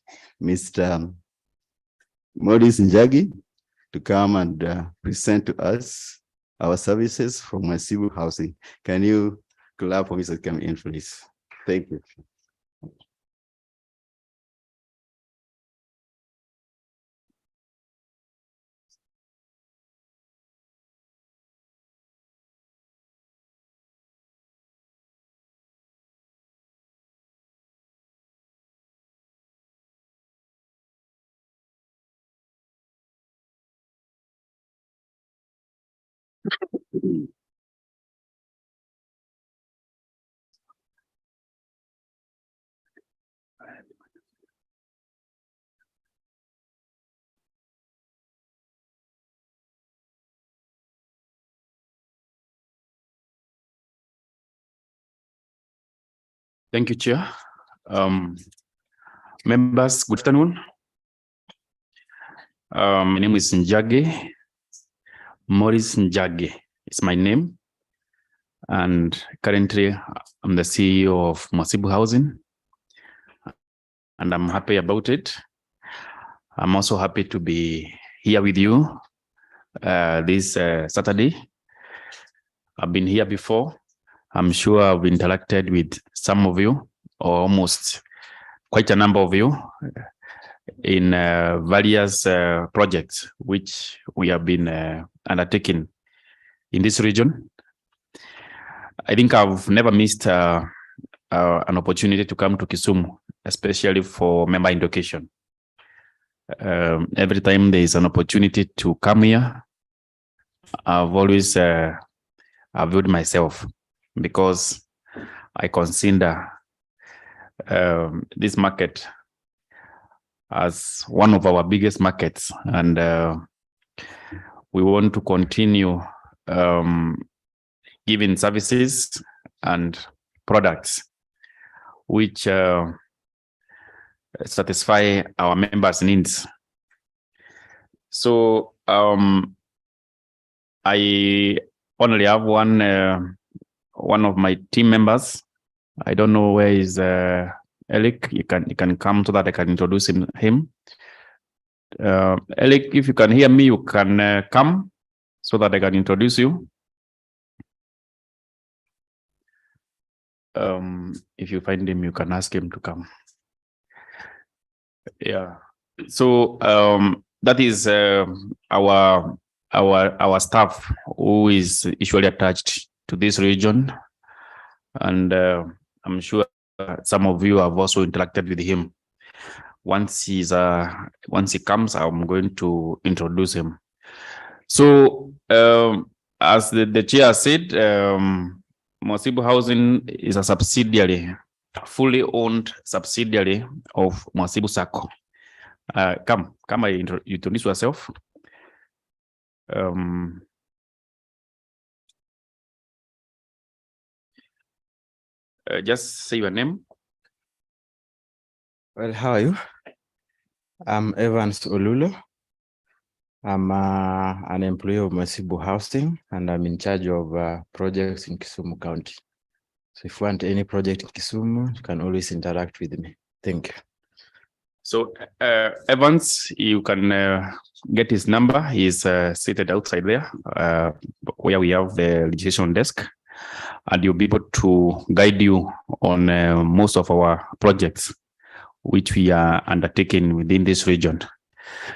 Mr. Maurice Njagi to come and present to us our services from Mwasibu Housing. Can you clap for Mr. Come in, please? Thank you. Thank you, Chair. Members, good afternoon. My name is Njagi. Maurice Njagi is my name. And currently, I'm the CEO of Mwasibu Housing. And I'm happy about it. I'm also happy to be here with you this Saturday. I've been here before. I'm sure I've interacted with some of you, or almost quite a number of you, in various projects which we have been undertaking in this region. I think I've never missed an opportunity to come to Kisumu, especially for member education. Every time there is an opportunity to come here, I've always availed myself, because I consider this market as one of our biggest markets, and we want to continue giving services and products which satisfy our members' needs. So I only have one of my team members. I don't know where is Eric. You can come so that I can introduce him. Eric, if you can hear me, you can come so that I can introduce you. If you find him, you can ask him to come. Yeah. So that is our staff who is usually attached to this region, and I'm sure some of you have also interacted with him. Once he comes, I'm going to introduce him. So as the chair said, Mwasibu Housing is a subsidiary, fully owned subsidiary of Mwasibu Sacco. Come, introduce yourself. Just say your name. Well, how are you? I'm Evans Olulo. I'm an employee of Mwasibu Housing, and I'm in charge of projects in Kisumu County. So if you want any project in Kisumu, you can always interact with me. Thank you. So Evans, you can get his number. He's seated outside there where we have the registration desk, and you'll be able to guide you on most of our projects which we are undertaking within this region.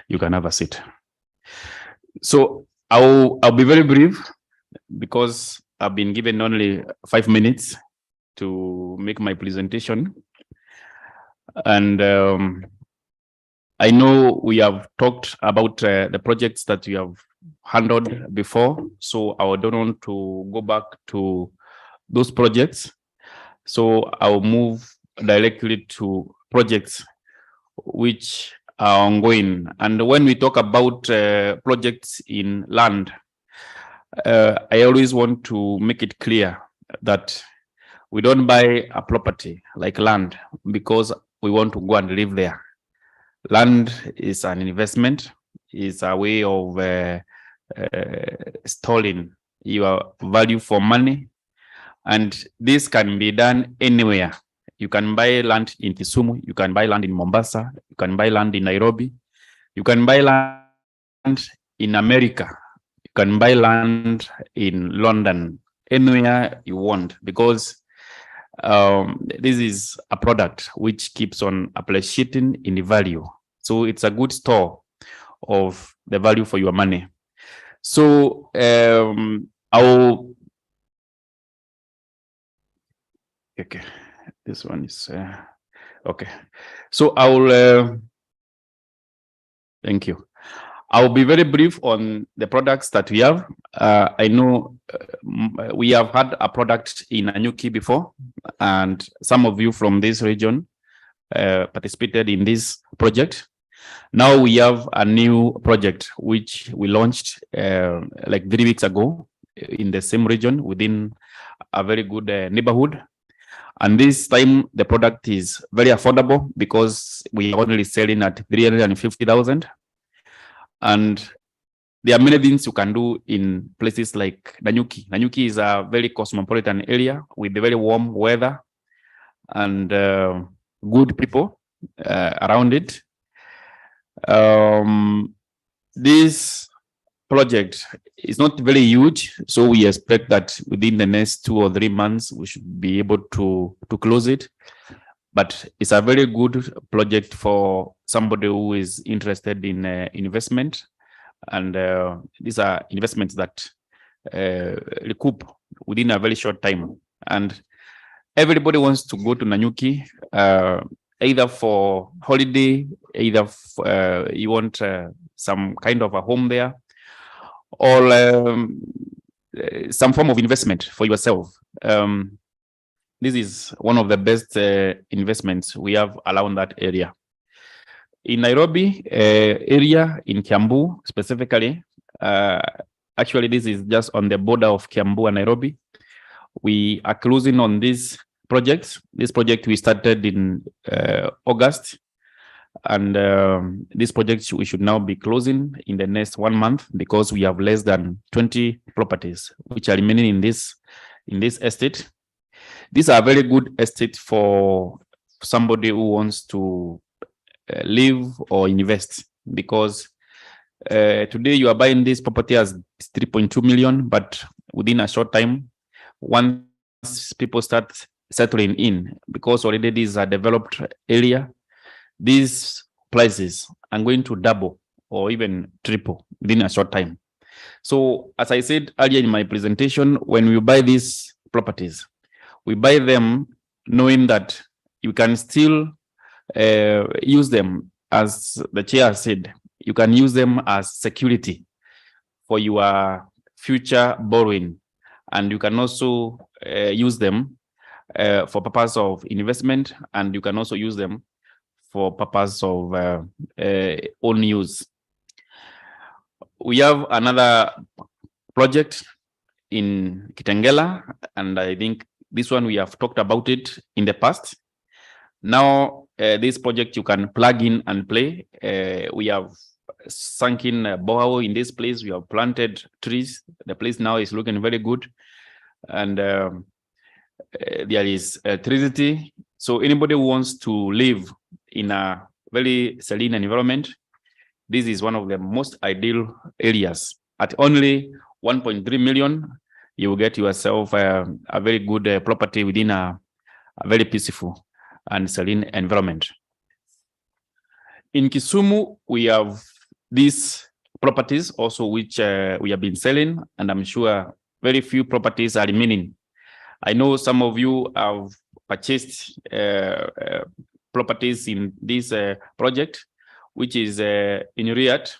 You can have a seat. So I'll be very brief because I've been given only 5 minutes to make my presentation. And I know we have talked about the projects that we have handled before, so I don't want to go back to those projects. So I'll move directly to projects which are ongoing. And when we talk about projects in land, I always want to make it clear that we don't buy a property like land because we want to go and live there. Land is an investment, is a way of storing your value for money. And this can be done anywhere. You can buy land in Kisumu, you can buy land in Mombasa, you can buy land in Nairobi, you can buy land in America, you can buy land in London, anywhere you want, because this is a product which keeps on appreciating in the value. So it's a good store of the value for your money. So okay, this one is okay. So thank you. I'll be very brief on the products that we have. I know we have had a product in Nanyuki before, and some of you from this region participated in this project. Now we have a new project which we launched like 3 weeks ago in the same region within a very good neighborhood. And this time the product is very affordable because we are only selling at 350,000. And there are many things you can do in places like Nanyuki. Nanyuki is a very cosmopolitan area with very warm weather and good people around it. This project is not very huge, so we expect that within the next 2 or 3 months we should be able to close it. But it's a very good project for somebody who is interested in investment, and these are investments that recoup within a very short time. And everybody wants to go to Nanyuki, either for holiday, either you want some kind of a home there, or some form of investment for yourself. This is one of the best investments we have around that area. In Nairobi area, in Kiambu specifically, actually this is just on the border of Kiambu and Nairobi. We are closing on this project. This project we started in August, and this project we should now be closing in the next 1 month because we have less than 20 properties which are remaining in this estate. These are very good estates for somebody who wants to live or invest, because Today you are buying this property as 3.2 million, but within a short time, once people start settling in, because already this is a developed area, these prices are going to double or even triple within a short time. So as I said earlier in my presentation, when we buy these properties, we buy them knowing that you can still use them, as the chair said, you can use them as security for your future borrowing. And you can also use them for purpose of investment, and you can also use them for purpose of own use. We have another project in Kitengela, and I think this one we have talked about it in the past. Now, this project you can plug in and play. We have sunk in a borehole in this place. We have planted trees. The place now is looking very good, and there is electricity. So anybody who wants to live in a very serene environment, this is one of the most ideal areas. At only 1.3 million, you will get yourself a very good property within a very peaceful and serene environment. In Kisumu, we have these properties also, which we have been selling, and I'm sure very few properties are remaining. I know some of you have purchased properties in this project, which is in Riyadh,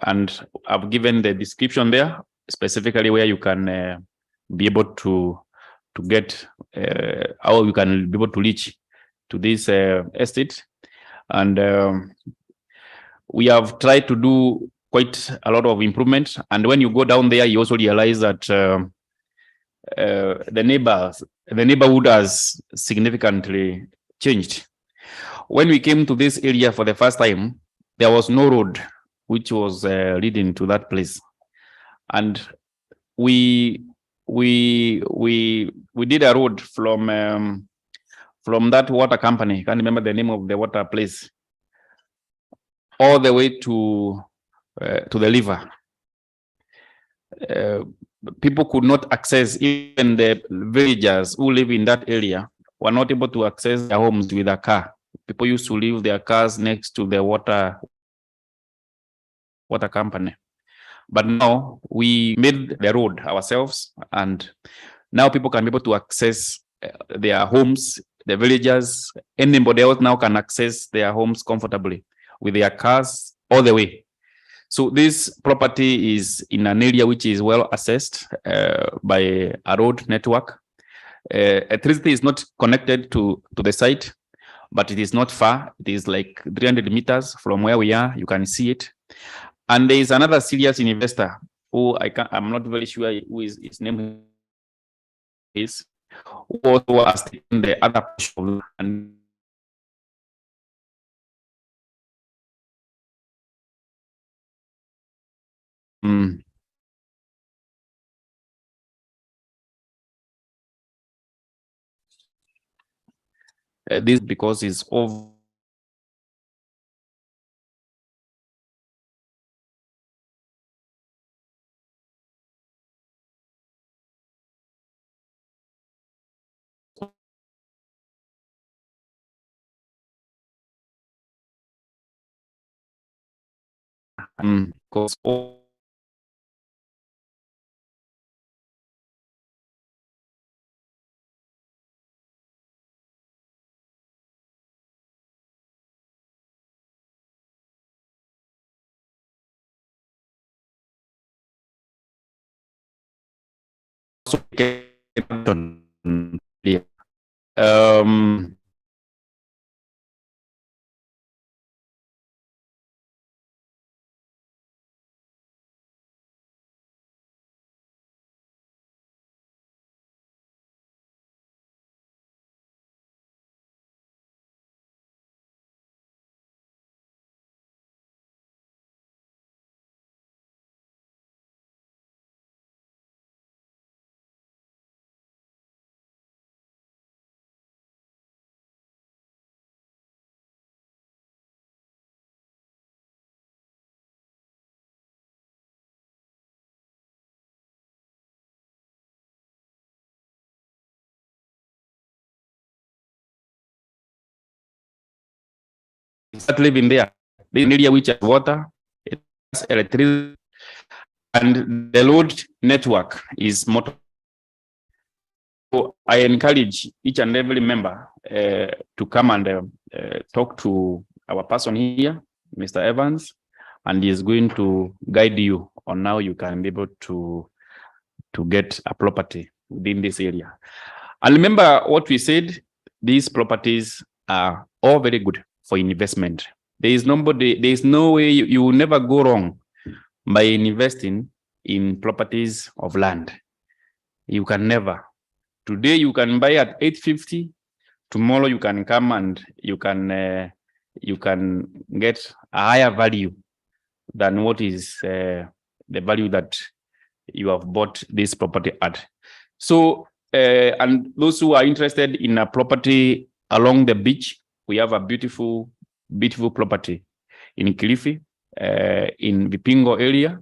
and I've given the description there, specifically where you can be able to get how you can be able to reach to this estate. And we have tried to do quite a lot of improvement. And when you go down there, you also realize that the neighborhood has significantly changed. When we came to this area for the first time, there was no road which was leading to that place, and we did a road from that water company. Can't remember the name of the water place, all the way to the river. People could not access, even the villagers who live in that area were not able to access their homes with a car. People used to leave their cars next to the water company. But now we made the road ourselves, and now people can be able to access their homes. The villagers, anybody else now can access their homes comfortably with their cars all the way. So this property is in an area which is well assessed by a road network. Electricity is not connected to the site, but it is not far. It is like 300 meters from where we are. You can see it. And there is another serious investor who I'm not very sure who is his name is, who also has taken the other portion and this because it's over because start living there. This is an area which has water, it has electricity, and the road network is motor. So I encourage each and every member to come and talk to our person here, Mr. Evans, and he is going to guide you on how you can be able to get a property within this area. And remember what we said, these properties are all very good for investment. There is no way you will never go wrong by investing in properties of land. You can never. Today you can buy at 850. Tomorrow you can come and you can get a higher value than what is the value that you have bought this property at. So, and those who are interested in a property along the beach, we have a beautiful, beautiful property in Kilifi, in Vipingo area,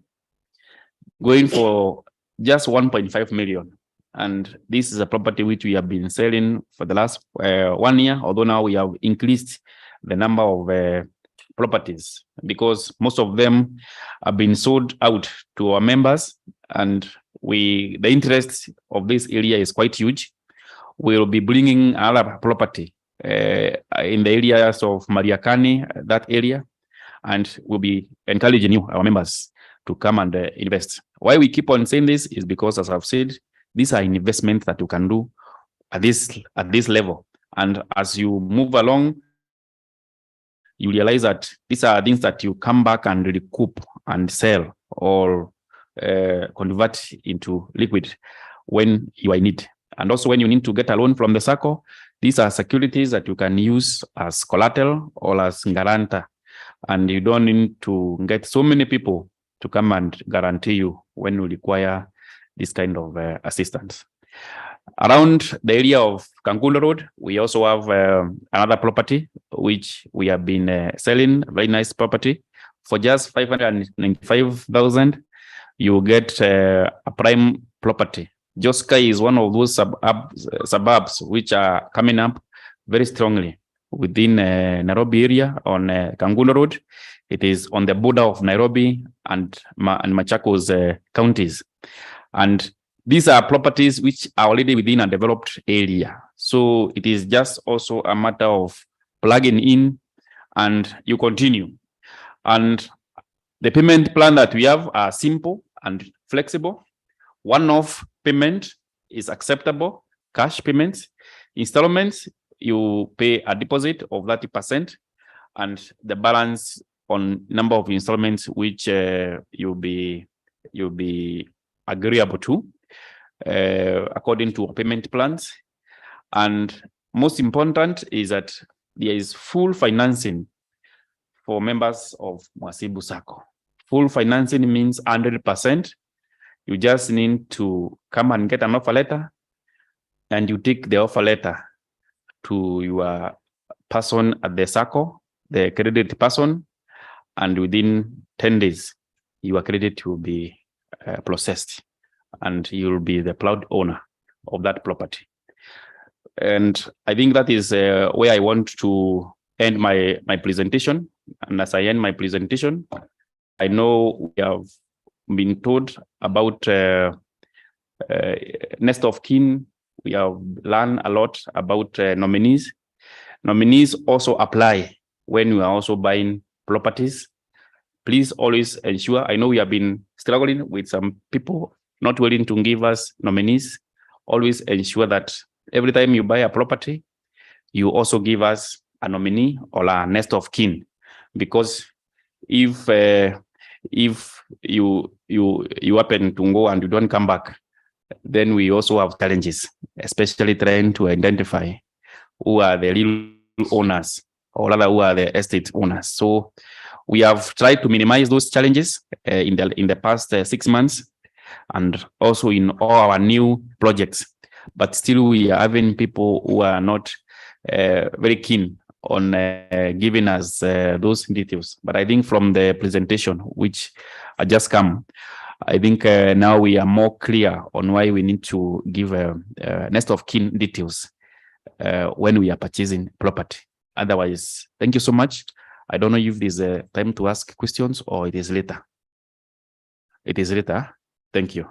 going for just 1.5 million. And this is a property which we have been selling for the last 1 year, although now we have increased the number of properties because most of them have been sold out to our members, and the interest of this area is quite huge. We'll be bringing another property in the areas of Mariakani, that area, and we'll be encouraging you, our members, to come and invest. Why we keep on saying this is because, as I've said, these are investments that you can do at this level. And as you move along, you realize that these are things that you come back and recoup and sell or convert into liquid when you are in need. And also when you need to get a loan from the SACCO, these are securities that you can use as collateral or as guarantor. And you don't need to get so many people to come and guarantee you when you require this kind of assistance. Around the area of Kangundo Road, we also have another property which we have been selling, very nice property. For just 595,000, you get a prime property. Joska is one of those suburbs which are coming up very strongly within Nairobi area on Kangundo Road. It is on the border of Nairobi and Machakos counties. And these are properties which are already within a developed area. So it is just also a matter of plugging in and you continue. And the payment plan that we have are simple and flexible. One-off payment is acceptable, cash payments. Installments, you pay a deposit of 30% and the balance on number of installments which you'll be agreeable to according to payment plans. And most important is that there is full financing for members of Mwasibu SACCO. Full financing means 100%. You just need to come and get an offer letter, and you take the offer letter to your person at the SACCO, the accredited person, and within 10 days, your credit will be processed, and you'll be the proud owner of that property. And I think that is where I want to end my presentation. And as I end my presentation, I know we have been told about next of kin. We have learned a lot about nominees. Nominees also apply when you are also buying properties. Please always ensure, I know we have been struggling with some people not willing to give us nominees. Always ensure that every time you buy a property, you also give us a nominee or a next of kin. Because if you happen to go and you don't come back, then we also have challenges, especially trying to identify who are the real owners or rather who are the estate owners. So we have tried to minimize those challenges in the past 6 months and also in all our new projects. But still we are having people who are not very keen on giving us those details. But I think from the presentation which had just come, I think now we are more clear on why we need to give next of kin details when we are purchasing property. Otherwise, thank you so much. I don't know if there's a time to ask questions or it is later. It is later. Thank you.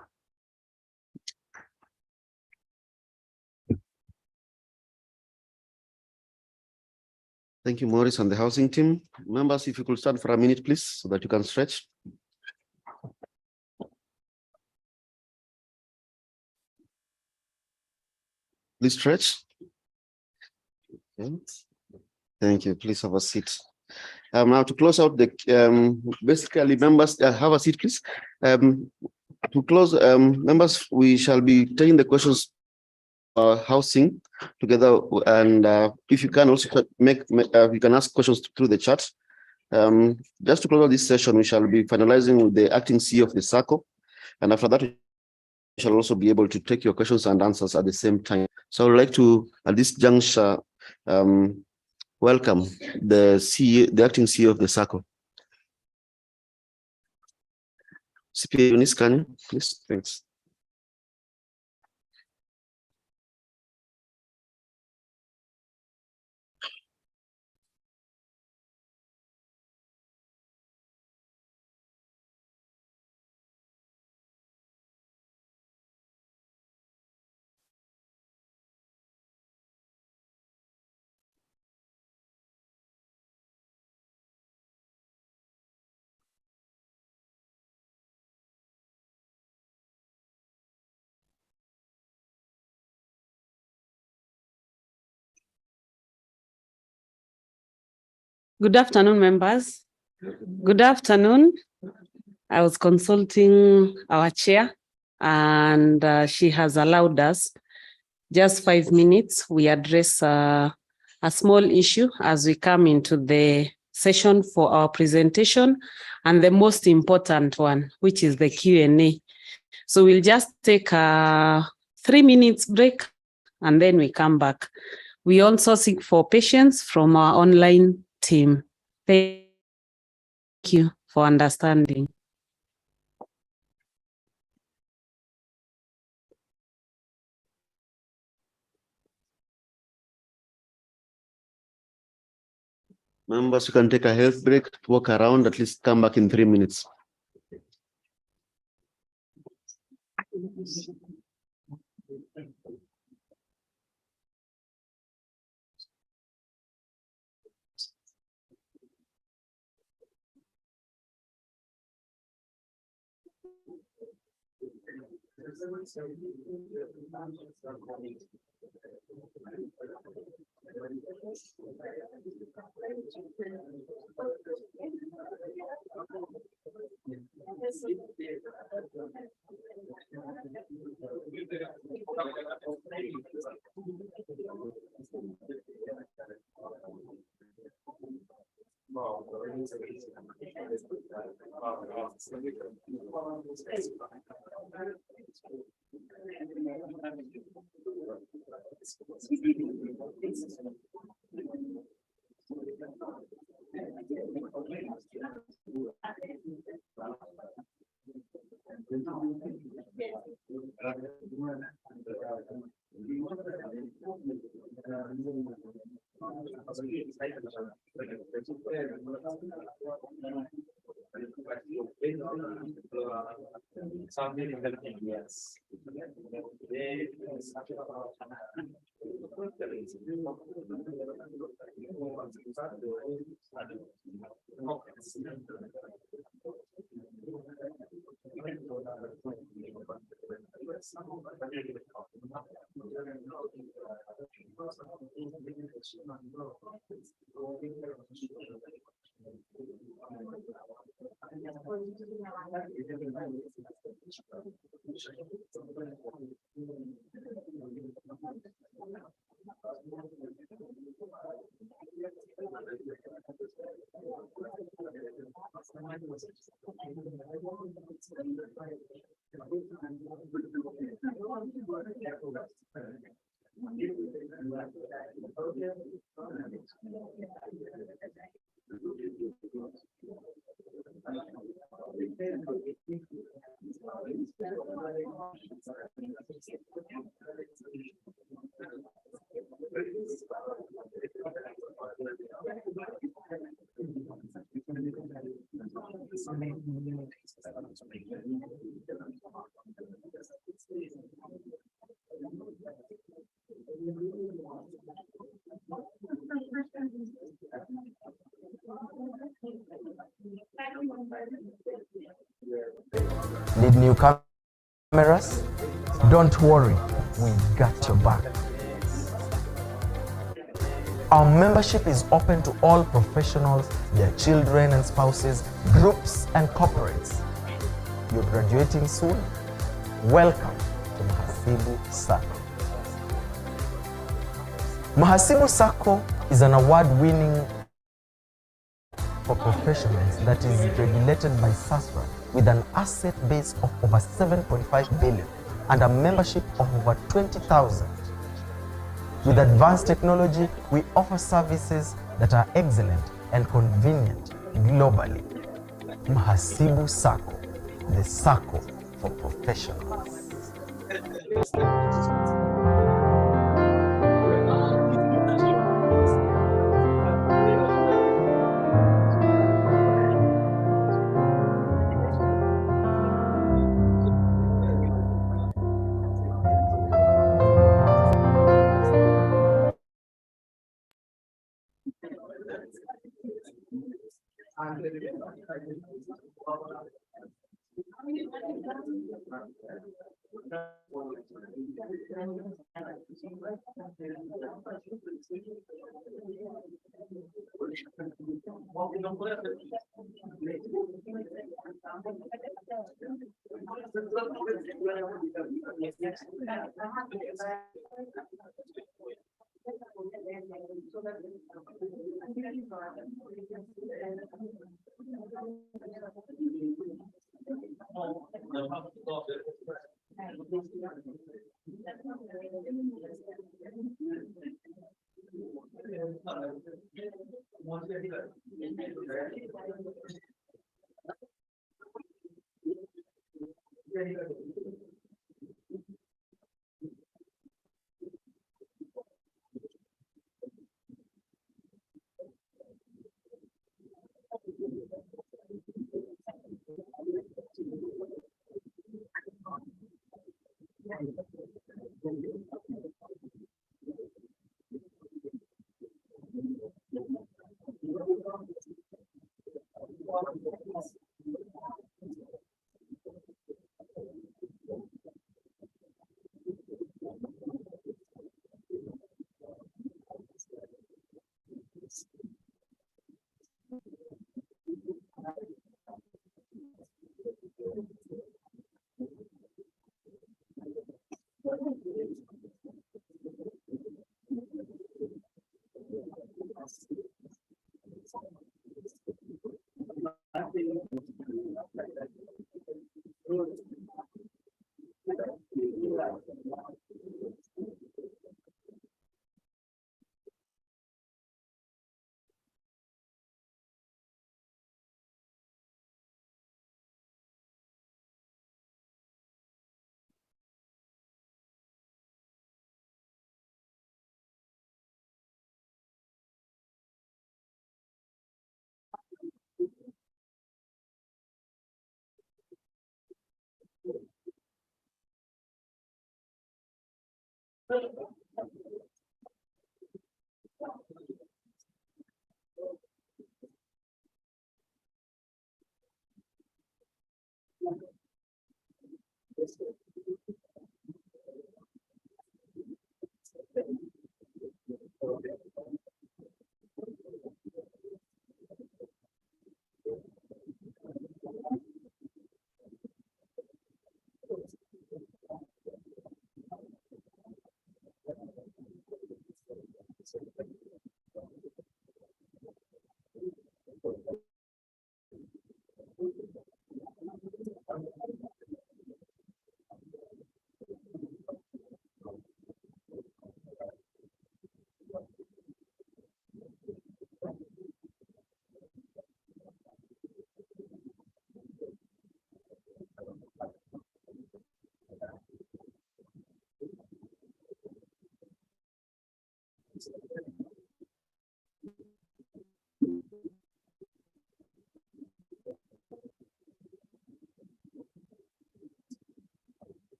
Thank you, Maurice, and the housing team. Members, if you could stand for a minute, please, so that you can stretch. Please stretch. Okay. Thank you. Please have a seat. Now to close out the basically members have a seat, please. To close, members, we shall be taking the questions housing together, and if you can also you can ask questions through the chat. Just to close out this session, we shall be finalizing with the acting CEO of the SACCO, and after that, we shall also be able to take your questions and answers at the same time. So I would like to, at this juncture, welcome the CEO, the acting CEO of the SACCO. CPA Eunice, can you please? Thanks. Good afternoon, members. Good afternoon. I was consulting our chair, and she has allowed us just 5 minutes. We address a small issue as we come into the session for our presentation, and the most important one, which is the Q&A. So we'll just take a 3 minutes break, and then we come back. We also seek for patience from our online team. Thank you for understanding. Members, you can take a health break, walk around, at least come back in 3 minutes. Need new cameras? Don't worry, we got your back. Our membership is open to all professionals, their children and spouses, groups and corporates. You're graduating soon? Welcome to Mahasibu Sacco. Mahasibu Sacco is an award-winning for professionals that is regulated by SASRA with an asset base of over 7.5 billion and a membership of over 20,000. With advanced technology, we offer services that are excellent and convenient globally. Mahasibu Sacco, the Sacco for professionals.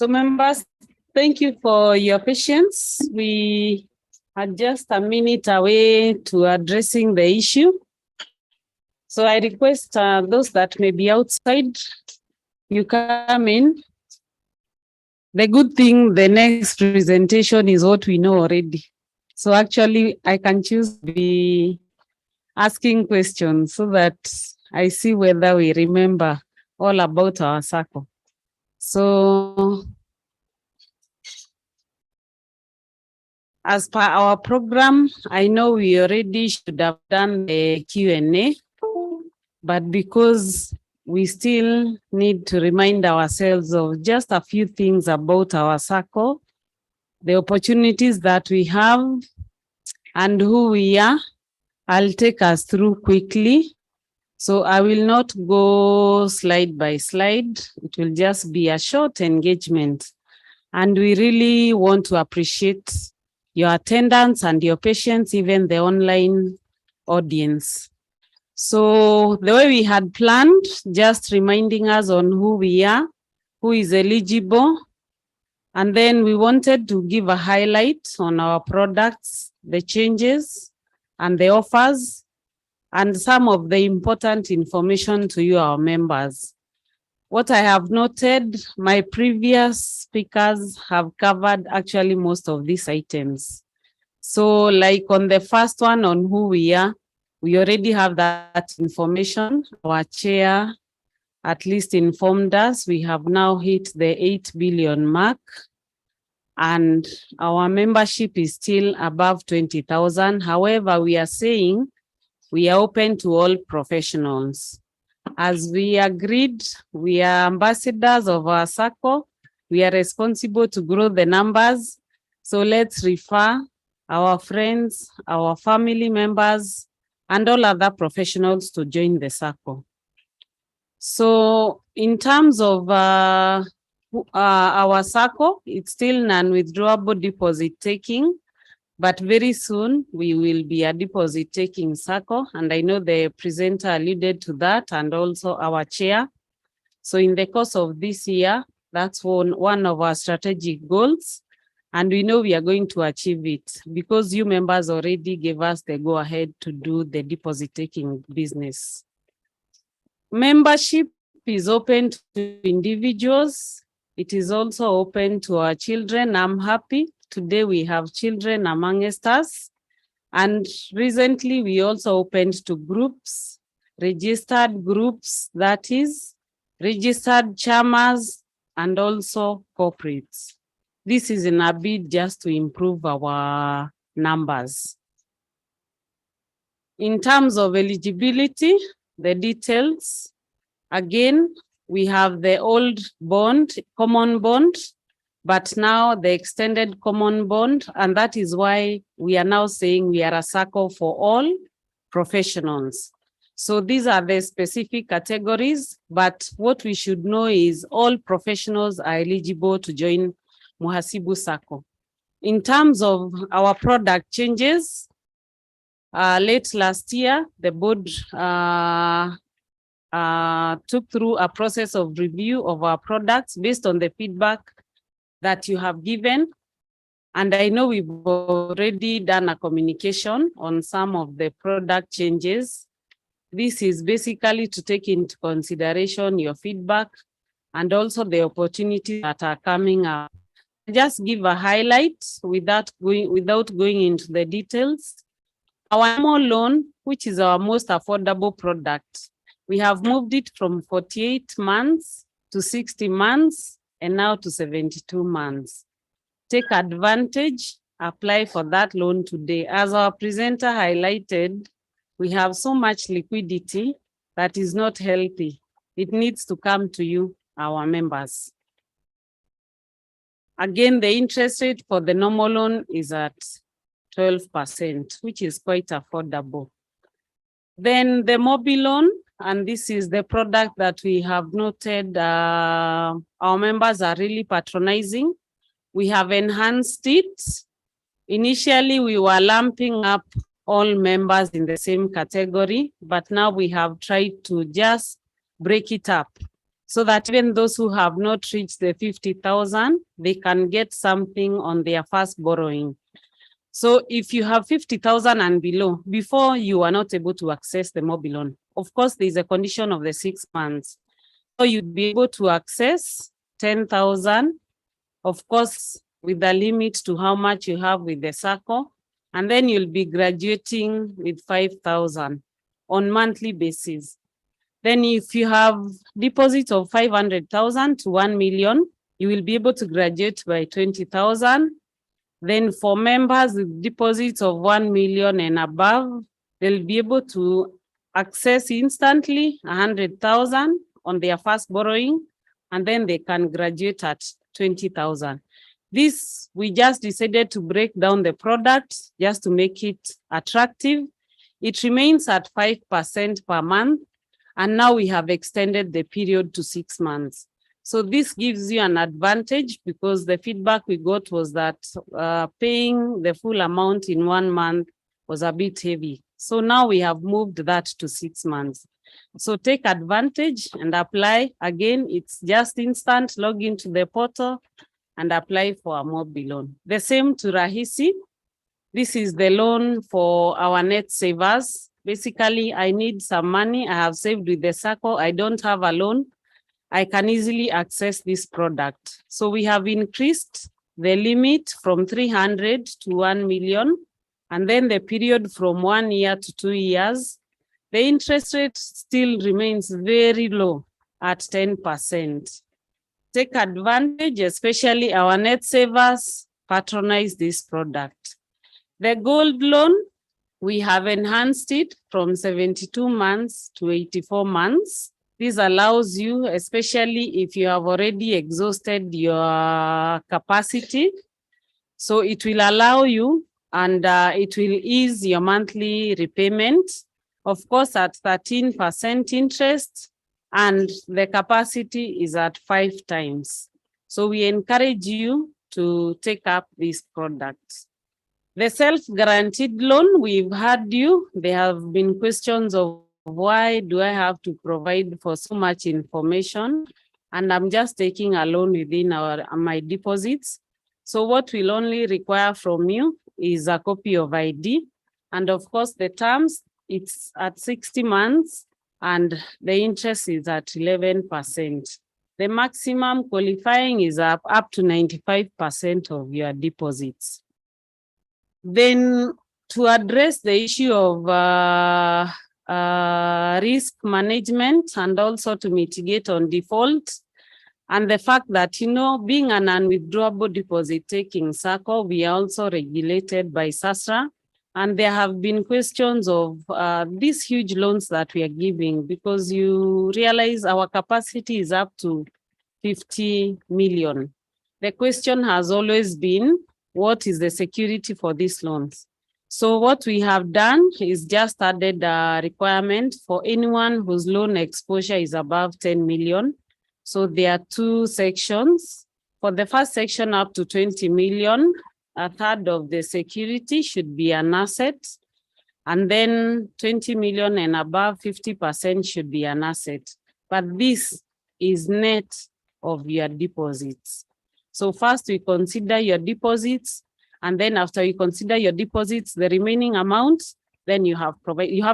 So members, thank you for your patience. We are just a minute away to addressing the issue. So I request those that may be outside, you come in. The good thing, the next presentation is what we know already. So actually I can choose to be asking questions so that I see whether we remember all about our circle. So as per our program, I know we already should have done the Q&A, but because we still need to remind ourselves of just a few things about our circle, the opportunities that we have, and who we are, I'll take us through quickly. So I will not go slide by slide. It will just be a short engagement. And we really want to appreciate your attendance and your patience, even the online audience. So the way we had planned, just reminding us on who we are, who is eligible, and then we wanted to give a highlight on our products, the changes and the offers, and some of the important information to you, our members. What I have noted, my previous speakers have covered actually most of these items. So like on the first one on who we are, we already have that information. Our chair at least informed us we have now hit the 8 billion mark, and our membership is still above 20,000. However, we are saying we are open to all professionals. As we agreed, we are ambassadors of our circle. We are responsible to grow the numbers. So let's refer our friends, our family members, and all other professionals to join the circle. So in terms of our circle, it's still non-withdrawable deposit taking, but very soon we will be a deposit taking circle. And I know the presenter alluded to that, and also our chair. So in the course of this year, that's one of our strategic goals. And we know we are going to achieve it because you members already gave us the go ahead to do the deposit taking business. Membership is open to individuals. It is also open to our children. I'm happy. Today we have children amongst us. And recently we also opened to groups, registered groups, that is, registered chairmans, and also corporates. This is in a bid just to improve our numbers. In terms of eligibility, the details, again, we have the old bond, common bond, but now the extended common bond, and that is why we are now saying we are a circle for all professionals. So these are the specific categories, but what we should know is all professionals are eligible to join Muhasibu Circle. In terms of our product changes, late last year, the board took through a process of review of our products based on the feedback that you have given. And I know we've already done a communication on some of the product changes. This is basically to take into consideration your feedback and also the opportunities that are coming up. Just give a highlight without going into the details. Our normal loan, which is our most affordable product, we have moved it from 48 months to 60 months and now to 72 months. Take advantage, apply for that loan today. As our presenter highlighted, we have so much liquidity that is not healthy. It needs to come to you, our members. Again, the interest rate for the normal loan is at 12%, which is quite affordable. Then the mobile loan, and this is the product that we have noted our members are really patronizing. We have enhanced it. Initially, we were lumping up all members in the same category, but now we have tried to just break it up. so that even those who have not reached the 50,000, they can get something on their first borrowing. So if you have 50,000 and below, before you are not able to access the mobile loan. Of course, there's a condition of the 6 months. So you'd be able to access 10,000, of course, with the limit to how much you have with the SACCO, and then you'll be graduating with 5,000 on monthly basis. Then if you have deposits of 500,000 to 1 million, you will be able to graduate by 20,000. Then for members with deposits of 1 million and above, they'll be able to access instantly 100,000 on their first borrowing, and then they can graduate at 20,000. This, we just decided to break down the product just to make it attractive. It remains at 5% per month, and now we have extended the period to 6 months. So this gives you an advantage because the feedback we got was that paying the full amount in 1 month was a bit heavy. So now we have moved that to 6 months. So take advantage and apply. Again, it's just instant. Log into the portal and apply for a mobile loan. The same to Rahisi. This is the loan for our net savers. Basically, I need some money. I have saved with the SACCO. I don't have a loan. I can easily access this product. So we have increased the limit from 300 to 1 million, and then the period from 1 year to 2 years. The interest rate still remains very low at 10%. Take advantage, especially our net savers, patronize this product. The gold loan, we have enhanced it from 72 months to 84 months. This allows you, especially if you have already exhausted your capacity. So it will allow you and it will ease your monthly repayment, of course, at 13% interest, and the capacity is at 5 times. So we encourage you to take up this product. The self-guaranteed loan, we've had you. There have been questions of why do I have to provide for so much information? And I'm just taking a loan within my deposits. So what we'll only require from you is a copy of ID. And of course, the terms, it's at 60 months and the interest is at 11%. The maximum qualifying is up to 95% of your deposits. Then to address the issue of risk management and also to mitigate on default, and the fact that, being an unwithdrawable deposit taking SACCO, we are also regulated by SASRA. And there have been questions of these huge loans that we are giving, because you realize our capacity is up to 50 million. The question has always been, what is the security for these loans? So what we have done is just added a requirement for anyone whose loan exposure is above 10 million. So there are 2 sections. For the first section up to 20 million, a third of the security should be an asset. And then 20 million and above, 50% should be an asset. But this is net of your deposits. So first we consider your deposits, and then after you consider your deposits, the remaining amount, then you have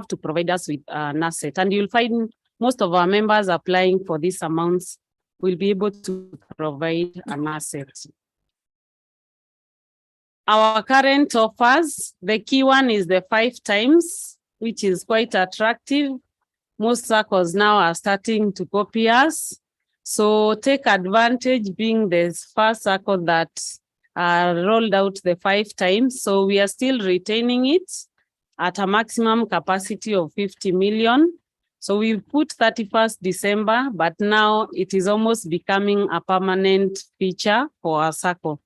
to provide us with an asset. And you'll find most of our members applying for these amounts will be able to provide an asset. Our current offers, the key one is the 5 times, which is quite attractive. Most SACCOs now are starting to copy us. So take advantage, being the first SACCO that rolled out the 5 times. So we are still retaining it at a maximum capacity of 50 million. So we put 31st December, but now it is almost becoming a permanent feature for our SACCO.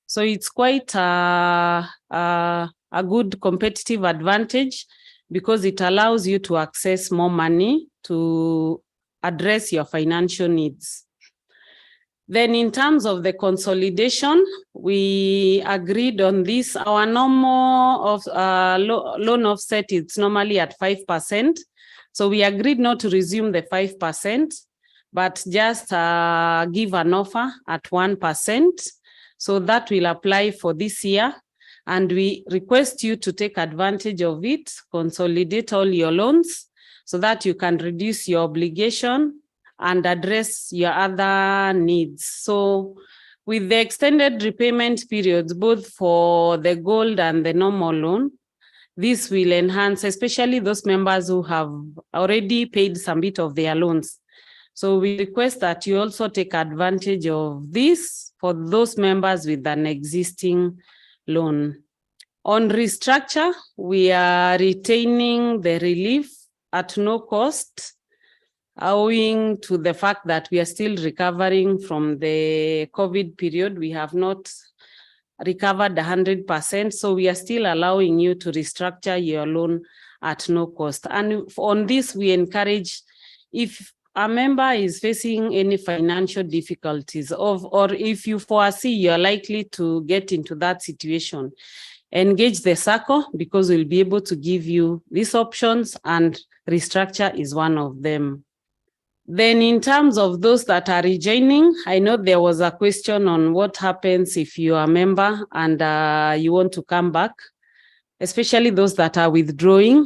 So it's quite a good competitive advantage because it allows you to access more money to address your financial needs. Then in terms of the consolidation, we agreed on this. Our normal loan offset is normally at 5%. So we agreed not to resume the 5%, but just give an offer at 1%. So that will apply for this year. And we request you to take advantage of it, consolidate all your loans so that you can reduce your obligation and address your other needs. So with the extended repayment periods, both for the gold and the normal loan, this will enhance, especially those members who have already paid some bit of their loans. So we request that you also take advantage of this for those members with an existing loan. On restructure, we are retaining the relief at no cost, owing to the fact that we are still recovering from the COVID period. We have not recovered 100%, so we are still allowing you to restructure your loan at no cost. And on this, we encourage, if a member is facing any financial difficulties or if you foresee you're likely to get into that situation, engage the SACCO because we'll be able to give you these options, and restructure is one of them. Then in terms of those that are rejoining, I know there was a question on what happens if you are a member and you want to come back, especially those that are withdrawing.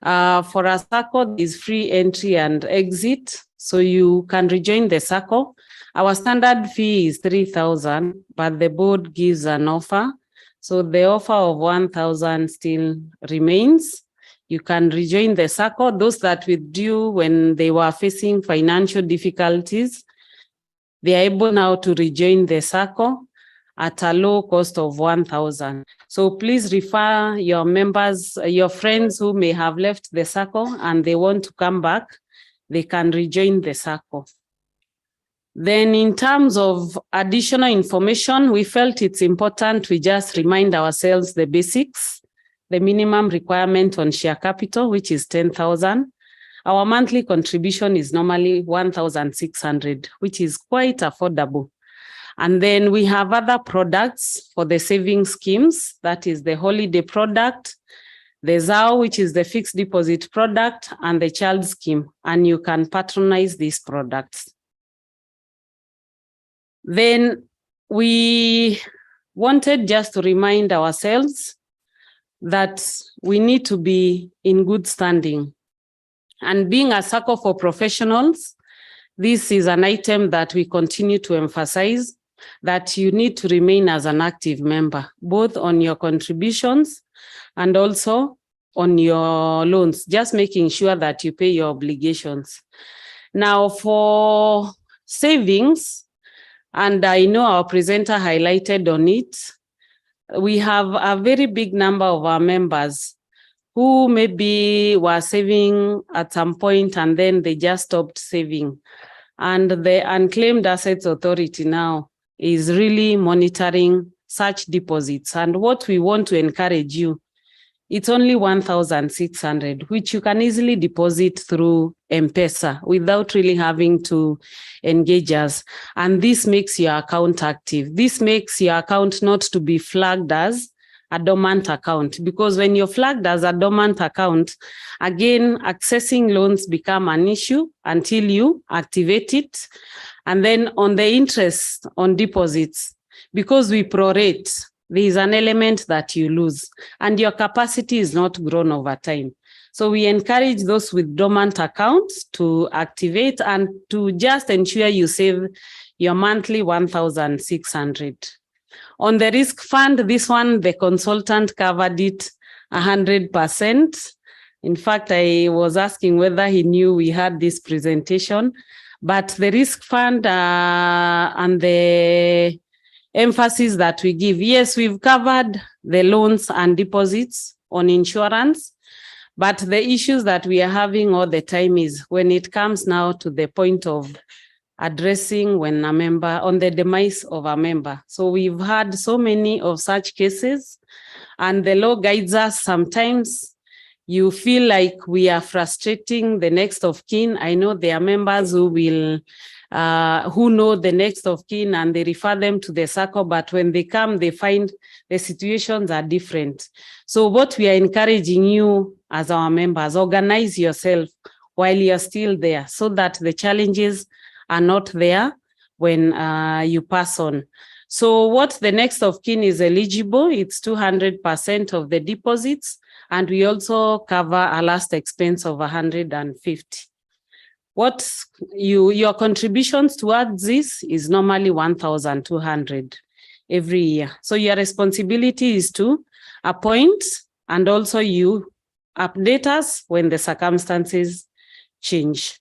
For a SACCO, there is free entry and exit, so you can rejoin the SACCO. Our standard fee is 3,000, but the board gives an offer. So the offer of 1,000 still remains. You can rejoin the SACCO. Those that withdrew when they were facing financial difficulties, they are able now to rejoin the SACCO at a low cost of 1,000. So please refer your members, your friends who may have left the SACCO and they want to come back, they can rejoin the SACCO. Then in terms of additional information, we felt it's important we just remind ourselves the basics, the minimum requirement on share capital, which is 10,000. Our monthly contribution is normally 1,600, which is quite affordable. And then we have other products for the saving schemes. That is the holiday product, the ZAO, which is the fixed deposit product, and the child scheme. And you can patronize these products. Then we wanted just to remind ourselves that we need to be in good standing. And being a SACCO for professionals, this is an item that we continue to emphasize, that you need to remain as an active member, both on your contributions and also on your loans, just making sure that you pay your obligations. Now for savings, and I know our presenter highlighted on it, we have a very big number of our members who maybe were saving at some point and then they just stopped saving. And the Unclaimed Assets Authority now is really monitoring such deposits. And what we want to encourage you, it's only 1,600, which you can easily deposit through M-Pesa without really having to engage us. And this makes your account active. This makes your account not to be flagged as a dormant account, because when you're flagged as a dormant account, again, accessing loans become an issue until you activate it. And then on the interest on deposits, because we prorate, there is an element that you lose and your capacity is not grown over time. So we encourage those with dormant accounts to activate and to just ensure you save your monthly 1,600. On the risk fund, this one, the consultant covered it 100%. In fact, I was asking whether he knew we had this presentation, but the risk fund and the emphasis that we give, yes, we've covered the loans and deposits on insurance, but the issues that we are having all the time is when it comes now to the point of addressing when a member, on the demise of a member. So we've had so many of such cases, and the law guides us. Sometimes you feel like we are frustrating the next of kin. I know there are members who will, who know the next of kin and they refer them to the SACCO, but when they come, they find the situations are different. So what we are encouraging you as our members, organize yourself while you're still there, so that the challenges are not there when you pass on. So what the next of kin is eligible, it's 200% of the deposits, and we also cover a last expense of 150. What your contributions towards this is normally 1,200 every year. So your responsibility is to appoint, and also you update us when the circumstances change.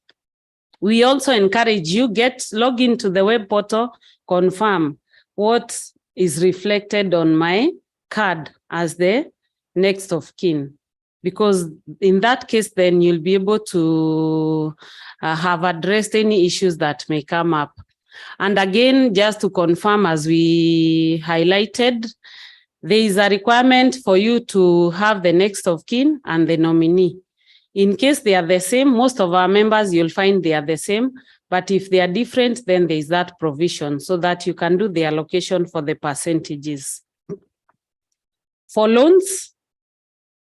We also encourage you, log into the web portal, confirm what is reflected on my card as the next of kin. Because in that case, then you'll be able to have addressed any issues that may come up. And again, just to confirm, as we highlighted, there is a requirement for you to have the next of kin and the nominee. In case they are the same, most of our members, you'll find they are the same. But if they are different, then there is that provision so that you can do the allocation for the percentages. For loans,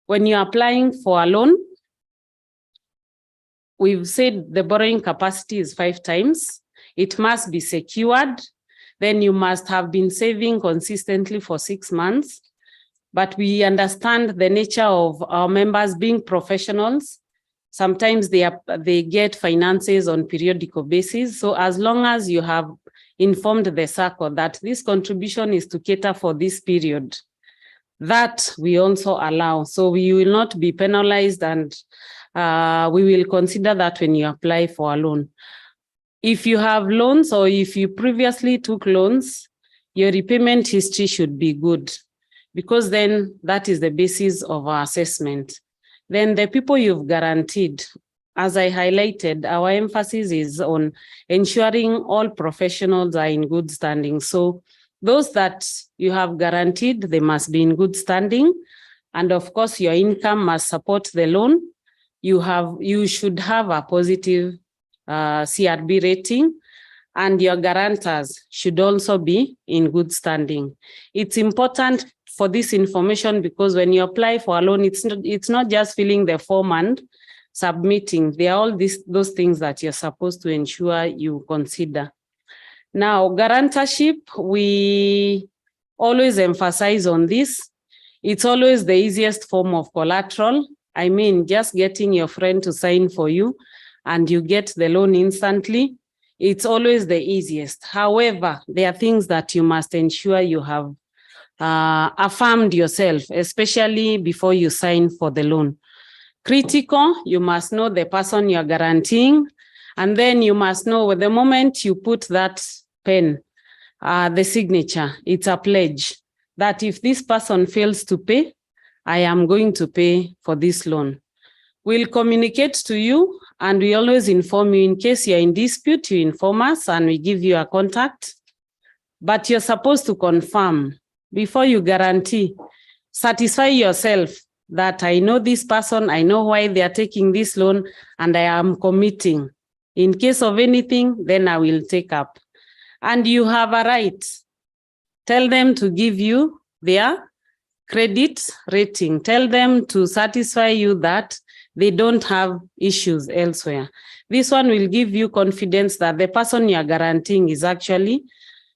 when you're applying for a loan, we've said the borrowing capacity is 5 times. It must be secured. Then you must have been saving consistently for 6 months. But we understand the nature of our members being professionals. Sometimes they get finances on periodical basis. So as long as you have informed the circle that this contribution is to cater for this period, that we also allow. So we will not be penalized, and we will consider that when you apply for a loan. If you have loans, or if you previously took loans, your repayment history should be good, because then that is the basis of our assessment. Then the people you've guaranteed, as I highlighted, our emphasis is on ensuring all professionals are in good standing. So those that you have guaranteed, they must be in good standing. And of course, your income must support the loan. You should have a positive CRB rating, and your guarantors should also be in good standing. It's important for this information because when you apply for a loan, it's not just filling the form and submitting. There are all those things that you're supposed to ensure you consider. Now, guarantorship, we always emphasize on this. It's always the easiest form of collateral. I mean, just getting your friend to sign for you and you get the loan instantly. It's always the easiest. However, there are things that you must ensure you have affirmed yourself, especially before you sign for the loan. Critical, you must know the person you're guaranteeing, and then you must know the moment you put that pen, the signature, it's a pledge that if this person fails to pay, I am going to pay for this loan. We'll communicate to you, and we always inform you. In case you're in dispute, you inform us and we give you a contact. But you're supposed to confirm before you guarantee. Satisfy yourself that I know this person, I know why they are taking this loan, and I am committing. In case of anything, then I will take up. And you have a right. Tell them to give you their credit rating. Tell them to satisfy you that they don't have issues elsewhere. This one will give you confidence that the person you are guaranteeing is actually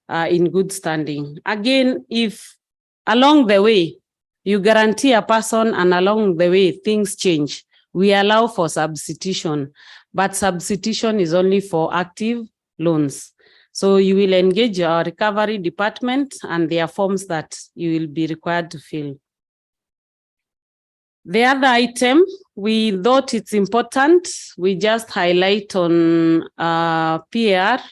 in good standing. Again, if along the way you guarantee a person and along the way things change, we allow for substitution, but substitution is only for active loans. So you will engage our recovery department, and there are forms that you will be required to fill. The other item, we thought it's important, we just highlight on PR,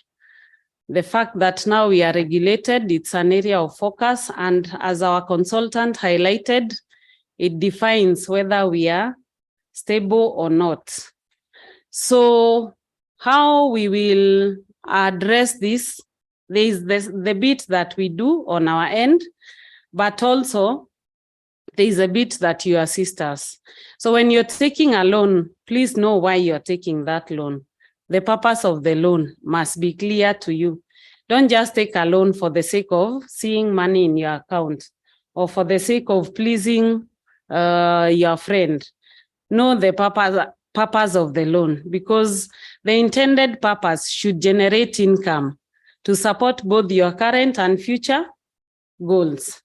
the fact that now we are regulated, it's an area of focus, and as our consultant highlighted, it defines whether we are stable or not. So how we will address this, there is the bit that we do on our end, but also there is a bit that you assist us. So when you're taking a loan, please know why you're taking that loan. The purpose of the loan must be clear to you. Don't just take a loan for the sake of seeing money in your account or for the sake of pleasing your friend. Know the purpose of the loan, because the intended purpose should generate income to support both your current and future goals.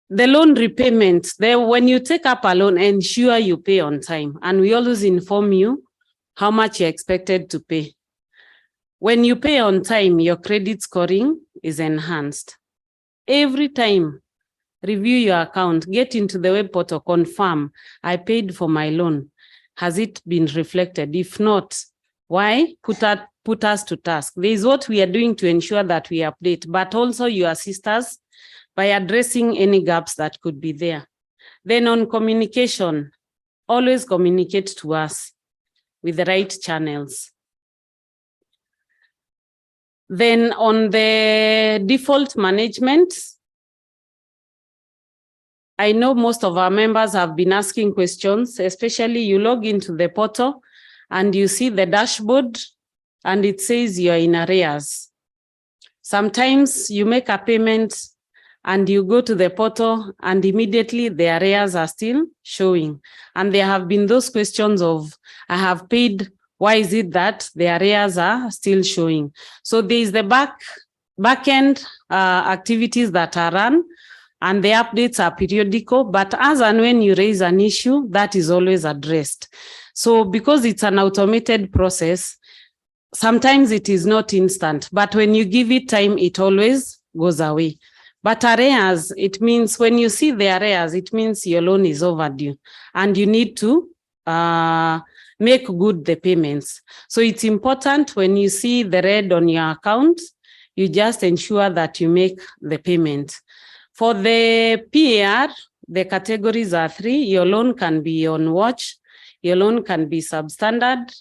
The loan repayment, when you take up a loan, ensure you pay on time. And we always inform you how much you're expected to pay. When you pay on time, your credit scoring is enhanced. Every time, review your account, get into the web portal, confirm, I paid for my loan. Has it been reflected? If not, why? Put us to task. This is what we are doing to ensure that we update, but also you assist us by addressing any gaps that could be there. Then on communication, always communicate to us with the right channels. Then on the default management, I know most of our members have been asking questions, especially you log into the portal and you see the dashboard and it says you're in arrears. Sometimes you make a payment and you go to the portal and immediately the arrears are still showing. And there have been those questions of, I have paid, why is it that the arrears are still showing? So there is the back-end activities that are run, and the updates are periodical, but as and when you raise an issue, that is always addressed. So because it's an automated process, sometimes it is not instant, but when you give it time, it always goes away. But arrears, it means when you see the arrears, it means your loan is overdue and you need to make good the payments. So it's important when you see the red on your account, you just ensure that you make the payment. For the PAR, the categories are 3. Your loan can be on watch, your loan can be substandard,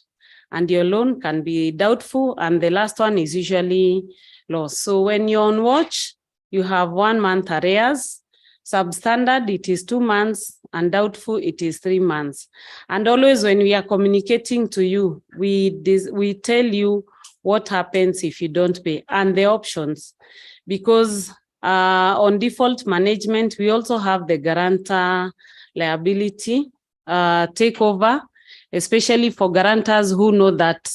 and your loan can be doubtful, and the last one is usually lost. So when you're on watch, you have 1 month arrears, substandard, it is 2 months, and doubtful, it is 3 months. And always when we are communicating to you, we tell you what happens if you don't pay and the options, because on default management, we also have the guarantor liability takeover, especially for guarantors who know that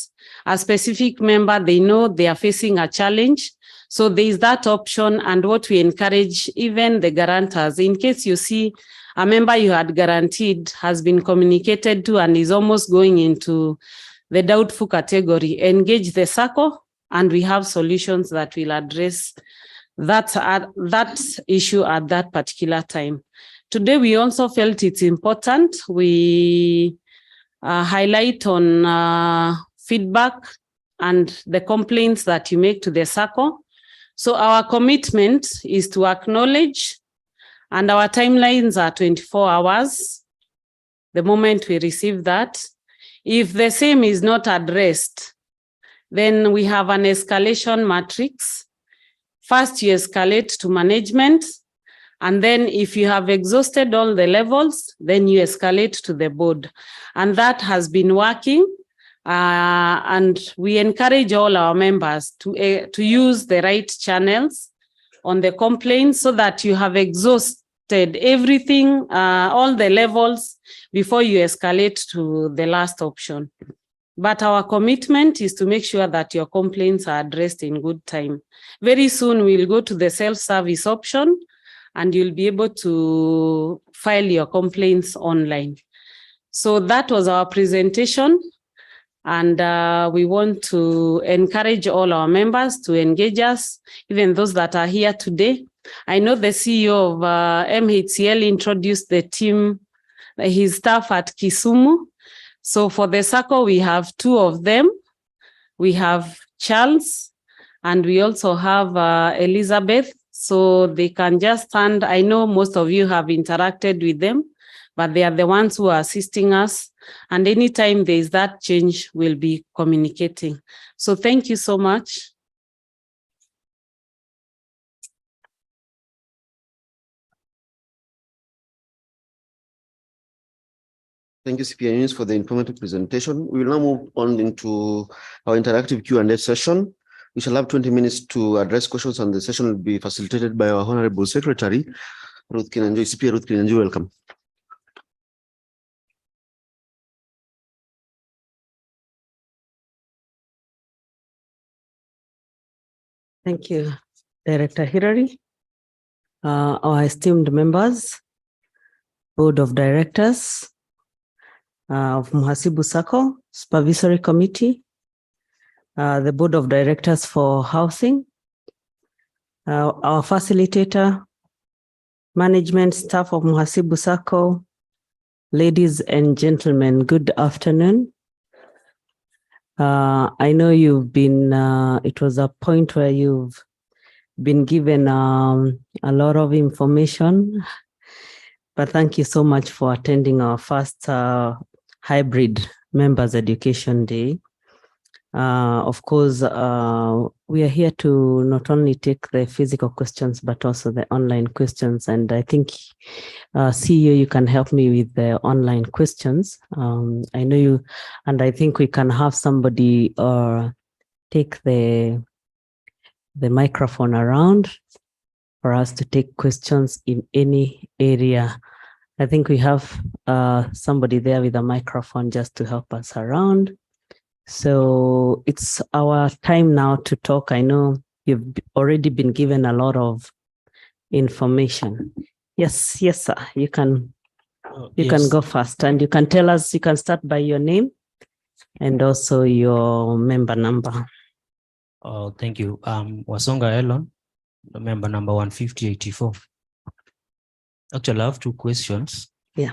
a specific member, they know they are facing a challenge. So there is that option, and what we encourage even the guarantors, in case you see a member you had guaranteed has been communicated to and is almost going into the doubtful category, engage the SACCO, and we have solutions that will address that issue at that particular time. Today, we also felt it's important we highlight on feedback and the complaints that you make to the SACCO. So our commitment is to acknowledge, and our timelines are 24 hours. The moment we receive that, if the same is not addressed, then we have an escalation matrix. First, you escalate to management, and then if you have exhausted all the levels, then you escalate to the board. And that has been working. And we encourage all our members to use the right channels on the complaints so that you have exhausted everything, all the levels before you escalate to the last option. But our commitment is to make sure that your complaints are addressed in good time. Very soon we'll go to the self-service option and you'll be able to file your complaints online. So that was our presentation. And we want to encourage all our members to engage us, even those that are here today. I know the CEO of MHCL introduced the team, his staff at Kisumu. So for the SACCO, we have 2 of them. We have Charles, and we also have Elizabeth. So they can just stand. I know most of you have interacted with them, but they are the ones who are assisting us. And anytime there is that change, we'll be communicating. So thank you so much. Thank you, CPA News, for the informative presentation. We will now move on into our interactive Q&A session. We shall have 20 minutes to address questions, and the session will be facilitated by our Honorable Secretary, Ruth Kinanjui. CPA Ruth Kinanjui, welcome. Thank you, Director Hirari. Our esteemed members, Board of Directors of Muhasibu Sacco, Supervisory Committee, the Board of Directors for Housing, our facilitator, management staff of Muhasibu Sacco, ladies and gentlemen, good afternoon. I know you've been, it was a point where you've been given a lot of information, but thank you so much for attending our first hybrid Members Education Day. Of course, we are here to not only take the physical questions, but also the online questions. And I think, CEO, you can help me with the online questions. I know you, and I think we can have somebody take the microphone around for us to take questions in any area. I think we have somebody there with a microphone just to help us around. So it's our time now to talk. I know you've already been given a lot of information. Yes, sir. You can go first, and you can tell us, you can start by your name and also your member number. Oh, thank you. Wasonga Elon, member number 15084. Actually, I have two questions. Yeah.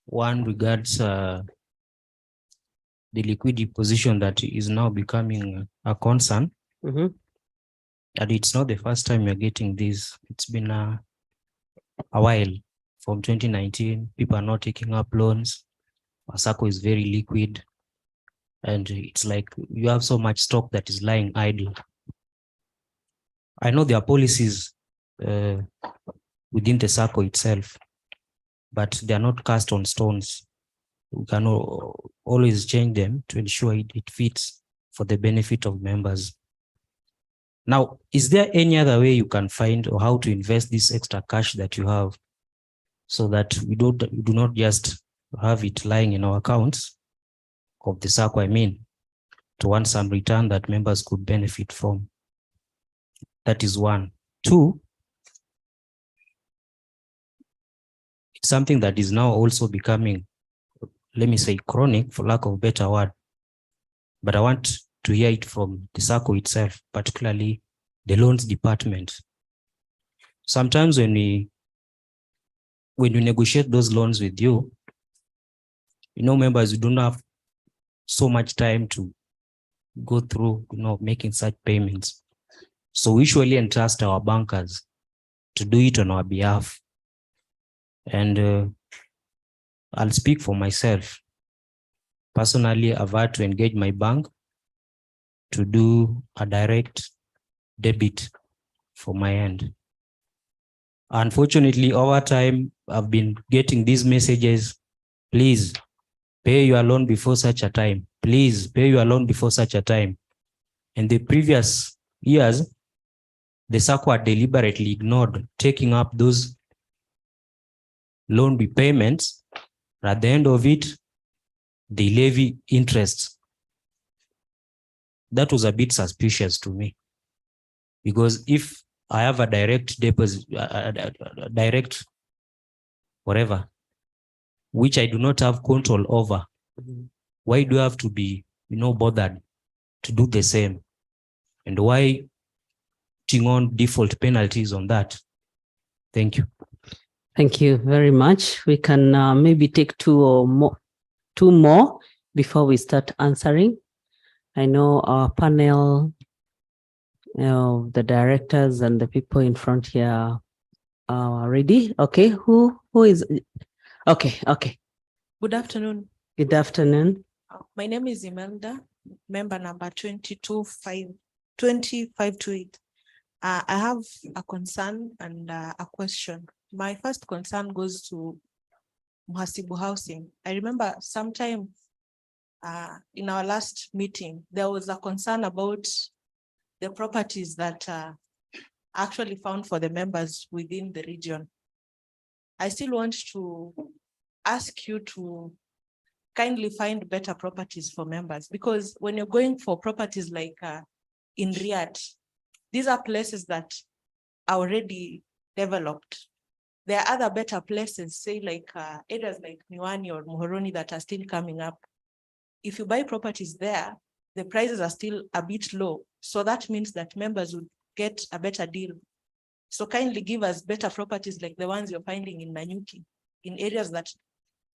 One regards the liquidity position that is now becoming a concern. Mm-hmm. And it's not the first time you're getting this. It's been a while. From 2019, people are not taking up loans. Sacco is very liquid. And it's like you have so much stock that is lying idle. I know there are policies within the Sacco itself, but they are not cast on stones. We can always change them to ensure it fits for the benefit of members. Now, is there any other way you can find or how to invest this extra cash that you have so that we do not just have it lying in our accounts of the Sacco, to want some return that members could benefit from? That is one. Two, it's something that is now also becoming, let me say, chronic, for lack of a better word. But I want to hear it from the Sacco itself, particularly the loans department. Sometimes when we negotiate those loans with you, members, you don't have so much time to go through, making such payments. So we usually entrust our bankers to do it on our behalf. And I'll speak for myself. Personally, I've had to engage my bank to do a direct debit for my end. Unfortunately, over time, I've been getting these messages: please pay your loan before such a time. Please pay your loan before such a time. In the previous years, the Sacco had deliberately ignored taking up those loan repayments. At the end of it, they levy interest. That was a bit suspicious to me, because if I have a direct deposit, direct whatever, which I do not have control over, why do I have to be, bothered to do the same? And why putting on default penalties on that? Thank you. Thank you very much. We can maybe take two more before we start answering. I know our panel, the directors and the people in front here are ready. Okay, who is? Okay. Good afternoon. Good afternoon. My name is Imelda, member number 22528. I have a concern and a question. My first concern goes to Muhasibu Housing. I remember sometime in our last meeting, there was a concern about the properties that are actually found for the members within the region. I still want to ask you to kindly find better properties for members, because when you're going for properties like in Riyadh, these are places that are already developed. There are other better places, say like areas like Miwani or Muhoroni that are still coming up. If you buy properties there, the prices are still a bit low. So that means that members would get a better deal. So kindly give us better properties like the ones you're finding in Nanyuki, in areas that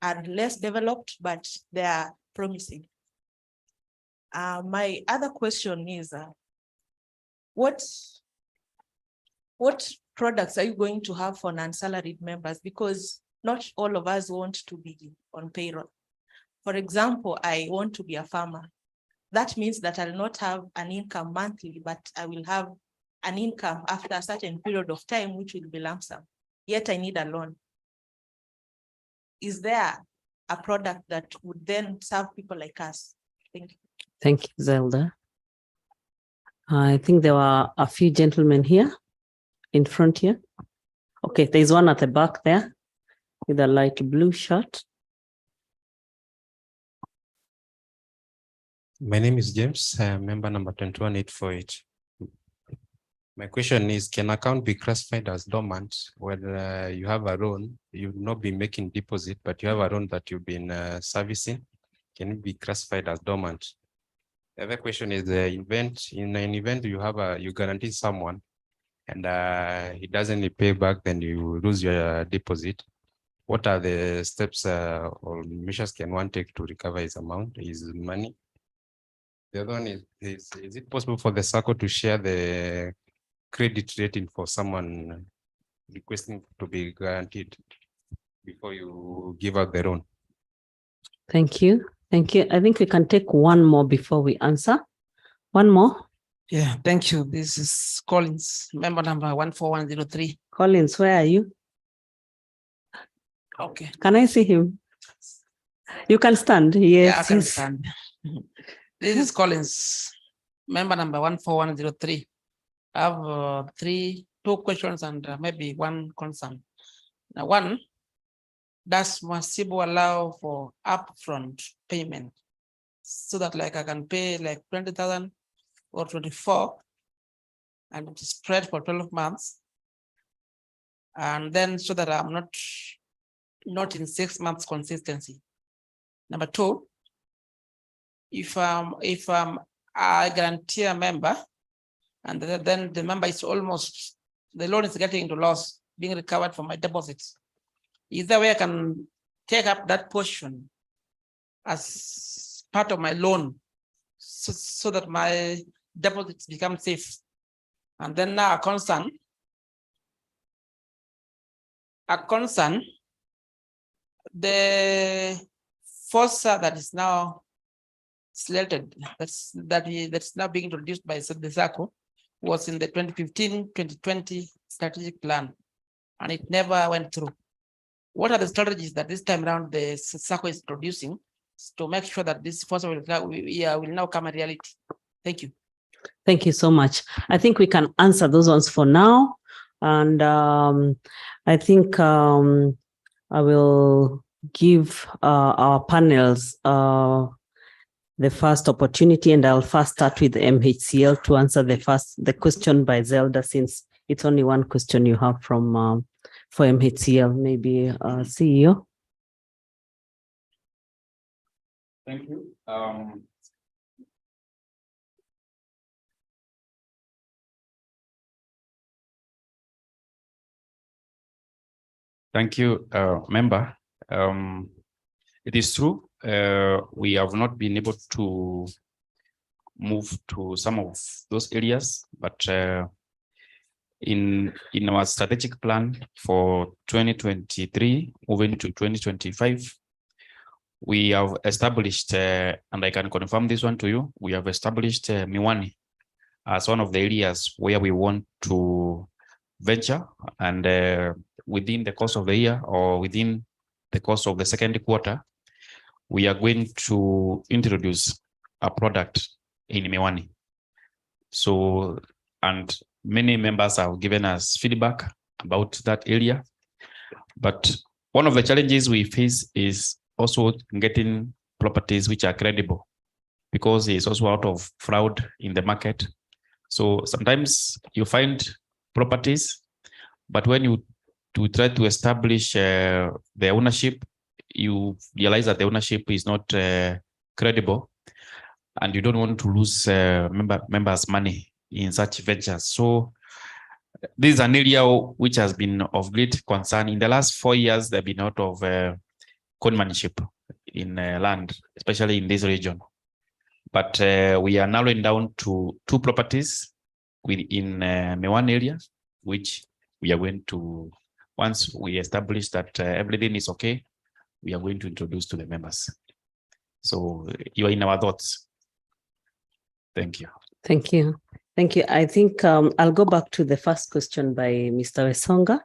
are less developed, but they are promising. My other question is, what products are you going to have for non-salaried members? Because not all of us want to be on payroll. For example, I want to be a farmer. That means that I'll not have an income monthly, but I will have an income after a certain period of time, which will be lump sum. Yet I need a loan. Is there a product that would then serve people like us? Thank you. Thank you, Zelda. I think there were a few gentlemen here in front here. Okay, there's one at the back there with a light blue shirt. My name is James, member number 21848. My question is, can account be classified as dormant when you have a loan, you've not been making deposit, but you have a loan that you've been servicing? Can it be classified as dormant? The other question is, in an event you guarantee someone and he doesn't pay back, then you lose your deposit. What are the steps or measures can one take to recover his amount, his money? The other one is it possible for the SACCO to share the credit rating for someone requesting to be guaranteed before you give out the loan? Thank you. Thank you. I think we can take one more before we answer. One more. Yeah, thank you. This is Collins, member number 14103. Collins, where are you? Okay. Can I see him? You can stand. Yes. Yeah, I can stand. This is Collins, member number 14103. I have two questions and maybe one concern. Now, one, does Masibu allow for upfront payment so that like I can pay like 20,000 or 24 and it is spread for 12 months, and then so that I'm not in 6 months consistency? Number two, if I'm a guarantee member and then the member is almost, the loan is getting into loss, being recovered from my deposits, is there a way I can take up that portion as part of my loan so that my deposits become safe? And then now a concern, the FOSA that is now slated, that's now being introduced by the SACCO, was in the 2015-2020 strategic plan, and it never went through. What are the strategies that this time around the SACCO is producing to make sure that this FOSA will now come a reality? Thank you. Thank you so much. I think we can answer those ones for now. And I think I will give our panels the first opportunity, and I'll first start with MHCL to answer the question by Zelda, since it's only one question you have from for MHCL. Maybe CEO. Thank you. Thank you, member. It is true, we have not been able to move to some of those areas, but in our strategic plan for 2023 moving to 2025, we have established, and I can confirm this one to you, we have established Miwani as one of the areas where we want to venture, and within the course of the year or within the course of the second quarter, we are going to introduce a product in Miwani. So, and many members have given us feedback about that area. But one of the challenges we face is also getting properties which are credible, because it's also out of fraud in the market. So sometimes you find properties, but when you try to establish the ownership, you realize that the ownership is not credible, and you don't want to lose members' money in such ventures. So this is an area which has been of great concern. In the last 4 years, there have been a lot of conmanship in land, especially in this region. But we are narrowing down to 2 properties within one area, which we are going to, once we establish that everything is okay, we are going to introduce to the members. So you are in our thoughts. Thank you. Thank you. Thank you. I think I'll go back to the first question by Mr. Wesonga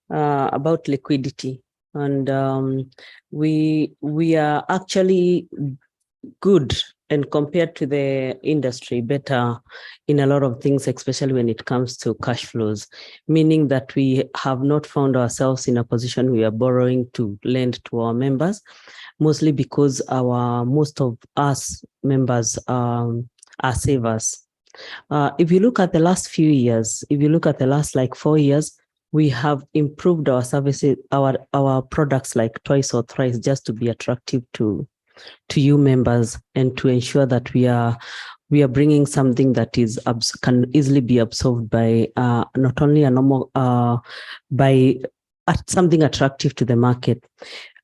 about liquidity. And we are actually good, and compared to the industry, better in a lot of things, especially when it comes to cash flows, meaning that we have not found ourselves in a position we are borrowing to lend to our members, mostly because most of us members are savers. If you look at the last few years, if you look at the last like 4 years, we have improved our services, our products like twice or thrice, just to be attractive to you members, and to ensure that we are bringing something that can easily be absorbed by not only a normal by something attractive to the market,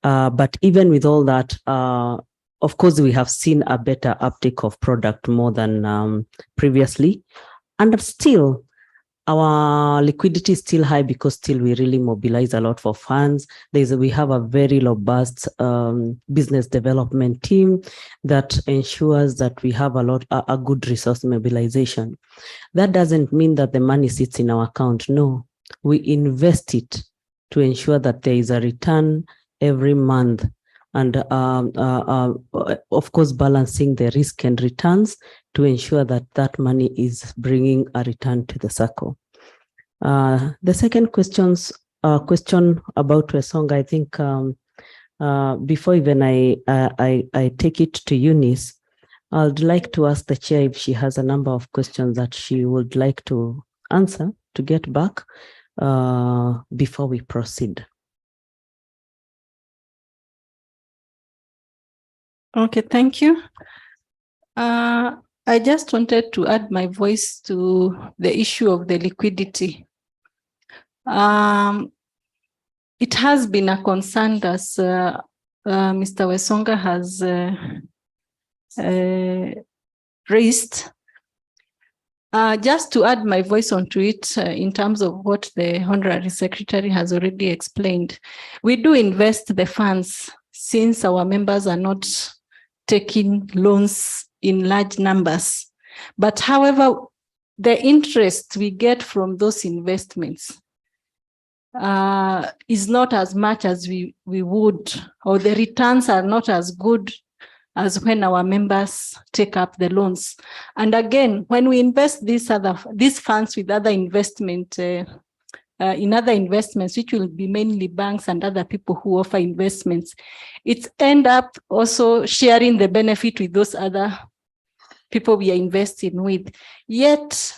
but even with all that, of course, we have seen a better uptake of product more than previously, and still our liquidity is still high because still we really mobilize a lot for funds. We have a very robust business development team that ensures that we have a good resource mobilization. That doesn't mean that the money sits in our account. No, we invest it to ensure that there is a return every month, and of course balancing the risk and returns to ensure that that money is bringing a return to the circle. The second question about Wesonga, I think before even I take it to Eunice, I'd like to ask the chair if she has a number of questions that she would like to answer to get back before we proceed. Okay, thank you. I just wanted to add my voice to the issue of the liquidity. It has been a concern, as Mr. Wesonga has raised. Just to add my voice onto it in terms of what the Honorary Secretary has already explained, we do invest the funds since our members are not taking loans in large numbers. But however, the interest we get from those investments is not as much as we would, or the returns are not as good as when our members take up the loans. And again, when we invest these funds with other investment, in other investments, which will be mainly banks and other people who offer investments, it's end up also sharing the benefit with those other people we are investing with. Yet,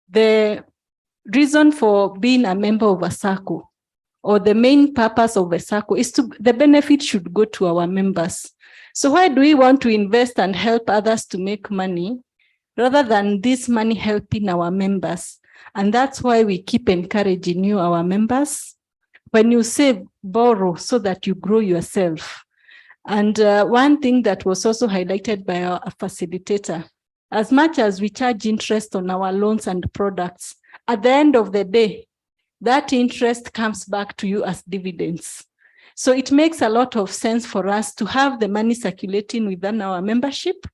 the reason for being a member of a SACCO, or the main purpose of a SACCO, is the benefit should go to our members. So why do we want to invest and help others to make money rather than this money helping our members? And that's why we keep encouraging you, our members, when you save, borrow so that you grow yourself. And one thing that was also highlighted by our facilitator, as much as we charge interest on our loans and products, at the end of the day, that interest comes back to you as dividends. So it makes a lot of sense for us to have the money circulating within our membership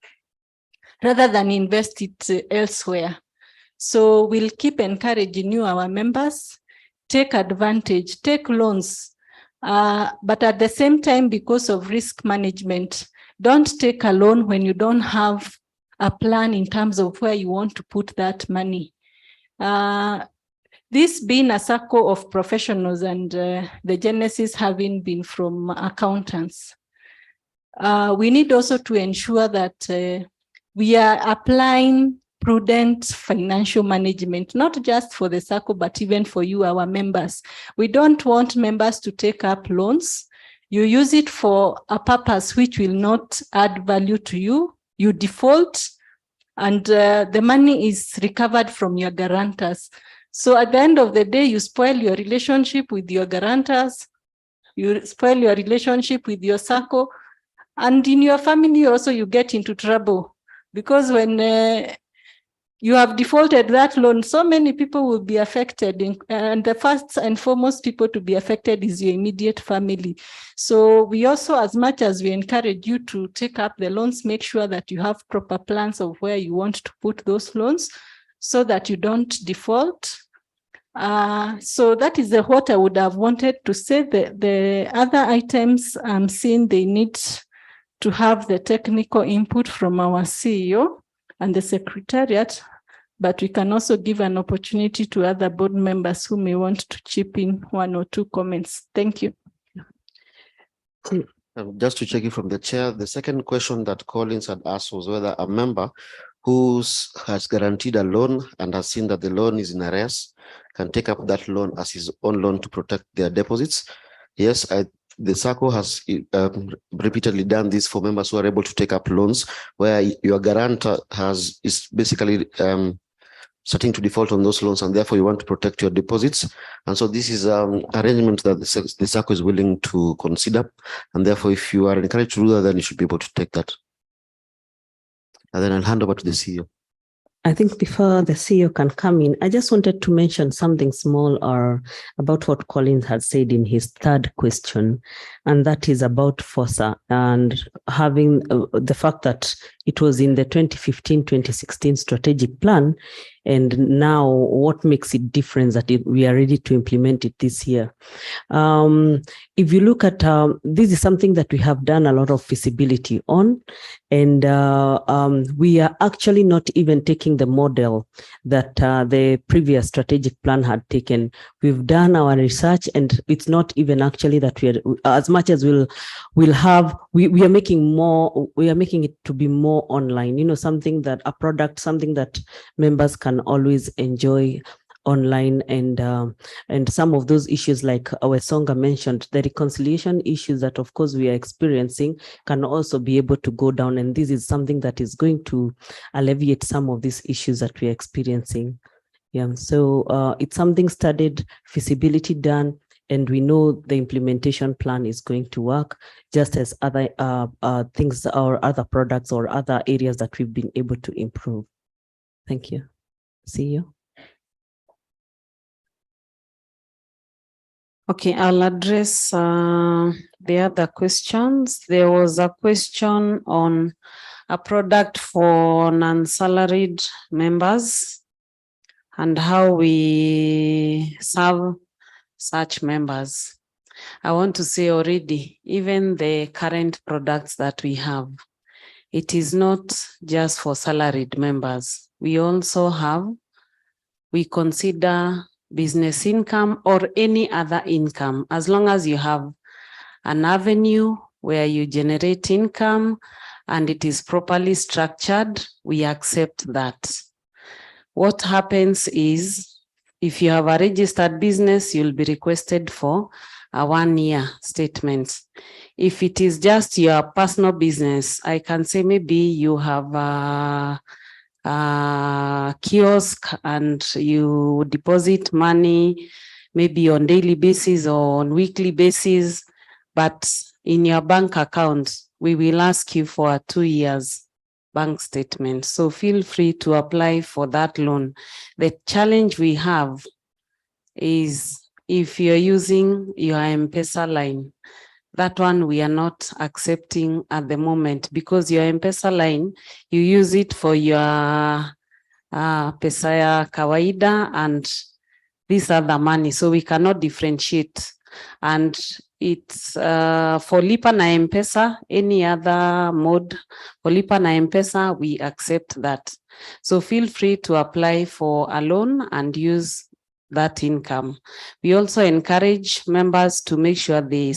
rather than invest it elsewhere. So we'll keep encouraging you, our members, take advantage, take loans, but at the same time, because of risk management, don't take a loan when you don't have a plan in terms of where you want to put that money. This being a circle of professionals and the genesis having been from accountants, we need also to ensure that we are applying prudent financial management, not just for the circle, but even for you, our members. We don't want members to take up loans. You use it for a purpose which will not add value to you. You default, and the money is recovered from your guarantors. So at the end of the day, you spoil your relationship with your guarantors, you spoil your relationship with your circle, and in your family also you get into trouble, because when you have defaulted that loan, so many people will be affected, and the first and foremost people to be affected is your immediate family. So we also, as much as we encourage you to take up the loans, make sure that you have proper plans of where you want to put those loans so that you don't default. So that is what I would have wanted to say. The other items I'm seeing they need to have the technical input from our CEO and the secretariat, but we can also give an opportunity to other board members who may want to chip in one or two comments. Thank you. Just to check it from the chair, the second question that Collins had asked was whether a member who has guaranteed a loan and has seen that the loan is in arrears can take up that loan as his own loan to protect their deposits. Yes, the SACCO has repeatedly done this for members who are able to take up loans where your guarantor is basically starting to default on those loans, and therefore you want to protect your deposits. And so this is arrangement that the SACCO is willing to consider. And therefore, if you are encouraged to do that, then you should be able to take that. And then I'll hand over to the CEO. I think before the CEO can come in, I just wanted to mention something small about what Collins had said in his third question, and that is about FOSA and having the fact that it was in the 2015-2016 strategic plan, and now what makes it different that we are ready to implement it this year. If you look at, this is something that we have done a lot of feasibility on, and we are actually not even taking the model that the previous strategic plan had taken. We've done our research, and it's not even actually that we are, as much as we are making more, we are making it to be more online, something that a product, something that members can always enjoy online, and some of those issues like our Songa mentioned, the reconciliation issues that of course we are experiencing can also be able to go down, and this is something that is going to alleviate some of these issues that we are experiencing. Yeah, so it's something studied, feasibility done, and we know the implementation plan is going to work, just as other things or other products or other areas that we've been able to improve. Thank you. See you. Okay, I'll address the other questions. There was a question on a product for non-salaried members and how we serve such members. I want to say already, even the current products that we have, it is not just for salaried members. We also we consider business income or any other income, as long as you have an avenue where you generate income and it is properly structured, we accept that. What happens is, if you have a registered business, you'll be requested for a 1-year statement. If it is just your personal business, I can say maybe you have a kiosk and you deposit money maybe on daily basis or on weekly basis, but in your bank account, we will ask you for a 2 years bank statement. So feel free to apply for that loan. The challenge we have is if you're using your M-Pesa line, that one we are not accepting at the moment, because your M-Pesa line, you use it for your pesa ya kawaida and these other money, so we cannot differentiate. And it's for Lipa na M-Pesa, any other mode, for Lipa na M-Pesa, we accept that. So feel free to apply for a loan and use that income. We also encourage members to make sure they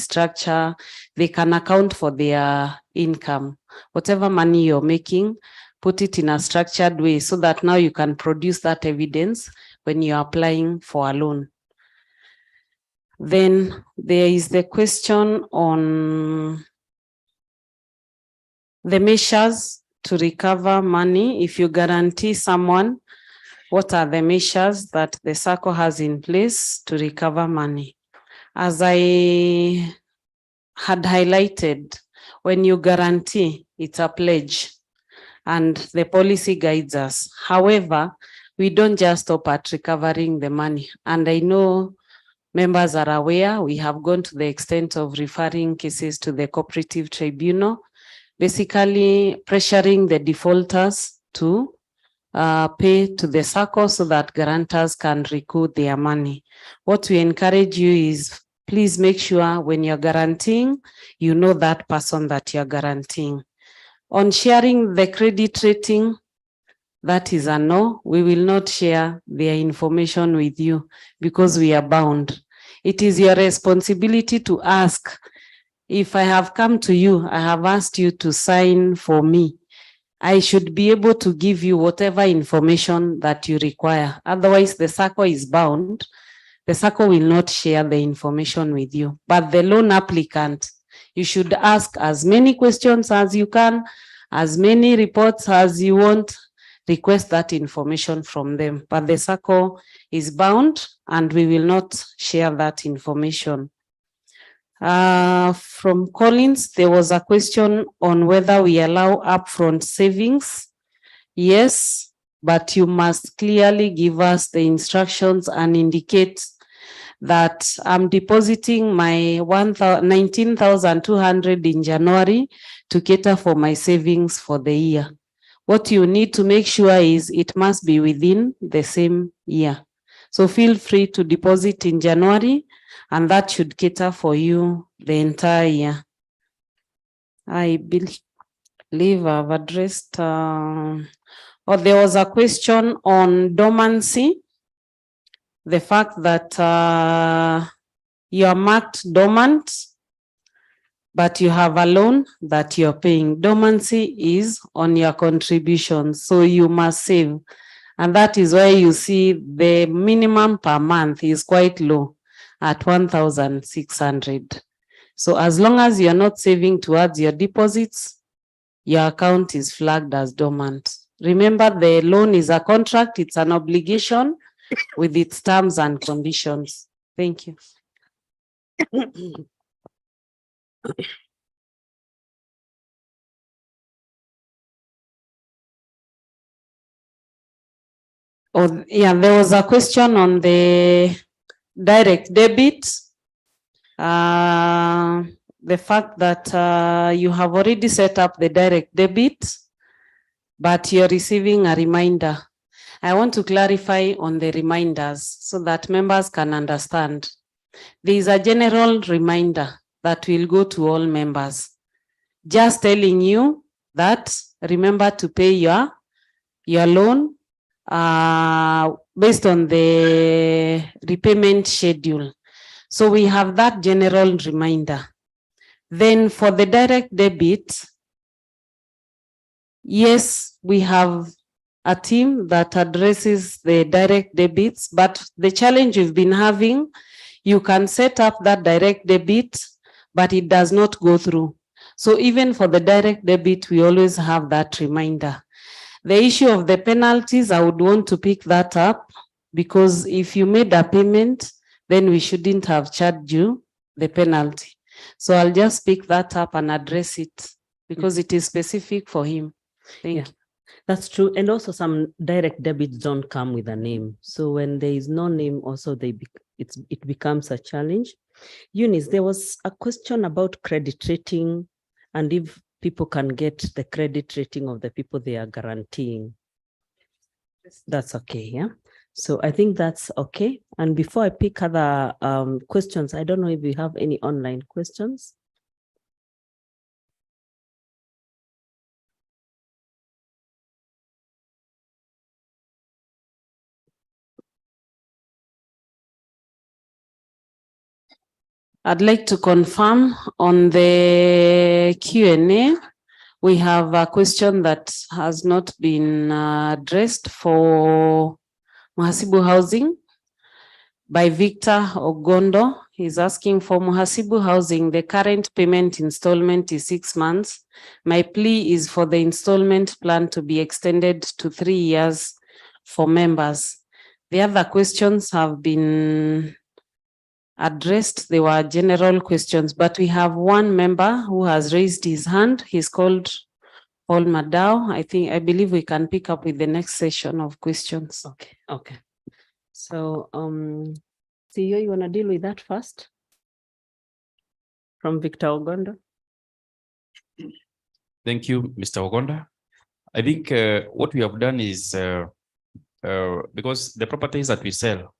can account for their income. Whatever money you're making, put it in a structured way so that now you can produce that evidence when you're applying for a loan. Then there is the question on the measures to recover money. If you guarantee someone, what are the measures that the SACCO has in place to recover money? As I had highlighted, when you guarantee, it's a pledge and the policy guides us. However, we don't just stop at recovering the money. And I know members are aware, we have gone to the extent of referring cases to the cooperative tribunal, basically pressuring the defaulters to pay to the SACCO so that guarantors can recoup their money. What we encourage you is, please make sure when you're guaranteeing, you know that person that you're guaranteeing. On sharing the credit rating, that is a no. We will not share their information with you because we are bound. It is your responsibility to ask. If I have come to you, I have asked you to sign for me, I should be able to give you whatever information that you require. Otherwise, the SACCO is bound. The SACCO will not share the information with you. But the loan applicant, you should ask as many questions as you can, as many reports as you want, request that information from them. But the SACCO is bound and we will not share that information. From Collins, there was a question on whether we allow upfront savings. Yes, but you must clearly give us the instructions and indicate that I'm depositing my 19,200 in January to cater for my savings for the year. What you need to make sure is it must be within the same year. So feel free to deposit in January and that should cater for you the entire year. I believe I've addressed, there was a question on dormancy. The fact that you are marked dormant, but you have a loan that you're paying. Dormancy is on your contributions, so you must save. And that is why you see the minimum per month is quite low at 1,600. So as long as you're not saving towards your deposits, your account is flagged as dormant. Remember, the loan is a contract, it's an obligation with its terms and conditions. Thank you. Oh, yeah, there was a question on the direct debit. The fact that you have already set up the direct debit, but you're receiving a reminder. I want to clarify on the reminders so that members can understand. There is a general reminder that will go to all members, just telling you that remember to pay your loan based on the repayment schedule. So we have that general reminder. Then for the direct debit, yes, we have a team that addresses the direct debits, but the challenge we've been having, you can set up that direct debit, but it does not go through. So even for the direct debit, we always have that reminder. The issue of the penalties, I would want to pick that up because if you made a payment, then we shouldn't have charged you the penalty. So I'll just pick that up and address it because it is specific for him. Thank you. That's true. And also some direct debits don't come with a name. So when there is no name, also it becomes a challenge. Eunice, there was a question about credit rating and if people can get the credit rating of the people they are guaranteeing. That's okay, yeah? So I think that's okay. And before I pick other questions, I don't know if we have any online questions. I'd like to confirm on the Q&A, We have a question that has not been addressed for Muhasibu Housing by Victor Ogondo. He's asking for Muhasibu Housing. The current payment installment is 6 months. My plea is for the installment plan to be extended to 3 years for members. The other questions have been addressed. They were general questions, but we have one member who has raised his hand. He's called Paul Madao. I believe we can pick up with the next session of questions. Okay. So, CEO, you want to deal with that first? From Victor Ogondo. Thank you, Mr. Ogonda. I think what we have done is because the properties that we sell,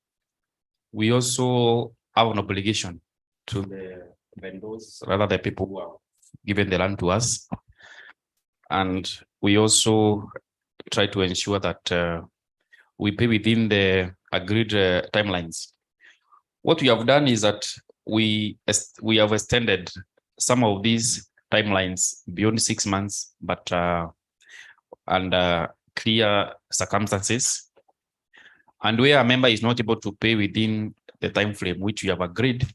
we also have an obligation to the vendors, rather the people who have given the land to us. And we also try to ensure that we pay within the agreed timelines. What we have done is that we have extended some of these timelines beyond 6 months, but under clear circumstances. And where a member is not able to pay within the time frame which we have agreed,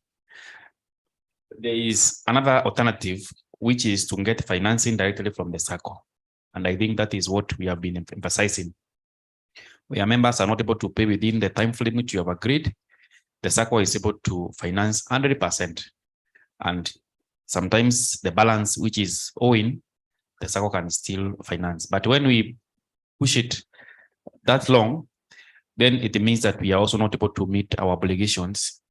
there is another alternative, which is to get financing directly from the SACCO. And I think that is what we have been emphasizing. Where members are not able to pay within the time frame which you have agreed, the SACCO is able to finance 100%. And sometimes the balance which is owing, the SACCO can still finance. But when we push it that long, then it means that we are also not able to meet our obligations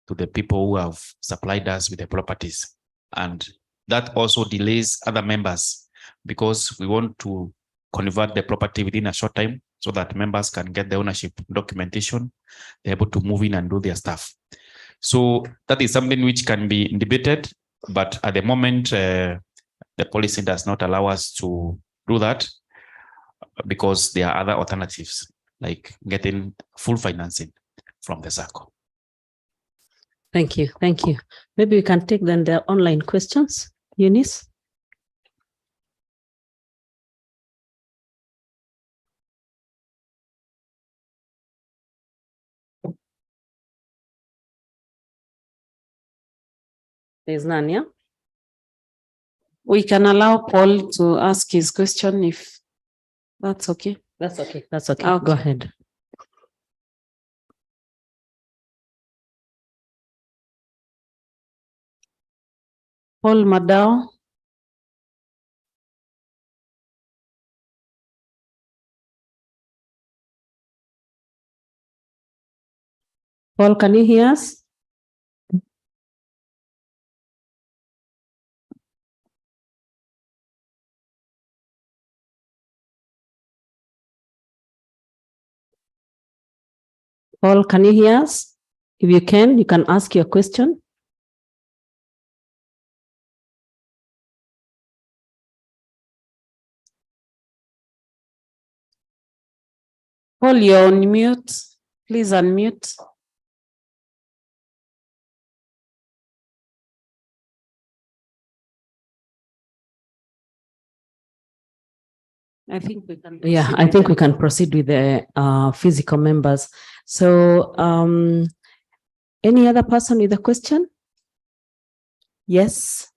to the people who have supplied us with the properties. And that also delays other members because we want to convert the property within a short time so that members can get the ownership documentation, they're able to move in and do their stuff. So that is something which can be debated, but at the moment, the policy does not allow us to do that because there are other alternatives, like getting full financing from the SACCO. Thank you. Maybe we can take then the online questions. Eunice? There's none, yeah? We can allow Paul to ask his question if that's okay. That's okay. Go ahead. Paul Madao. Paul, can you hear us? Paul, can you hear us? If you can ask your question. Paul, you're on mute. Please unmute. I think we can. Yeah, I think we can proceed with the physical members. So, any other person with a question? Yes.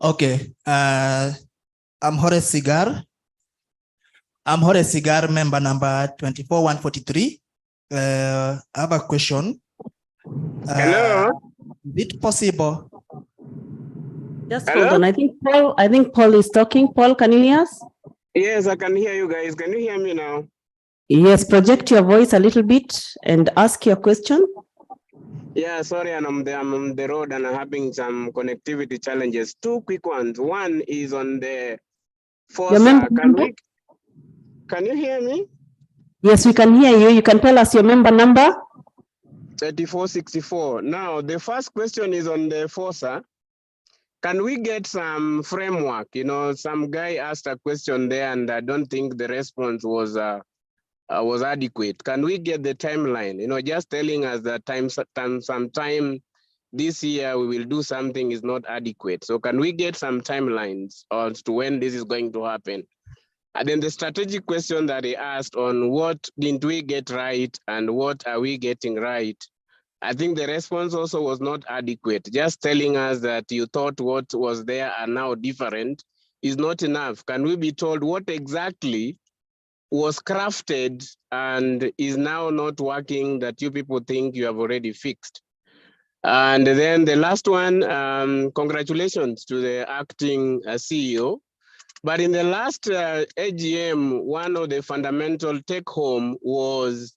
Okay, I'm Horace Cigar. Member number 24143. I have a question. Hello. Is it possible? Just hold on. I think Paul is talking. Paul, can you hear us? Yes, I can hear you guys. Can you hear me now? Yes, project your voice a little bit and ask your question. Yeah, sorry, and I'm on the road and I'm having some connectivity challenges. Two quick ones. One is on the FOSA. Can you hear me? Yes, we can hear you. You can tell us your member number. 3464. Now, the first question is on the FOSA. Can we get some framework? You know, some guy asked a question there and I don't think the response was was adequate. Can we get the timeline? You know, just telling us that sometime this year we will do something is not adequate. So can we get some timelines as to when this is going to happen? And then the strategic question that he asked on what didn't we get right and what are we getting right? I think the response also was not adequate. Just telling us that you thought what was there are now different is not enough. Can we be told what exactly was crafted and is now not working that you people think you have already fixed? And then the last one, congratulations to the acting CEO. But in the last AGM, one of the fundamental take home was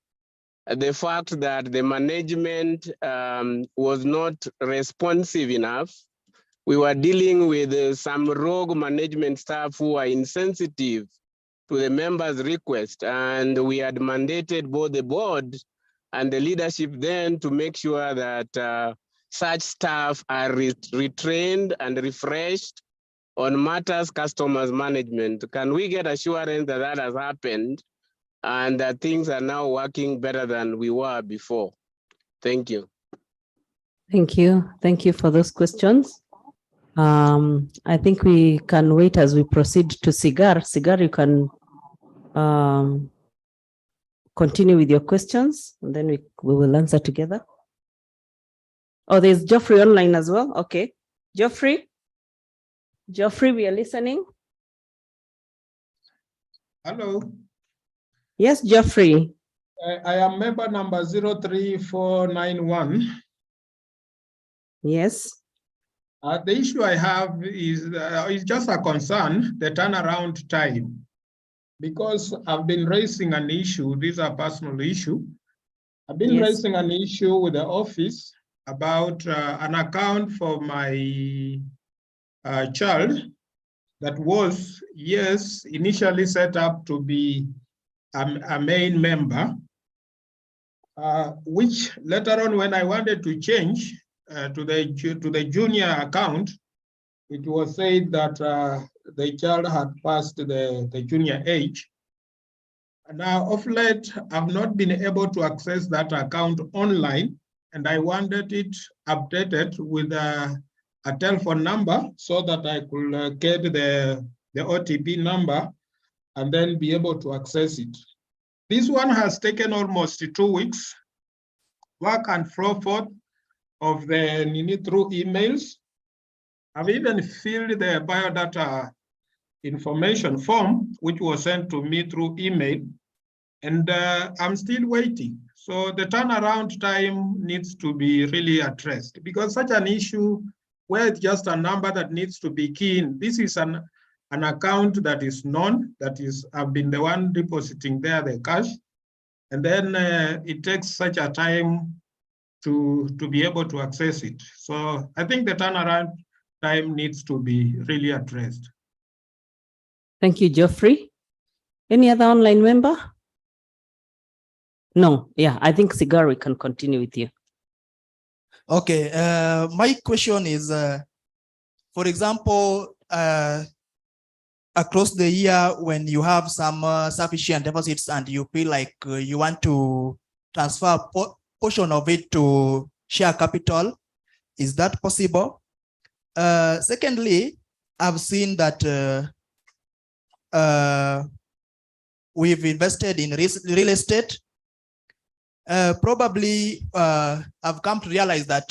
the fact that the management was not responsive enough. We were dealing with some rogue management staff who are insensitive to the members' request. And we had mandated both the board and the leadership then to make sure that such staff are retrained and refreshed on matters customers management. Can we get assurance that that has happened and that things are now working better than we were before? Thank you. Thank you. Thank you for those questions. I think we can wait as we proceed to Sigar. Sigar, you can continue with your questions, and then we will answer together. Oh, there's Geoffrey online as well. Okay. Geoffrey, we are listening. Hello. Yes, Geoffrey. I am member number 03491. Yes. The issue I have is just a concern, the turnaround time, because I've been raising an issue. This is a personal issue. I've been raising an issue with the office about an account for my child that was, yes, initially set up to be a main member, which later on when I wanted to change to the junior account, it was said that the child had passed the junior age. Now, of late, I've not been able to access that account online, and I wanted it updated with a telephone number so that I could get the OTP number and then be able to access it. This one has taken almost 2 weeks, back and forth of the through emails. I've even filled the biodata information form, which was sent to me through email, and I'm still waiting. So the turnaround time needs to be really addressed, because such an issue where it's just a number that needs to be keyed, this is an account that is known, that is, I've been the one depositing there the cash, and then it takes such a time to be able to access it. So I think the turnaround time needs to be really addressed. Thank you, Geoffrey. Any other online member? No, yeah, I think Sigari can continue with you. Okay, my question is, for example, across the year when you have some sufficient deposits and you feel like you want to transfer a portion of it to share capital, is that possible? Secondly, I've seen that we've invested in real estate. Probably I've come to realize that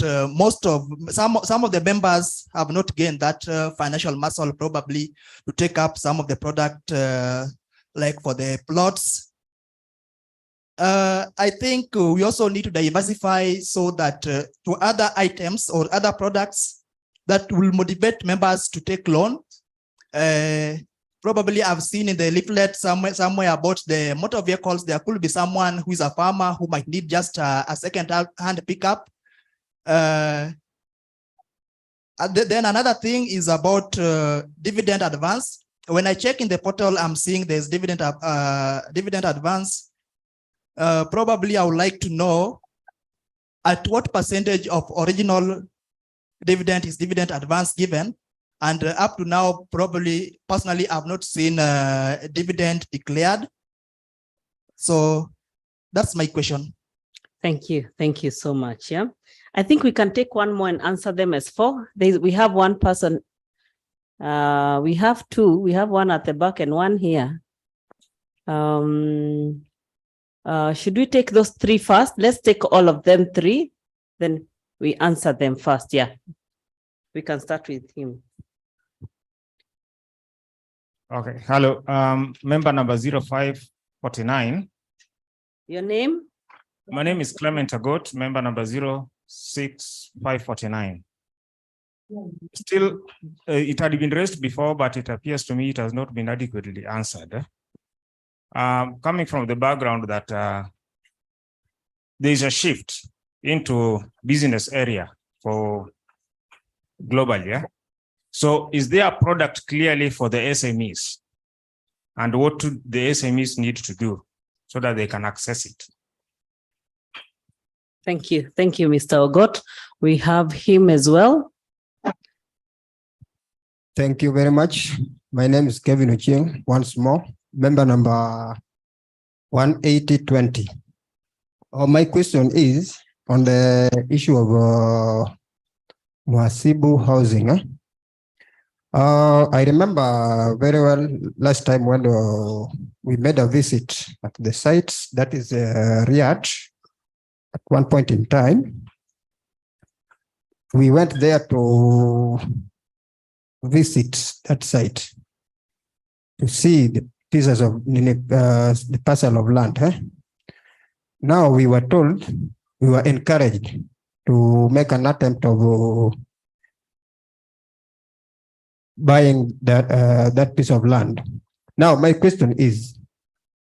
some of the members have not gained that financial muscle, probably to take up some of the product like for the plots. I think we also need to diversify so that to other items or other products that will motivate members to take loan. Probably I've seen in the leaflet somewhere about the motor vehicles, there could be someone who is a farmer who might need just a second-hand pickup. Then another thing is about dividend advance. When I check in the portal, I'm seeing there's dividend advance. Probably I would like to know at what percentage of original dividend is dividend advance given. And up to now, probably personally, I've not seen a dividend declared. So that's my question. Thank you. Thank you so much. Yeah. I think we can take one more and answer them as 4. We have one person. We have 2. We have one at the back and one here. Should we take those 3 first? Let's take all of them 3. Then we answer them first. Yeah. We can start with him. Okay. Hello. Member number 0549. Your name? My name is Clement Agot, member number 06549. Still, it had been raised before, but it appears to me it has not been adequately answered. Coming from the background that there is a shift into business area for globally. Yeah? So is there a product clearly for the SMEs? And what do the SMEs need to do so that they can access it? Thank you. Thank you, Mr. Ogot. We have him as well. Thank you very much. My name is Kevin Uching, once more, member number 18020. My question is on the issue of Muhasibu housing. I remember very well last time when we made a visit at the site, that is Riyadh. At one point in time, we went there to visit that site to see the pieces of the parcel of land. Now we were told, we were encouraged to make an attempt of buying that piece of land. Now my question is,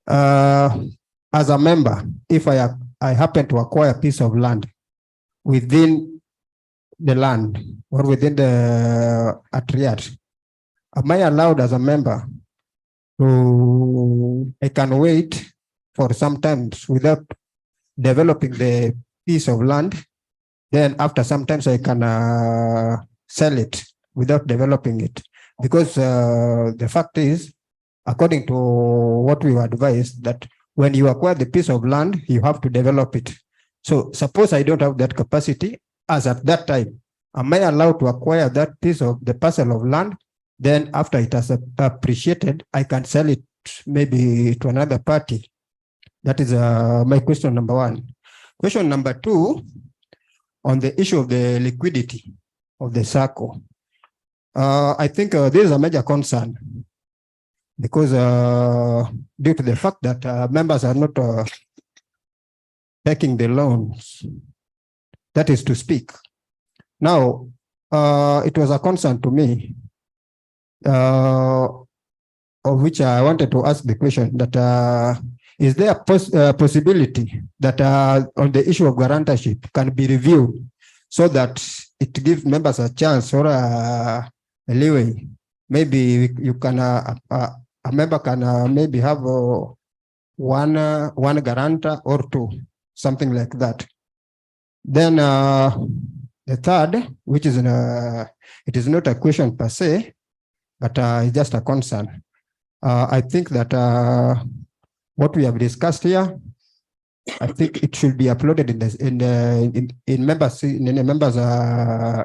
as a member, if I happen to acquire a piece of land within the land or within the Riyadh, am I allowed as a member to, I can wait for some time without developing the piece of land, then after sometimes I can sell it without developing it? Because the fact is, according to what we were advised, that when you acquire the piece of land, you have to develop it. So suppose I don't have that capacity, as at that time, am I allowed to acquire that piece of the parcel of land? Then after it has appreciated, I can sell it maybe to another party. That is my question number 1. Question number 2, on the issue of the liquidity of the SACCO. I think this is a major concern, because due to the fact that members are not taking the loans, that is to speak. Now, it was a concern to me, of which I wanted to ask the question that is there a possibility that on the issue of guarantorship can be reviewed so that it gives members a chance or a leeway? Maybe you can a member can maybe have one guarantor or 2, something like that. Then the third, which is it is not a question per se, but it's just a concern. I think that what we have discussed here, I think it should be uploaded in members'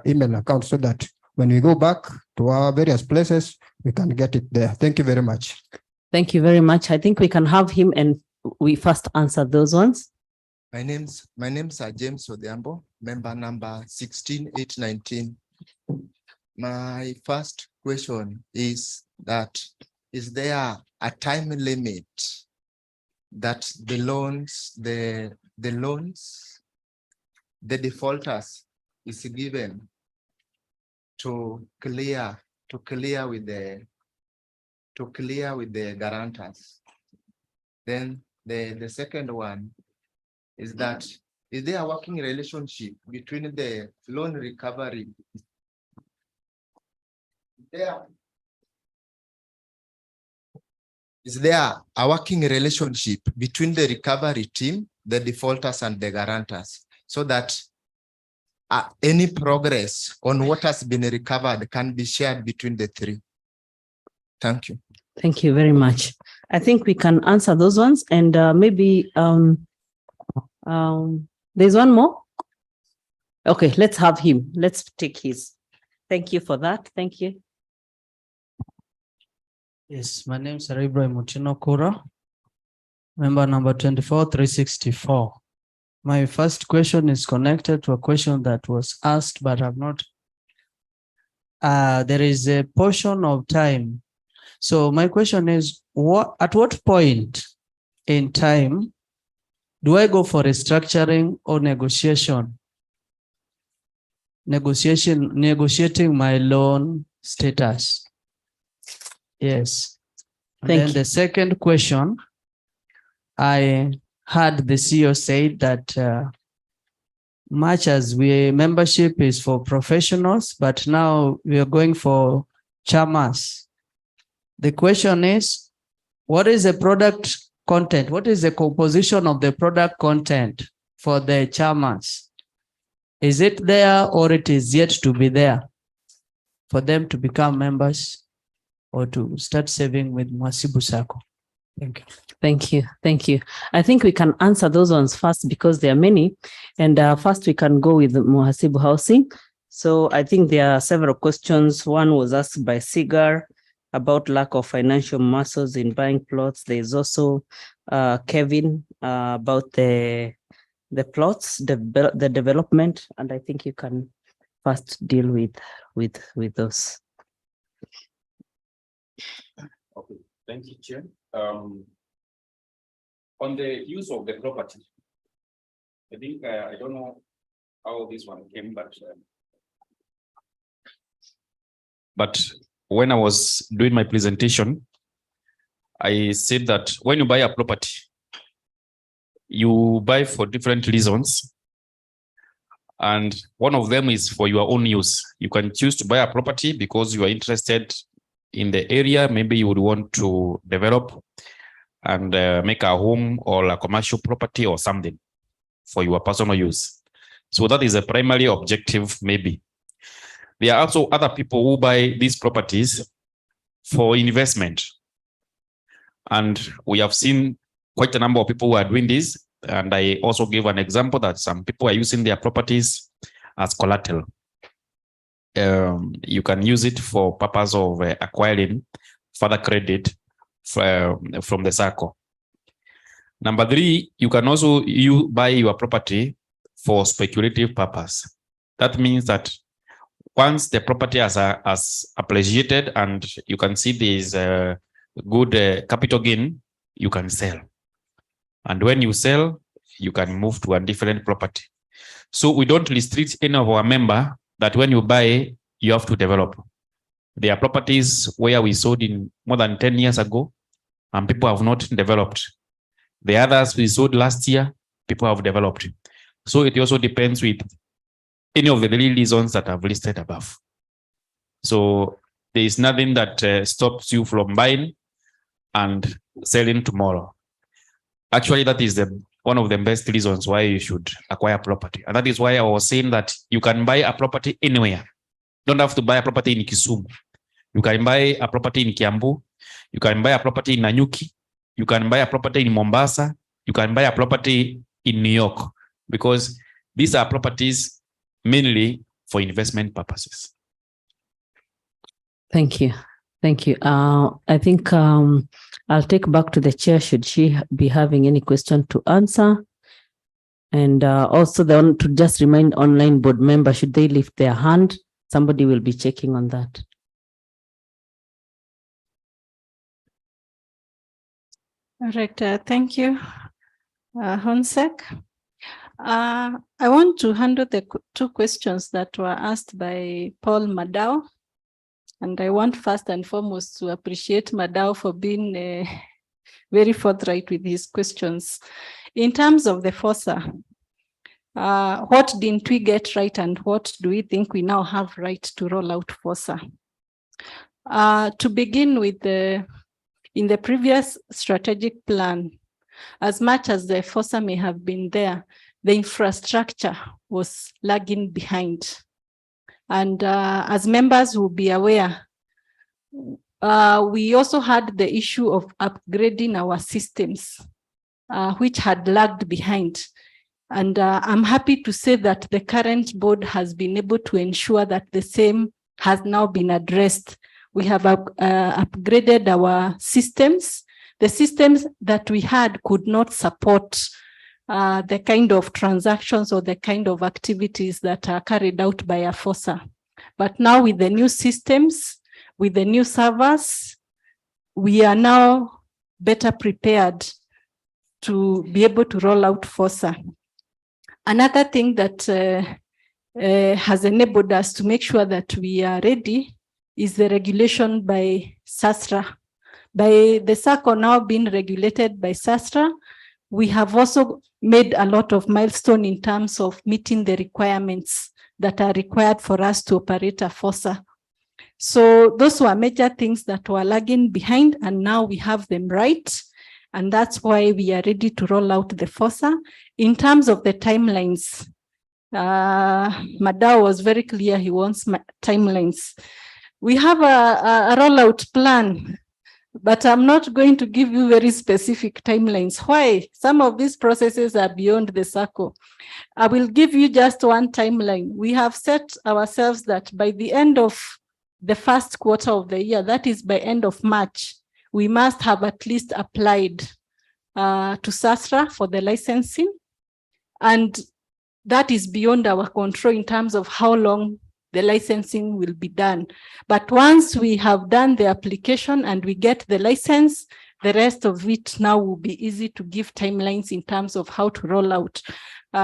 email account, so that when we go back to our various places, we can get it there. Thank you very much. Thank you very much. I think we can have him and we first answer those ones. My name's James Odhiambo, member number 16819. My first question is that, is there a time limit that the defaulters is given to clear with the guarantors? Then the second one is that, is there a working relationship between the loan recovery? Is there a working relationship between the recovery team, the defaulters, and the guarantors, so that any progress on what has been recovered can be shared between the 3? Thank you. Thank you very much. I think we can answer those ones, and maybe there's one more. Okay, let's have him. Let's take his. Thank you for that. Thank you. Yes, my name is Ibrahim Mutino Kura, member number 24364. My first question is connected to a question that was asked, but I've not. There is a portion of time. So my question is, at what point in time do I go for restructuring or negotiating my loan status? Yes. Thank you. The second question, I heard the CEO say that much as membership is for professionals, but now we are going for chamas. The question is, what is the product content? What is the composition of the product content for the chamas? Is it there or it is yet to be there for them to become members or to start saving with Mwasibu Sacco? Thank you. Thank you. Thank you. I think we can answer those ones first because there are many. And first we can go with Mwasibu Housing. So I think there are several questions. One was asked by Sigar about lack of financial muscles in buying plots. There's also Kevin about the plots, the development, and I think you can first deal with those. Okay, thank you, Chair. On the use of the property, I think I don't know how this one came, but when I was doing my presentation, I said that when you buy a property, you buy for different reasons. And one of them is for your own use. You can choose to buy a property because you are interested in the area. Maybe you would want to develop and make a home or a commercial property or something for your personal use. So that is a primary objective, maybe. There are also other people who buy these properties for investment. And we have seen quite a number of people who are doing this. And I also gave an example that some people are using their properties as collateral. You can use it for purpose of acquiring further credit from the SACCO. Number 3, you can also buy your property for speculative purpose. That means that once the property has appreciated and you can see there is a good capital gain, you can sell. And when you sell, you can move to a different property. So we don't restrict any of our member that when you buy, you have to develop. There are properties where we sold in more than 10 years ago and people have not developed. The others we sold last year, people have developed. So it also depends with any of the reasons that I've listed above. So there is nothing that stops you from buying and selling tomorrow. Actually, that is one of the best reasons why you should acquire property. And that is why I was saying that you can buy a property anywhere. You don't have to buy a property in Kisumu. You can buy a property in Kiambu. You can buy a property in Nanyuki. You can buy a property in Mombasa. You can buy a property in New York, because these are properties mainly for investment purposes. Thank you. Thank you. I think I'll take back to the chair should she be having any question to answer. And also to just remind online board members, should they lift their hand, somebody will be checking on that. All right, thank you, Honsek. I want to handle the 2 questions that were asked by Paul Madao. And I want first and foremost to appreciate Madao for being very forthright with his questions. In terms of the FOSA, what didn't we get right and what do we think we now have right to roll out FOSA? To begin with, in the previous strategic plan, as much as the FOSA may have been there, the infrastructure was lagging behind. And as members will be aware, we also had the issue of upgrading our systems, which had lagged behind. And I'm happy to say that the current board has been able to ensure that the same has now been addressed. We have upgraded our systems. The systems that we had could not support the kind of transactions or the kind of activities that are carried out by a FOSA. But now with the new systems, with the new servers, we are now better prepared to be able to roll out FOSA. Another thing that has enabled us to make sure that we are ready is the regulation by SASTRA. By the SACCO now being regulated by SASTRA, we have also made a lot of milestone in terms of meeting the requirements that are required for us to operate a FOSA. So those were major things that were lagging behind, and now we have them right. And that's why we are ready to roll out the FOSA. In terms of the timelines, Madao was very clear, he wants timelines. We have a rollout plan, but I'm not going to give you very specific timelines. Why? Some of these processes are beyond the circle. I will give you just one timeline. We have set ourselves that by the end of the first quarter of the year, that is by end of March, we must have at least applied to SASTRA for the licensing. And that is beyond our control in terms of how long the licensing will be done. But once we have done the application and we get the license, the rest of it now will be easy to give timelines in terms of how to roll out.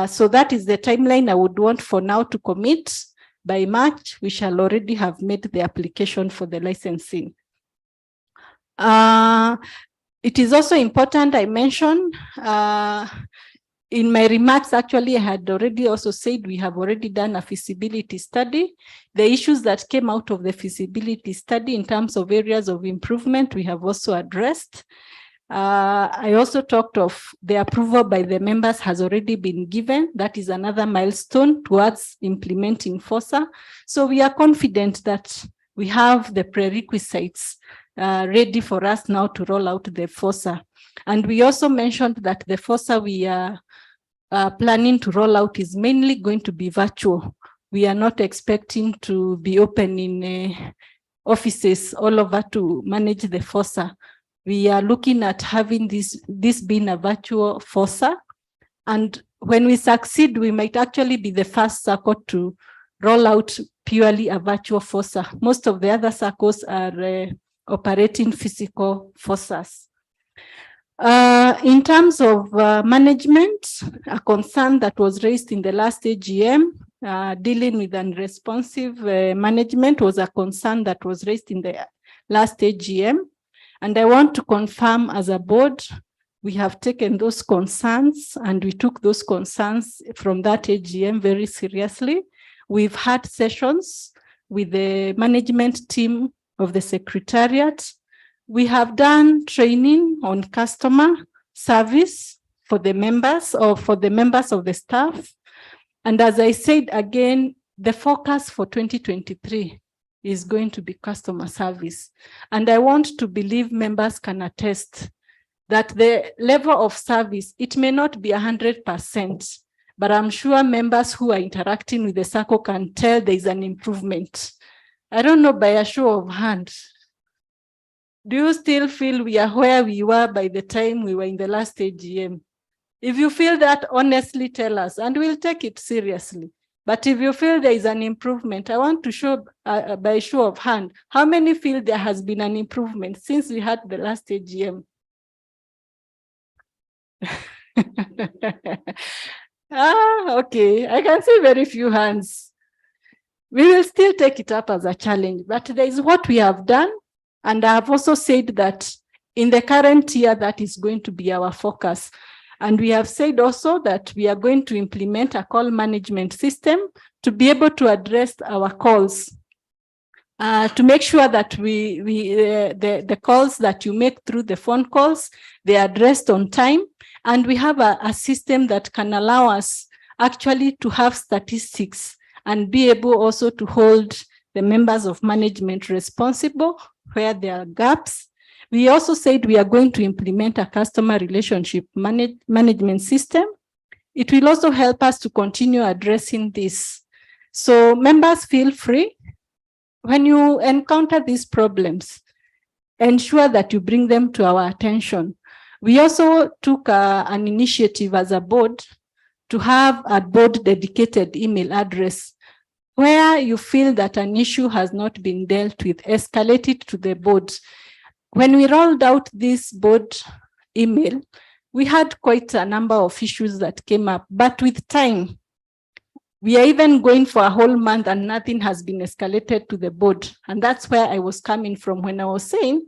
So that is the timeline I would want for now to commit. By March, we shall already have made the application for the licensing. It is also important I mention, in my remarks, actually, I had already also said we have already done a feasibility study. The issues that came out of the feasibility study in terms of areas of improvement, we have also addressed. I also talked of the approval by the members has already been given. That is another milestone towards implementing FOSA. So we are confident that we have the prerequisites ready for us now to roll out the FOSA. And we also mentioned that the FOSA we are planning to roll out is mainly going to be virtual. We are not expecting to be open in offices all over to manage the FOSA. We are looking at having this being a virtual FOSA. And when we succeed, we might actually be the first circle to roll out purely a virtual FOSA. Most of the other circles are operating physical FOSAs. In terms of management, a concern that was raised in the last AGM, dealing with unresponsive management was a concern that was raised in the last AGM. And I want to confirm as a board, we have taken those concerns and we took those concerns from that AGM very seriously. We've had sessions with the management team of the Secretariat. We have done training on customer service for the members or for the members of the staff. And as I said again, the focus for 2023 is going to be customer service. And I want to believe members can attest that the level of service, it may not be 100%, but I'm sure members who are interacting with the circle can tell there is an improvement. I don't know by a show of hands. Do you still feel we are where we were by the time we were in the last AGM? If you feel that, honestly tell us and we'll take it seriously. But if you feel there is an improvement, I want to show by show of hand, how many feel there has been an improvement since we had the last AGM? Okay, I can see very few hands. We will still take it up as a challenge, but there is what we have done. And I have also said that in the current year, that is going to be our focus. And we have said also that we are going to implement a call management system to be able to address our calls, to make sure that the calls that you make through the phone calls, they are addressed on time. And we have a system that can allow us actually to have statistics and be able also to hold the members of management responsible where there are gaps. We also said we are going to implement a customer relationship management system. It will also help us to continue addressing this. So members, feel free. When you encounter these problems, ensure that you bring them to our attention. We also took an initiative as a board to have a board dedicated email address. Where you feel that an issue has not been dealt with, escalate it to the board. When we rolled out this board email, we had quite a number of issues that came up, but with time, we are even going for a whole month and nothing has been escalated to the board. And that's where I was coming from when I was saying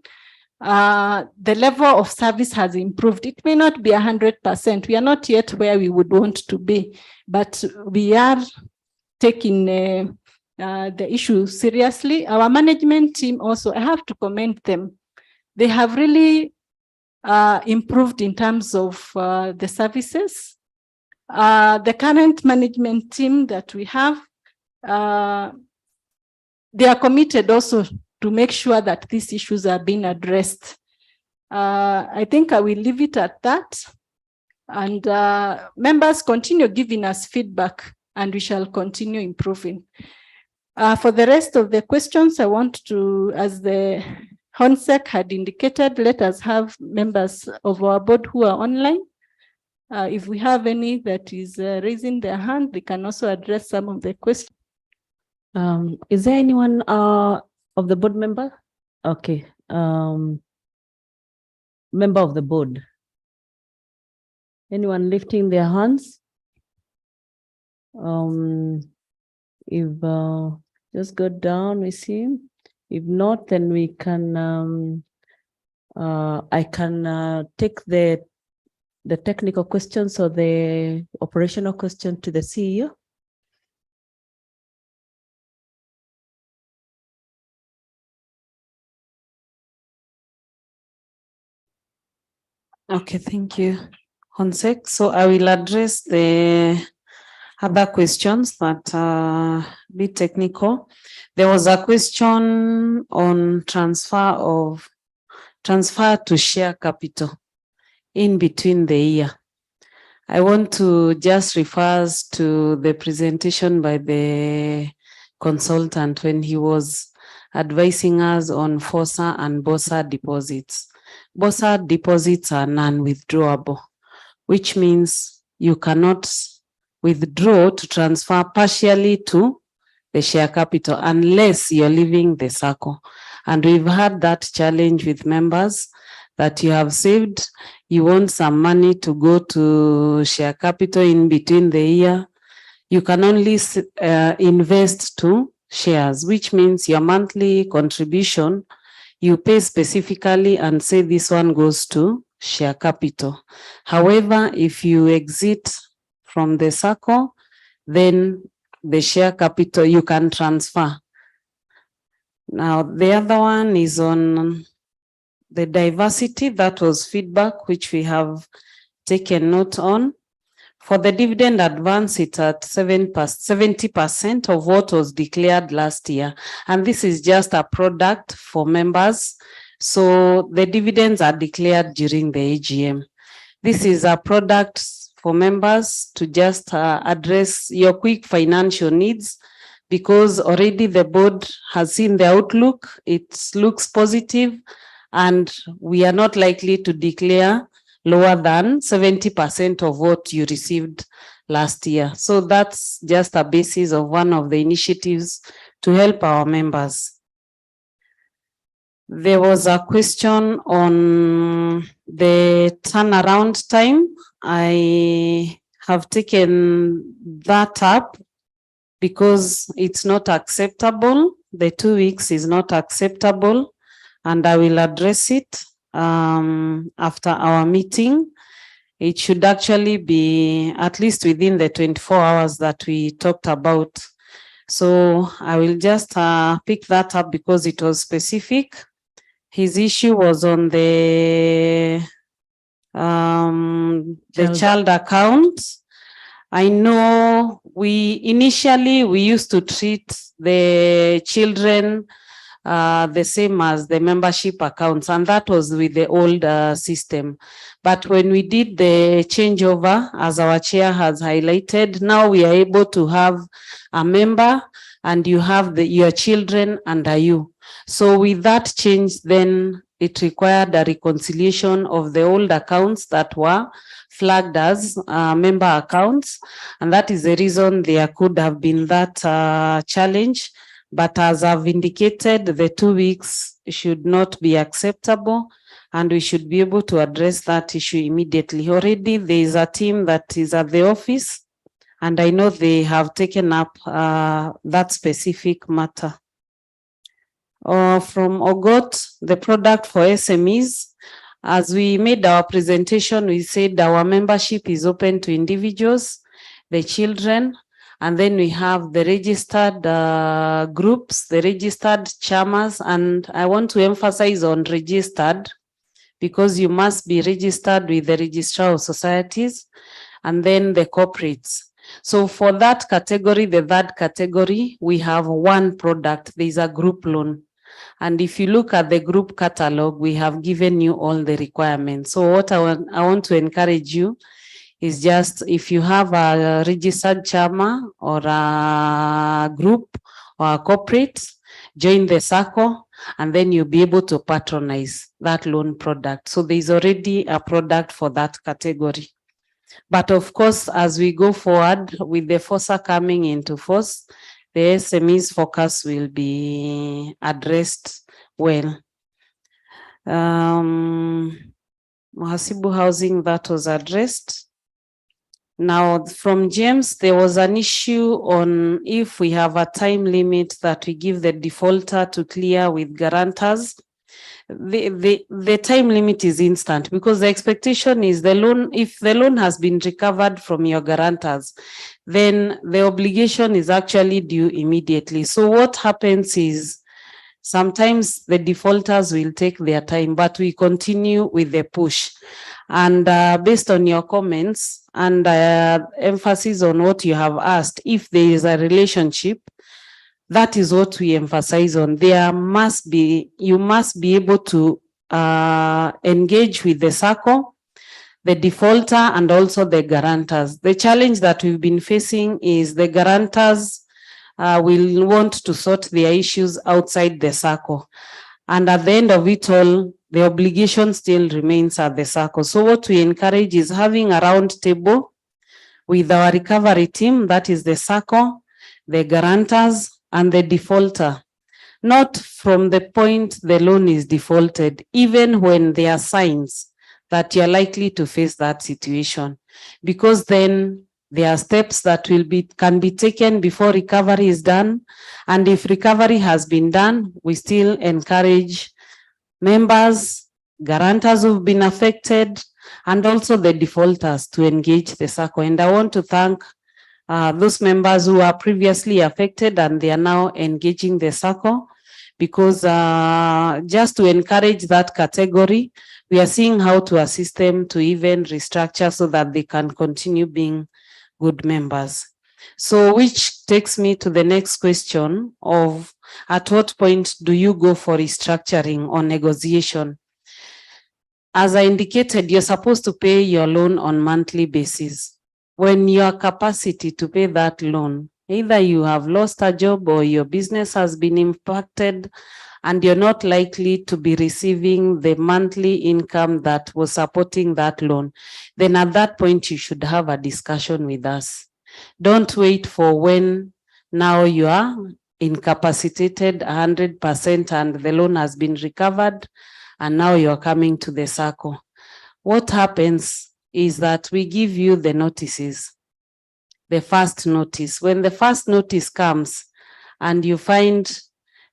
the level of service has improved. It may not be 100%. We are not yet where we would want to be, but we are taking the issue seriously. Our management team also, I have to commend them. They have really improved in terms of the services. The current management team that we have, they are committed also to make sure that these issues are being addressed. I think I will leave it at that. And members continue giving us feedback and we shall continue improving. For the rest of the questions, I want to, as the HONSEC had indicated, let us have members of our board who are online. If we have any that is raising their hand, they can also address some of the questions. Is there anyone of the board member? Okay. Member of the board. Anyone lifting their hands? If just go down, we see. If not, then we can. I can take the technical questions or the operational question to the CEO. Okay, thank you, HONSEC. So I will address the other questions that are a bit technical. There was a question on transfer to share capital in between the year. I want to just refer to the presentation by the consultant when he was advising us on FOSA and BOSA deposits. BOSA deposits are non-withdrawable, which means you cannot withdraw to transfer partially to the share capital unless you're leaving the circle. And we've had that challenge with members that you have saved, you want some money to go to share capital in between the year. You can only invest to shares, which means your monthly contribution you pay specifically and say this one goes to share capital. However, if you exit from the circle, then the share capital you can transfer. Now, the other one is on the diversity. That was feedback which we have taken note on. For the dividend advance, it's at 70% of what was declared last year. And this is just a product for members. So the dividends are declared during the AGM. This is a product for members to just address your quick financial needs, because already the board has seen the outlook. It looks positive, and we are not likely to declare lower than 70% of what you received last year. So that's just a basis of one of the initiatives to help our members. There was a question on the turnaround time. I have taken that up because it's not acceptable. The 2 weeks is not acceptable, and I will address it after our meeting. It should actually be at least within the 24 hours that we talked about. So I will just pick that up because it was specific. His issue was on the child account. I know we initially used to treat the children the same as the membership accounts, and that was with the old system. But when we did the changeover, as our chair has highlighted, now we are able to have a member and you have your children under you. So with that change, then it required a reconciliation of the old accounts that were flagged as member accounts. And that is the reason there could have been that challenge. But as I've indicated, the 2 weeks should not be acceptable, and we should be able to address that issue immediately. Already there is a team that is at the office, and I know they have taken up that specific matter. From OGOT, the product for SMEs, as we made our presentation, we said our membership is open to individuals, the children, and then we have the registered groups, the registered chairmans, and I want to emphasize on registered because you must be registered with the registrar of societies, and then the corporates. So for that category, the third category, we have one product. There is a group loan. And if you look at the group catalog, we have given you all the requirements. So what I want to encourage you is just if you have a registered chairman or a group or a corporate, join the circle, and then you'll be able to patronize that loan product. So there's already a product for that category. But of course, as we go forward with the FOSA coming into force, the SMEs focus will be addressed well. Muhasibu housing, that was addressed. Now from James, there was an issue on if we have a time limit that we give the defaulter to clear with guarantors. The time limit is instant because the expectation is the loan, if the loan has been recovered from your guarantors, then the obligation is actually due immediately. So what happens is sometimes the defaulters will take their time, but we continue with the push. And based on your comments and emphasis on what you have asked, if there is a relationship, that is what we emphasize on. You must be able to engage with the circle, the defaulter, and also the guarantors. The challenge that we've been facing is the guarantors will want to sort their issues outside the circle. And at the end of it all, the obligation still remains at the circle. So what we encourage is having a round table with our recovery team, that is the circle, the guarantors, and the defaulter, not from the point the loan is defaulted, even when there are signs that you're likely to face that situation, because then there are steps that can be taken before recovery is done. And if recovery has been done, we still encourage members, guarantors who've been affected, and also the defaulters to engage the circle. And I want to thank those members who are previously affected and they are now engaging the circle, because just to encourage that category, we are seeing how to assist them to even restructure so that they can continue being good members. So which takes me to the next question of at what point do you go for restructuring or negotiation? As I indicated, you're supposed to pay your loan on monthly basis. When your capacity to pay that loan, either you have lost a job or your business has been impacted and you're not likely to be receiving the monthly income that was supporting that loan, then at that point you should have a discussion with us. Don't wait for when now you are incapacitated 100% and the loan has been recovered and now you're coming to the circle. What happens is that we give you the notices, the first notice. When the first notice comes and you find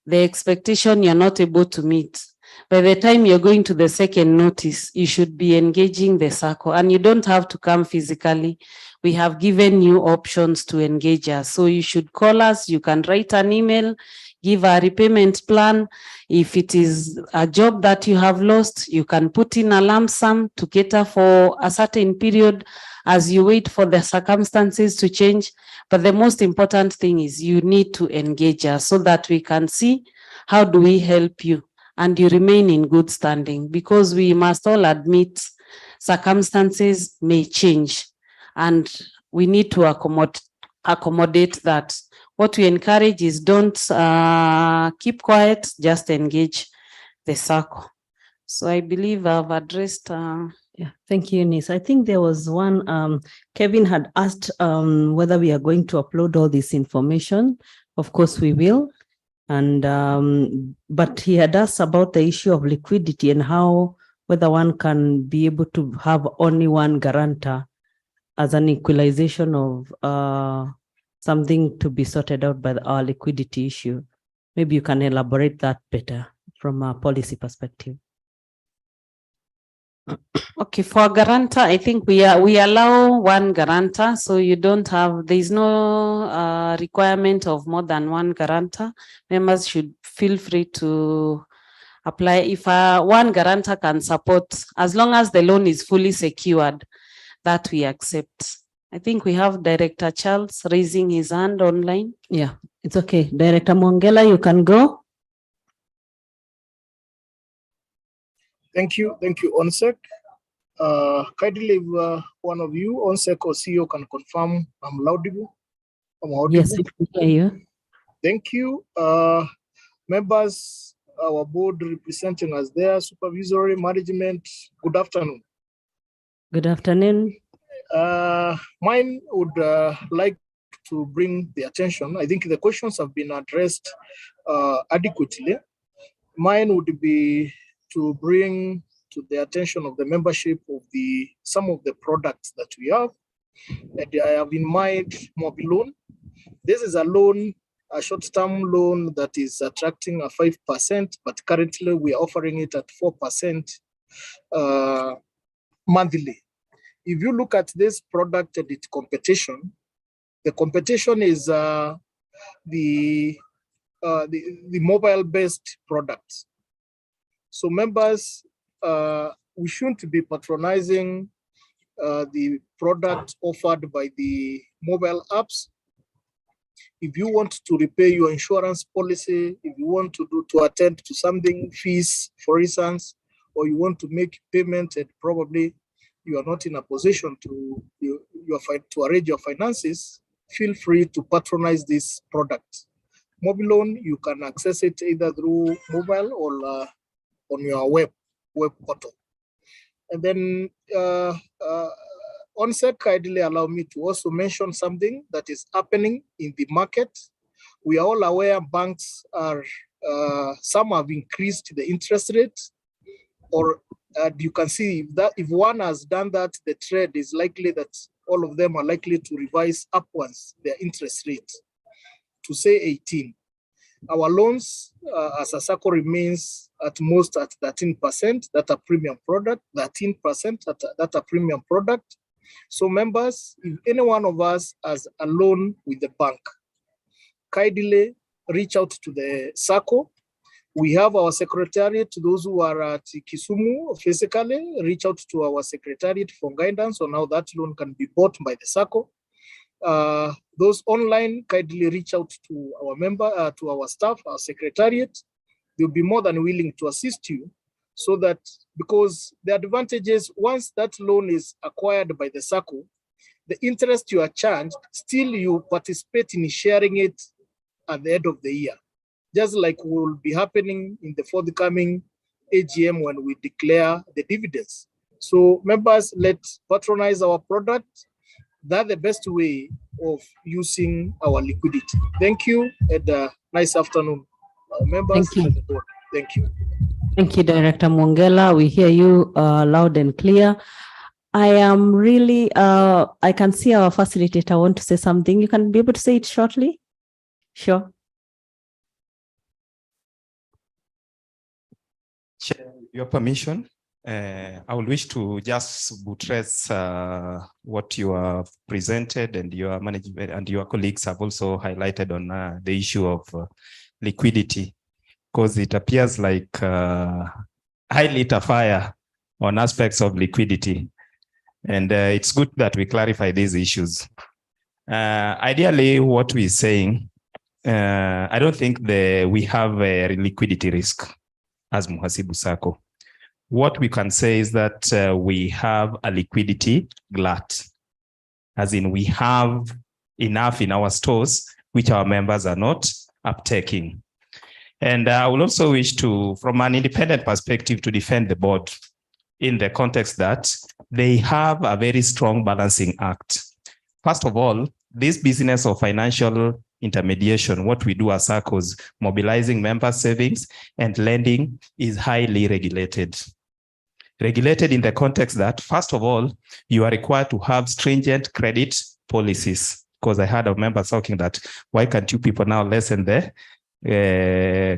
the expectation you're not able to meet, by the time you're going to the second notice, you should be engaging the circle, and you don't have to come physically. We have given you options to engage us. So you should call us, you can write an email, give a repayment plan. If it is a job that you have lost, you can put in a lump sum to cater for a certain period as you wait for the circumstances to change. But the most important thing is you need to engage us so that we can see how do we help you? And you remain in good standing, because we must all admit circumstances may change and we need to accommodate that. What we encourage is don't keep quiet, just engage the circle. So I believe I've addressed. Yeah, thank you, Eunice. I think there was one, Kevin had asked whether we are going to upload all this information. Of course we will. And but he had asked about the issue of liquidity and how whether one can be able to have only one guarantor as an equalization of something to be sorted out by our liquidity issue. Maybe you can elaborate that better from a policy perspective. Okay, for guarantor, I think we allow one guarantor, so you don't have, there's no requirement of more than one guarantor. Members should feel free to apply. If one guarantor can support, as long as the loan is fully secured, that we accept. I think we have Director Charles raising his hand online. Yeah, it's okay. Director Mwongela, you can go. Thank you, ONSEC. Kindly, if one of you, ONSEC or CEO, can confirm I'm audible. Yes, I can hear you. Thank you. Members, our board representing us there, supervisory management, good afternoon. Good afternoon. Mine would like to bring the attention. I think the questions have been addressed adequately. Mine would be to bring to the attention of the membership of some of the products that we have. And I have in mind mobile loan. This is a loan, a short-term loan that is attracting a 5%, but currently we are offering it at 4% monthly. If you look at this product and its competition, the competition is the mobile-based products. So members, we shouldn't be patronizing the product offered by the mobile apps. If you want to repay your insurance policy, if you want to attend to something, fees, for instance, or you want to make payment and probably you are not in a position to arrange your finances, feel free to patronize this product. Mobile loan, you can access it either through mobile or on your web portal. And then ONSEC kindly allow me to also mention something that is happening in the market. We are all aware banks are, some have increased the interest rate, or you can see that if one has done that, the trade is likely that all of them are likely to revise upwards their interest rate to say 18. Our loans as a SACCO remains at most at 13%, that a premium product, 13% that a premium product. So members, if any one of us has a loan with the bank, kindly reach out to the SACCO. We have our secretariat, those who are at Kisumu physically, reach out to our secretariat for guidance on how that loan can be bought by the SACCO. Those online, kindly reach out to our to our staff, our secretariat. They'll be more than willing to assist you, so that, because the advantages, once that loan is acquired by the SACCO, the interest you are charged, still you participate in sharing it at the end of the year, just like will be happening in the forthcoming AGM when we declare the dividends. So members, let's patronize our product. That's the best way of using our liquidity. Thank you, and nice afternoon, members. Thank you. And the board. Thank you. Thank you, Director Mwongela. We hear you loud and clear. I am really, I can see our facilitator want to say something. You can be able to say it shortly? Sure. Chair, with your permission, I would wish to just buttress what you have presented, and your management and your colleagues have also highlighted on the issue of liquidity, because it appears like I lit a fire on aspects of liquidity. And it's good that we clarify these issues. Ideally, what we're saying I don't think we have a liquidity risk as Muhasibu Sacco. What we can say is that we have a liquidity glut, as in we have enough in our stores, which our members are not uptaking. And I will also wish to, from an independent perspective, to defend the board in the context that they have a very strong balancing act. First of all, this business of financial intermediation, what we do as SACCOs, mobilizing member savings and lending, is highly regulated. Regulated in the context that, first of all, you are required to have stringent credit policies. Because I heard of members talking that, why can't you people now lessen the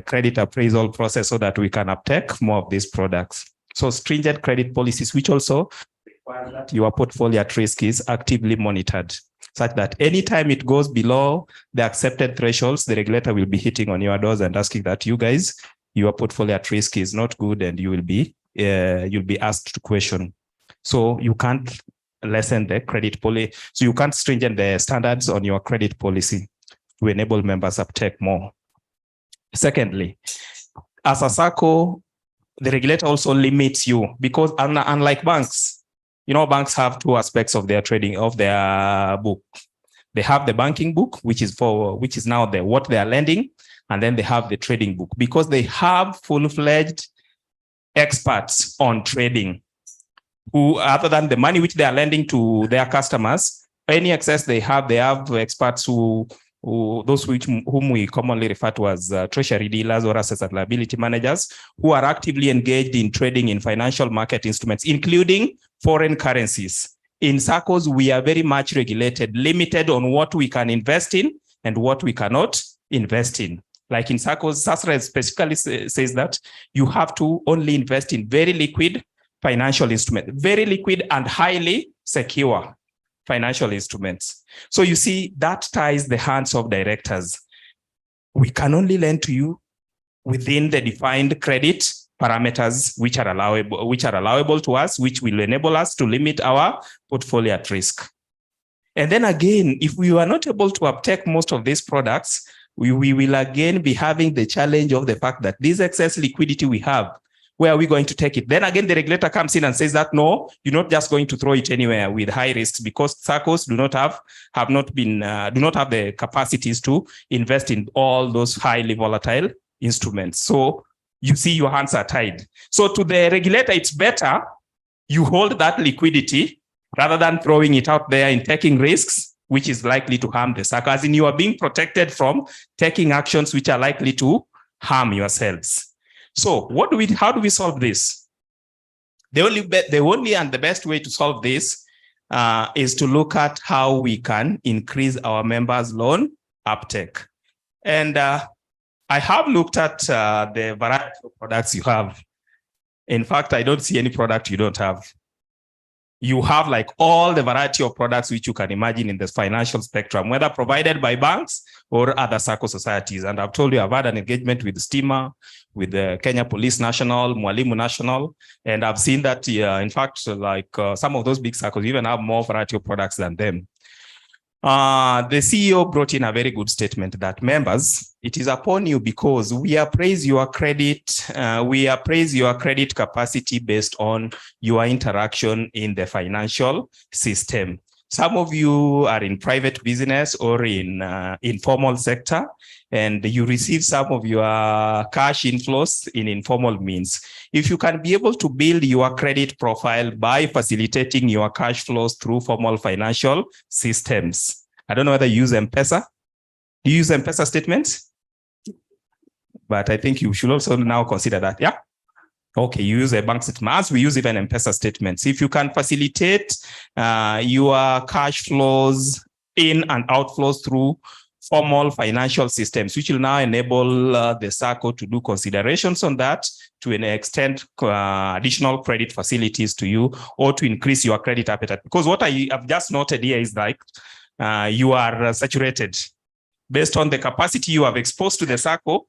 credit appraisal process so that we can uptake more of these products? So stringent credit policies, which also require that your portfolio at risk is actively monitored, such that anytime it goes below the accepted thresholds, the regulator will be hitting on your doors and asking that, you guys, your portfolio at risk is not good, and you will be you'll be asked to question. So you can't lessen the credit policy. So you can't stringent the standards on your credit policy to enable members uptake more. Secondly, as a SACCO, the regulator also limits you, because unlike banks, you know, banks have two aspects of their trading, of their book. They have the banking book, which is now what they are lending, and then they have the trading book, because they have full-fledged experts on trading, who, other than the money which they are lending to their customers, any excess they have experts whom we commonly refer to as treasury dealers or assets and liability managers, who are actively engaged in trading in financial market instruments, including foreign currencies. In SACCOs, we are very much regulated, limited on what we can invest in and what we cannot invest in. Like in SACCOs, SASRA specifically says that you have to only invest in very liquid financial instruments, very liquid and highly secure financial instruments. So you see, that ties the hands of directors. We can only lend to you within the defined credit parameters which are allowable to us, which will enable us to limit our portfolio at risk. And then again, if we are not able to uptake most of these products, we will again be having the challenge of the fact that this excess liquidity we have, where are we going to take it? Then again, the regulator comes in and says that, no, you're not just going to throw it anywhere with high risks, because SACCOs do not have the capacities to invest in all those highly volatile instruments. So you see, your hands are tied. So to the regulator, it's better you hold that liquidity rather than throwing it out there and taking risks, which is likely to harm the SACCO. As in, you are being protected from taking actions which are likely to harm yourselves. So how do we solve this? The only and the best way to solve this is to look at how we can increase our members' loan uptake. And I have looked at the variety of products you have. In fact, I don't see any product you don't have. You have like all the variety of products which you can imagine in the financial spectrum, whether provided by banks or other SACCO societies. And I've told you, I've had an engagement with STIMA, with the Kenya Police National, Mwalimu National, and I've seen that, in fact, like some of those big SACCOs even have more variety of products than them. The CEO brought in a very good statement that, members, it is upon you, because we appraise your credit capacity based on your interaction in the financial system. Some of you are in private business or in informal sector, and you receive some of your cash inflows in informal means. If you can be able to build your credit profile by facilitating your cash flows through formal financial systems. I don't know whether you use M-Pesa. Do you use M-Pesa statements? But I think you should also now consider that, yeah? Okay, you use a bank statement. As we use even M-Pesa statements. If you can facilitate your cash flows in and outflows through formal financial systems, which will now enable the SACCO to do considerations on that, to an extent additional credit facilities to you, or to increase your credit appetite. Because what I have just noted here is like you are saturated. Based on the capacity you have exposed to the SACCO,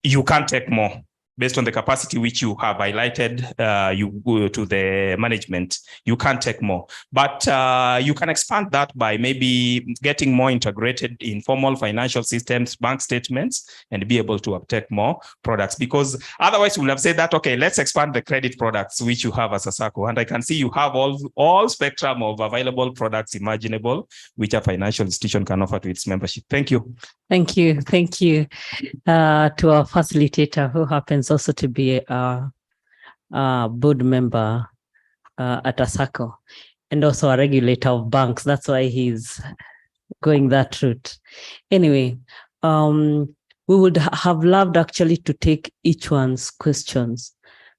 you can't take more. based on the capacity which you have highlighted, you go to the management, you can't take more. But you can expand that by maybe getting more integrated informal financial systems, bank statements, and be able to uptake more products. Because otherwise we'll have said that, okay, let's expand the credit products which you have as a SACCO. And I can see you have all spectrum of available products imaginable, which a financial institution can offer to its membership. Thank you. Thank you. Thank you to our facilitator, who happens also to be a board member at ASACO and also a regulator of banks. That's why he's going that route. Anyway, we would have loved actually to take each one's questions,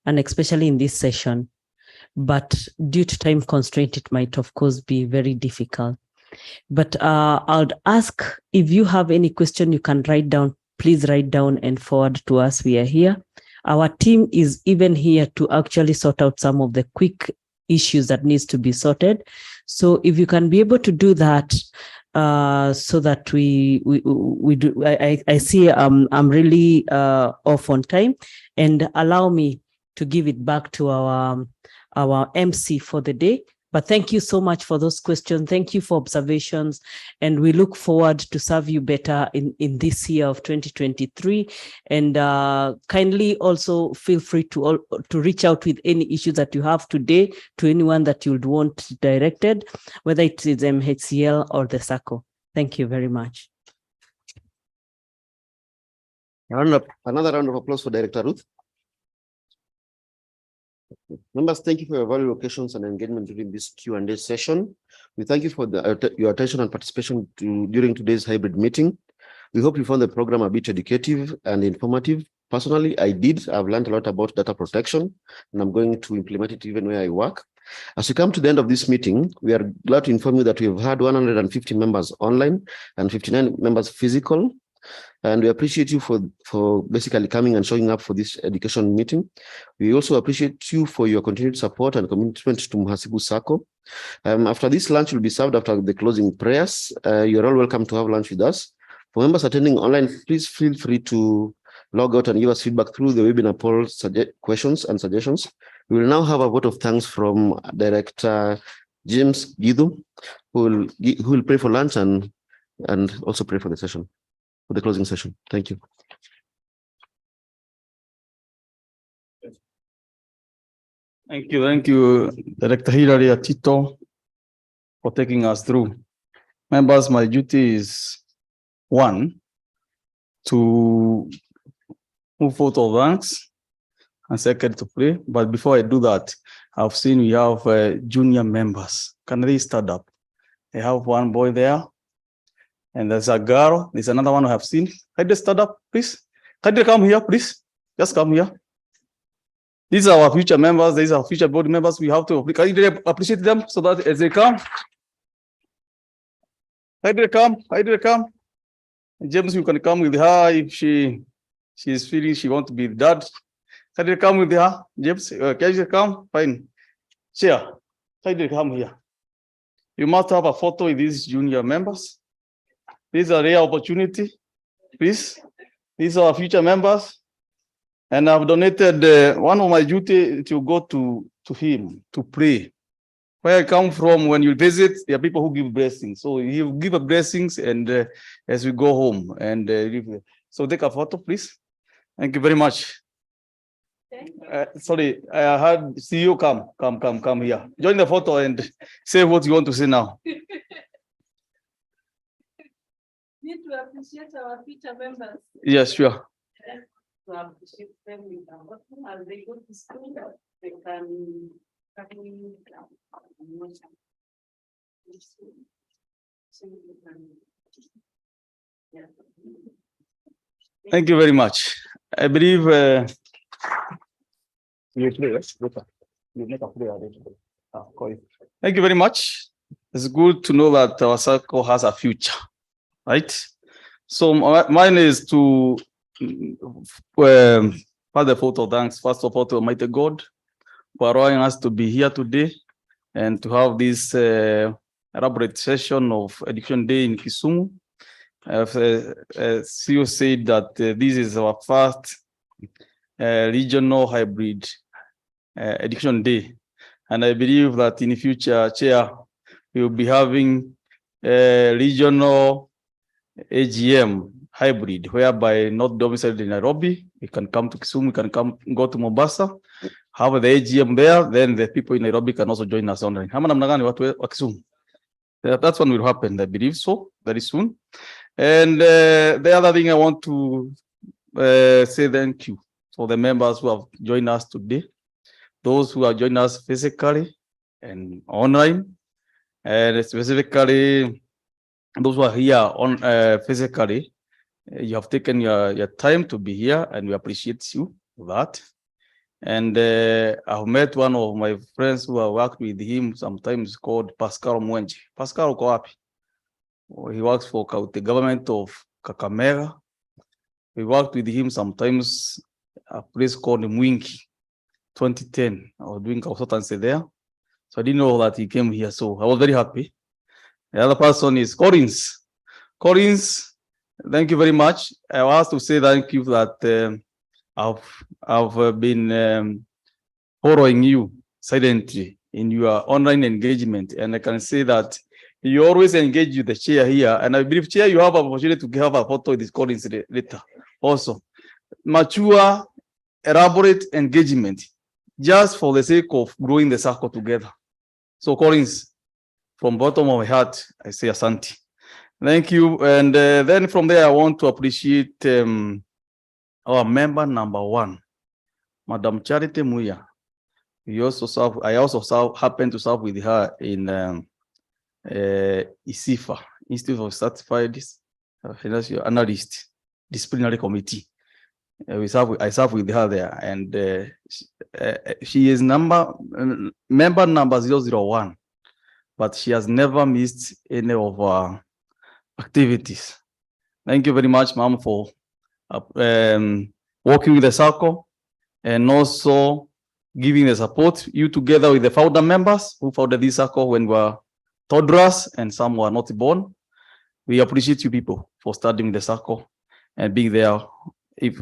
and especially in this session. But due to time constraint, it might, of course, be very difficult. But I'd ask, if you have any question you can write down, please write down and forward to us. We are here. Our team is even here to actually sort out some of the quick issues that needs to be sorted. So if you can be able to do that, so that we do. I see I'm really off on time, and allow me to give it back to our MC for the day. But thank you so much for those questions. Thank you for observations. And we look forward to serve you better in this year of 2023. And kindly also feel free to reach out with any issues that you have today to anyone that you'd want directed, whether it is MHCL or the SACCO. Thank you very much. Another round of applause for Director Ruth. Members, thank you for your valuable questions and engagement during this Q&A session. We thank you for your attention and participation during today's hybrid meeting. We hope you found the program a bit educative and informative. Personally, I've learned a lot about data protection, and I'm going to implement it even where I work. As we come to the end of this meeting, we are glad to inform you that we have had 150 members online and 59 members physical. And we appreciate you for basically coming and showing up for this education meeting. We also appreciate you for your continued support and commitment to Muhasibu SACCO. After this lunch will be served after the closing prayers. You're all welcome to have lunch with us. For members attending online, please feel free to log out and give us feedback through the webinar poll questions and suggestions. We will now have a vote of thanks from Director James Gidu, who will pray for lunch and also pray for the session. For the closing session. Thank you. Thank you, Director Hilary Atito, for taking us through. Members, my duty is one, to move forward of ranks, and second, to pray. But before I do that, I've seen we have junior members. Can they stand up? I have one boy there. And there's a girl. There's another one I have seen. Can they stand up, please? Can they come here, please? Just come here. These are our future members. These are our future board members. We have to appreciate them so that as they come. Can they come? Can they come? James, you can come with her if she is feeling she wants to be dad. Can they come with her? James, can you come? Fine. Share. Can they come here? You must have a photo with these junior members. This is a rare opportunity, please. These are our future members. And I've donated one of my duty to go to him to pray. Where I come from, when you visit, there are people who give blessings. So you give a blessings and as we go home. And so take a photo, please. Thank you very much. Sorry, I had CEO come here. Join the photo and say what you want to say now. Need to appreciate our future members. Yes, sure. To appreciate them as they go to school, they can Thank you very much. I believe thank you very much. It's good to know that our SACCO has a future. Right, so mine is to Father, photo thanks first of all to Almighty God for allowing us to be here today and to have this elaborate session of Education Day in Kisumu. CEO said that this is our first regional hybrid education day. And I believe that in the future, Chair, we will be having a regional AGM hybrid, whereby not domiciled in Nairobi, we can come to Kisumu, we can go to Mombasa, have the AGM there, then the people in Nairobi can also join us online. Hama namna gani watu wa Kisumu? That's one will happen, I believe so, very soon. And the other thing I want to say thank you for the members who have joined us today, those who have joined us physically and online, and specifically those who are here on physically. You have taken your time to be here, and we appreciate you for that. And I've met one of my friends who I worked with him sometimes, called Pascal Mwenje. Pascal uko wapi? He works for the government of Kakamega. We worked with him sometimes, a place called Mwingi, 2010. I was doing consultancy there. So I didn't know that he came here, so I was very happy. The other person is Collins. Collins, thank you very much. I was to say thank you that I've been following you silently in your online engagement, and I can say that you always engage with the chair here, and I believe, Chair, you have an opportunity to have a photo with this Collins later. Also, mature, elaborate engagement, just for the sake of growing the circle together. So Collins, from bottom of my heart, I say asante. Thank you. And then from there, I want to appreciate our member number 1, Madam Charity Muya. I also happen to serve with her in ISIFA, Institute of Certified Financial Analyst Disciplinary Committee. I serve with her there, and she is member number 001, but she has never missed any of our activities. Thank you very much, ma'am, for working with the circle and also giving the support. You, together with the founder members who founded this circle when we were toddlers and some were not born. We appreciate you people for starting the circle and being there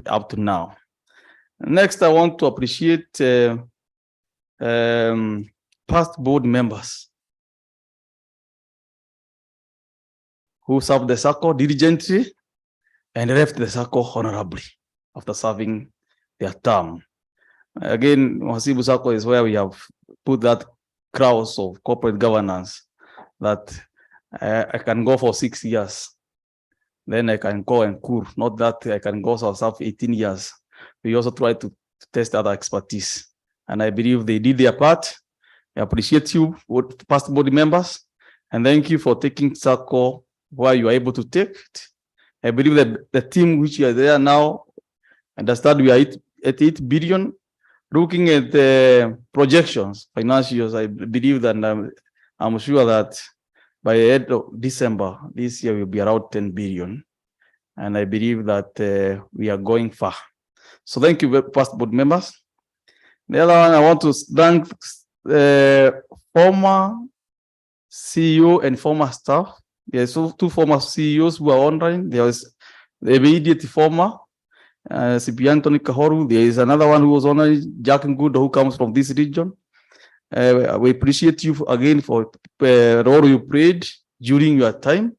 up to now. Next, I want to appreciate past board members who served the circle diligently and left the circle honorably after serving their term. Again, Mwasibu Circle is where we have put that crowds of corporate governance that I can go for 6 years. Then I can go and cool. Not that I can go for 18 years. We also try to test other expertise. And I believe they did their part. I appreciate you, past board members, and thank you for taking circle where you are able to take it. I believe that the team which are there now understand we are at 8 billion. Looking at the projections, financials, I believe that I'm sure that by the end of December this year will be around 10 billion. And I believe that we are going far. So thank you, past board members. The other one, I want to thank former CEO and former staff. There's 2 former CEOs who are online. There was the immediate former CP Anthony Kahoru. There is another one who was online, Jack Ngudo, who comes from this region. We appreciate you again for the role you played during your time.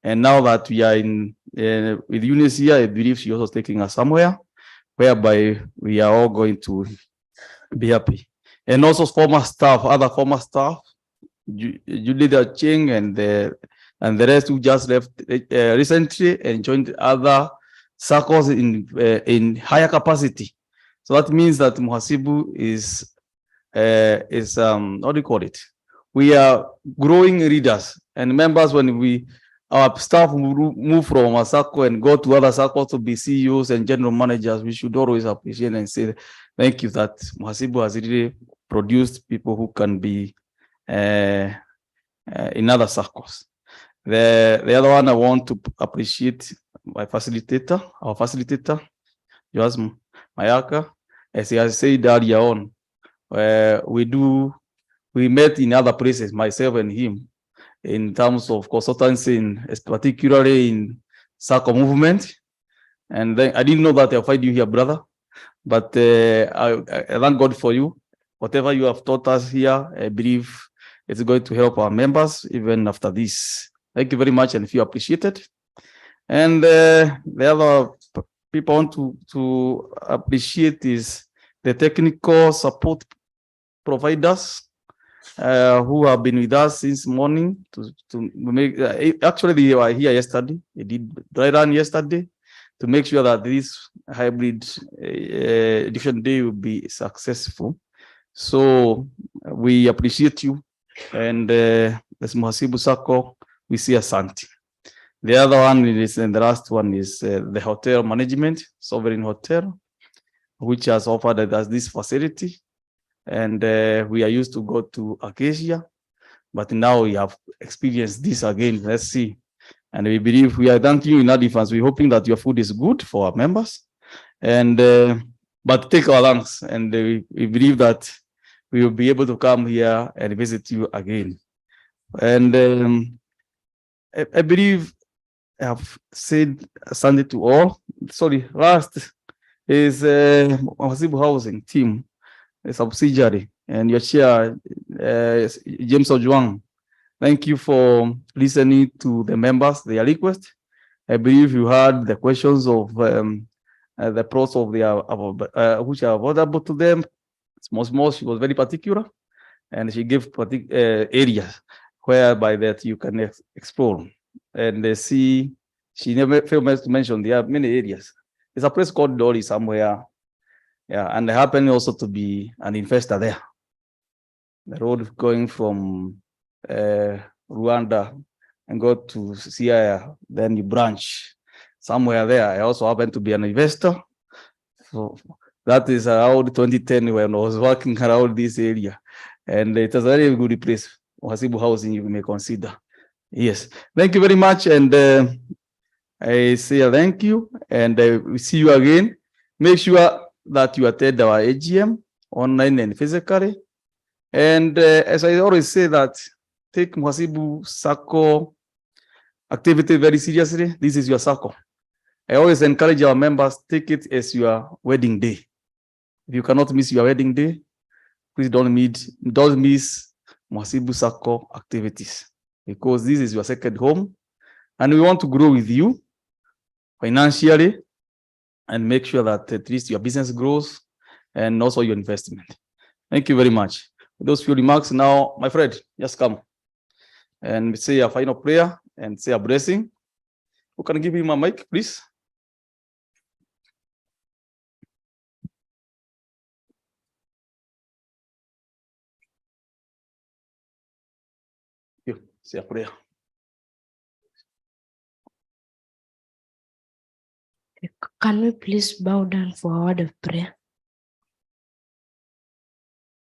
And now that we are in with Eunice here, I believe she also is taking us somewhere, whereby we are all going to be happy. And also former staff, other former staff, Judith Ching and the rest who just left recently and joined other circles in higher capacity. So that means that Muhasibu is what do you call it? We are growing readers and members. When our staff move from a circle and go to other circles to be CEOs and general managers, we should always appreciate and say thank you that Muhasibu has really produced people who can be in other circles. The other one I want to appreciate my facilitator, our facilitator, Joas Mayaka. As he has said earlier on, we met in other places, myself and him, in terms of consultancy, particularly in circle movement. And then I didn't know that I'll find you here, brother. But I thank God for you. Whatever you have taught us here, I believe it's going to help our members even after this. Thank you very much and feel appreciated. And the other people want to appreciate is the technical support providers who have been with us since morning to make, actually they were here yesterday. They did dry run yesterday to make sure that this hybrid education day will be successful. So we appreciate you, and as Muhasibu Sacco, we see asante. The other one is, and the last one is the hotel management, Sovereign Hotel, which has offered us this facility. And we are used to go to Acacia, but now we have experienced this again. Let's see. And we believe we are thanking you in advance. We're hoping that your food is good for our members. And but take our thanks, and we believe that we will be able to come here and visit you again. And I believe I have said Sunday to all. Sorry, last is Muhasibu Housing team, a subsidiary, and your chair, James Ojwang. Thank you for listening to the members, their request. I believe you heard the questions of the pros of the which are available to them. Small, she was very particular, and she gave particular areas whereby that you can explore. And see, she never failed to mention there are many areas. There's a place called Dolly somewhere. Yeah, and I happen also to be an investor there. The road going from Rwanda and go to Siaya, then you branch somewhere there. I also happen to be an investor. So that is around 2010 when I was working around this area. And it was a very good place. Muhasibu Housing, you may consider. Yes. Thank you very much. And I say thank you. And we see you again. Make sure that you attend our AGM online and physically. And as I always say that, take Muhasibu Sacco activity very seriously. This is your Sacco. I always encourage our members, take it as your wedding day. If you cannot miss your wedding day, please don't miss Muhasibu Sacco activities, because this is your second home. And we want to grow with you financially and make sure that at least your business grows and also your investment. Thank you very much. With those few remarks, now, my friend, just come and say a final prayer and say a blessing. Who can give him a mic, please? You say a prayer. Can we please bow down for a word of prayer?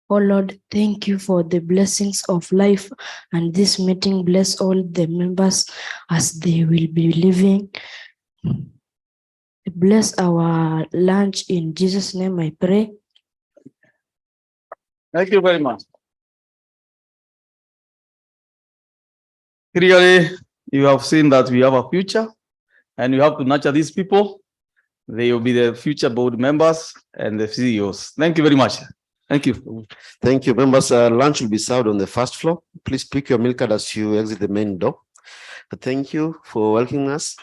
Oh Lord, thank you for the blessings of life and this meeting. Bless all the members as they will be living. Bless our lunch in Jesus' name, I pray. Thank you very much. Clearly, you have seen that we have a future and you have to nurture these people. They will be the future board members and the CEOs. Thank you very much. Thank you. Thank you, members. Lunch will be served on the first floor. Please pick your meal card as you exit the main door. Thank you for welcoming us.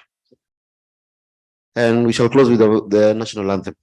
And we shall close with the national anthem.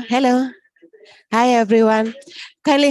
Hello. Hi, everyone. Kindly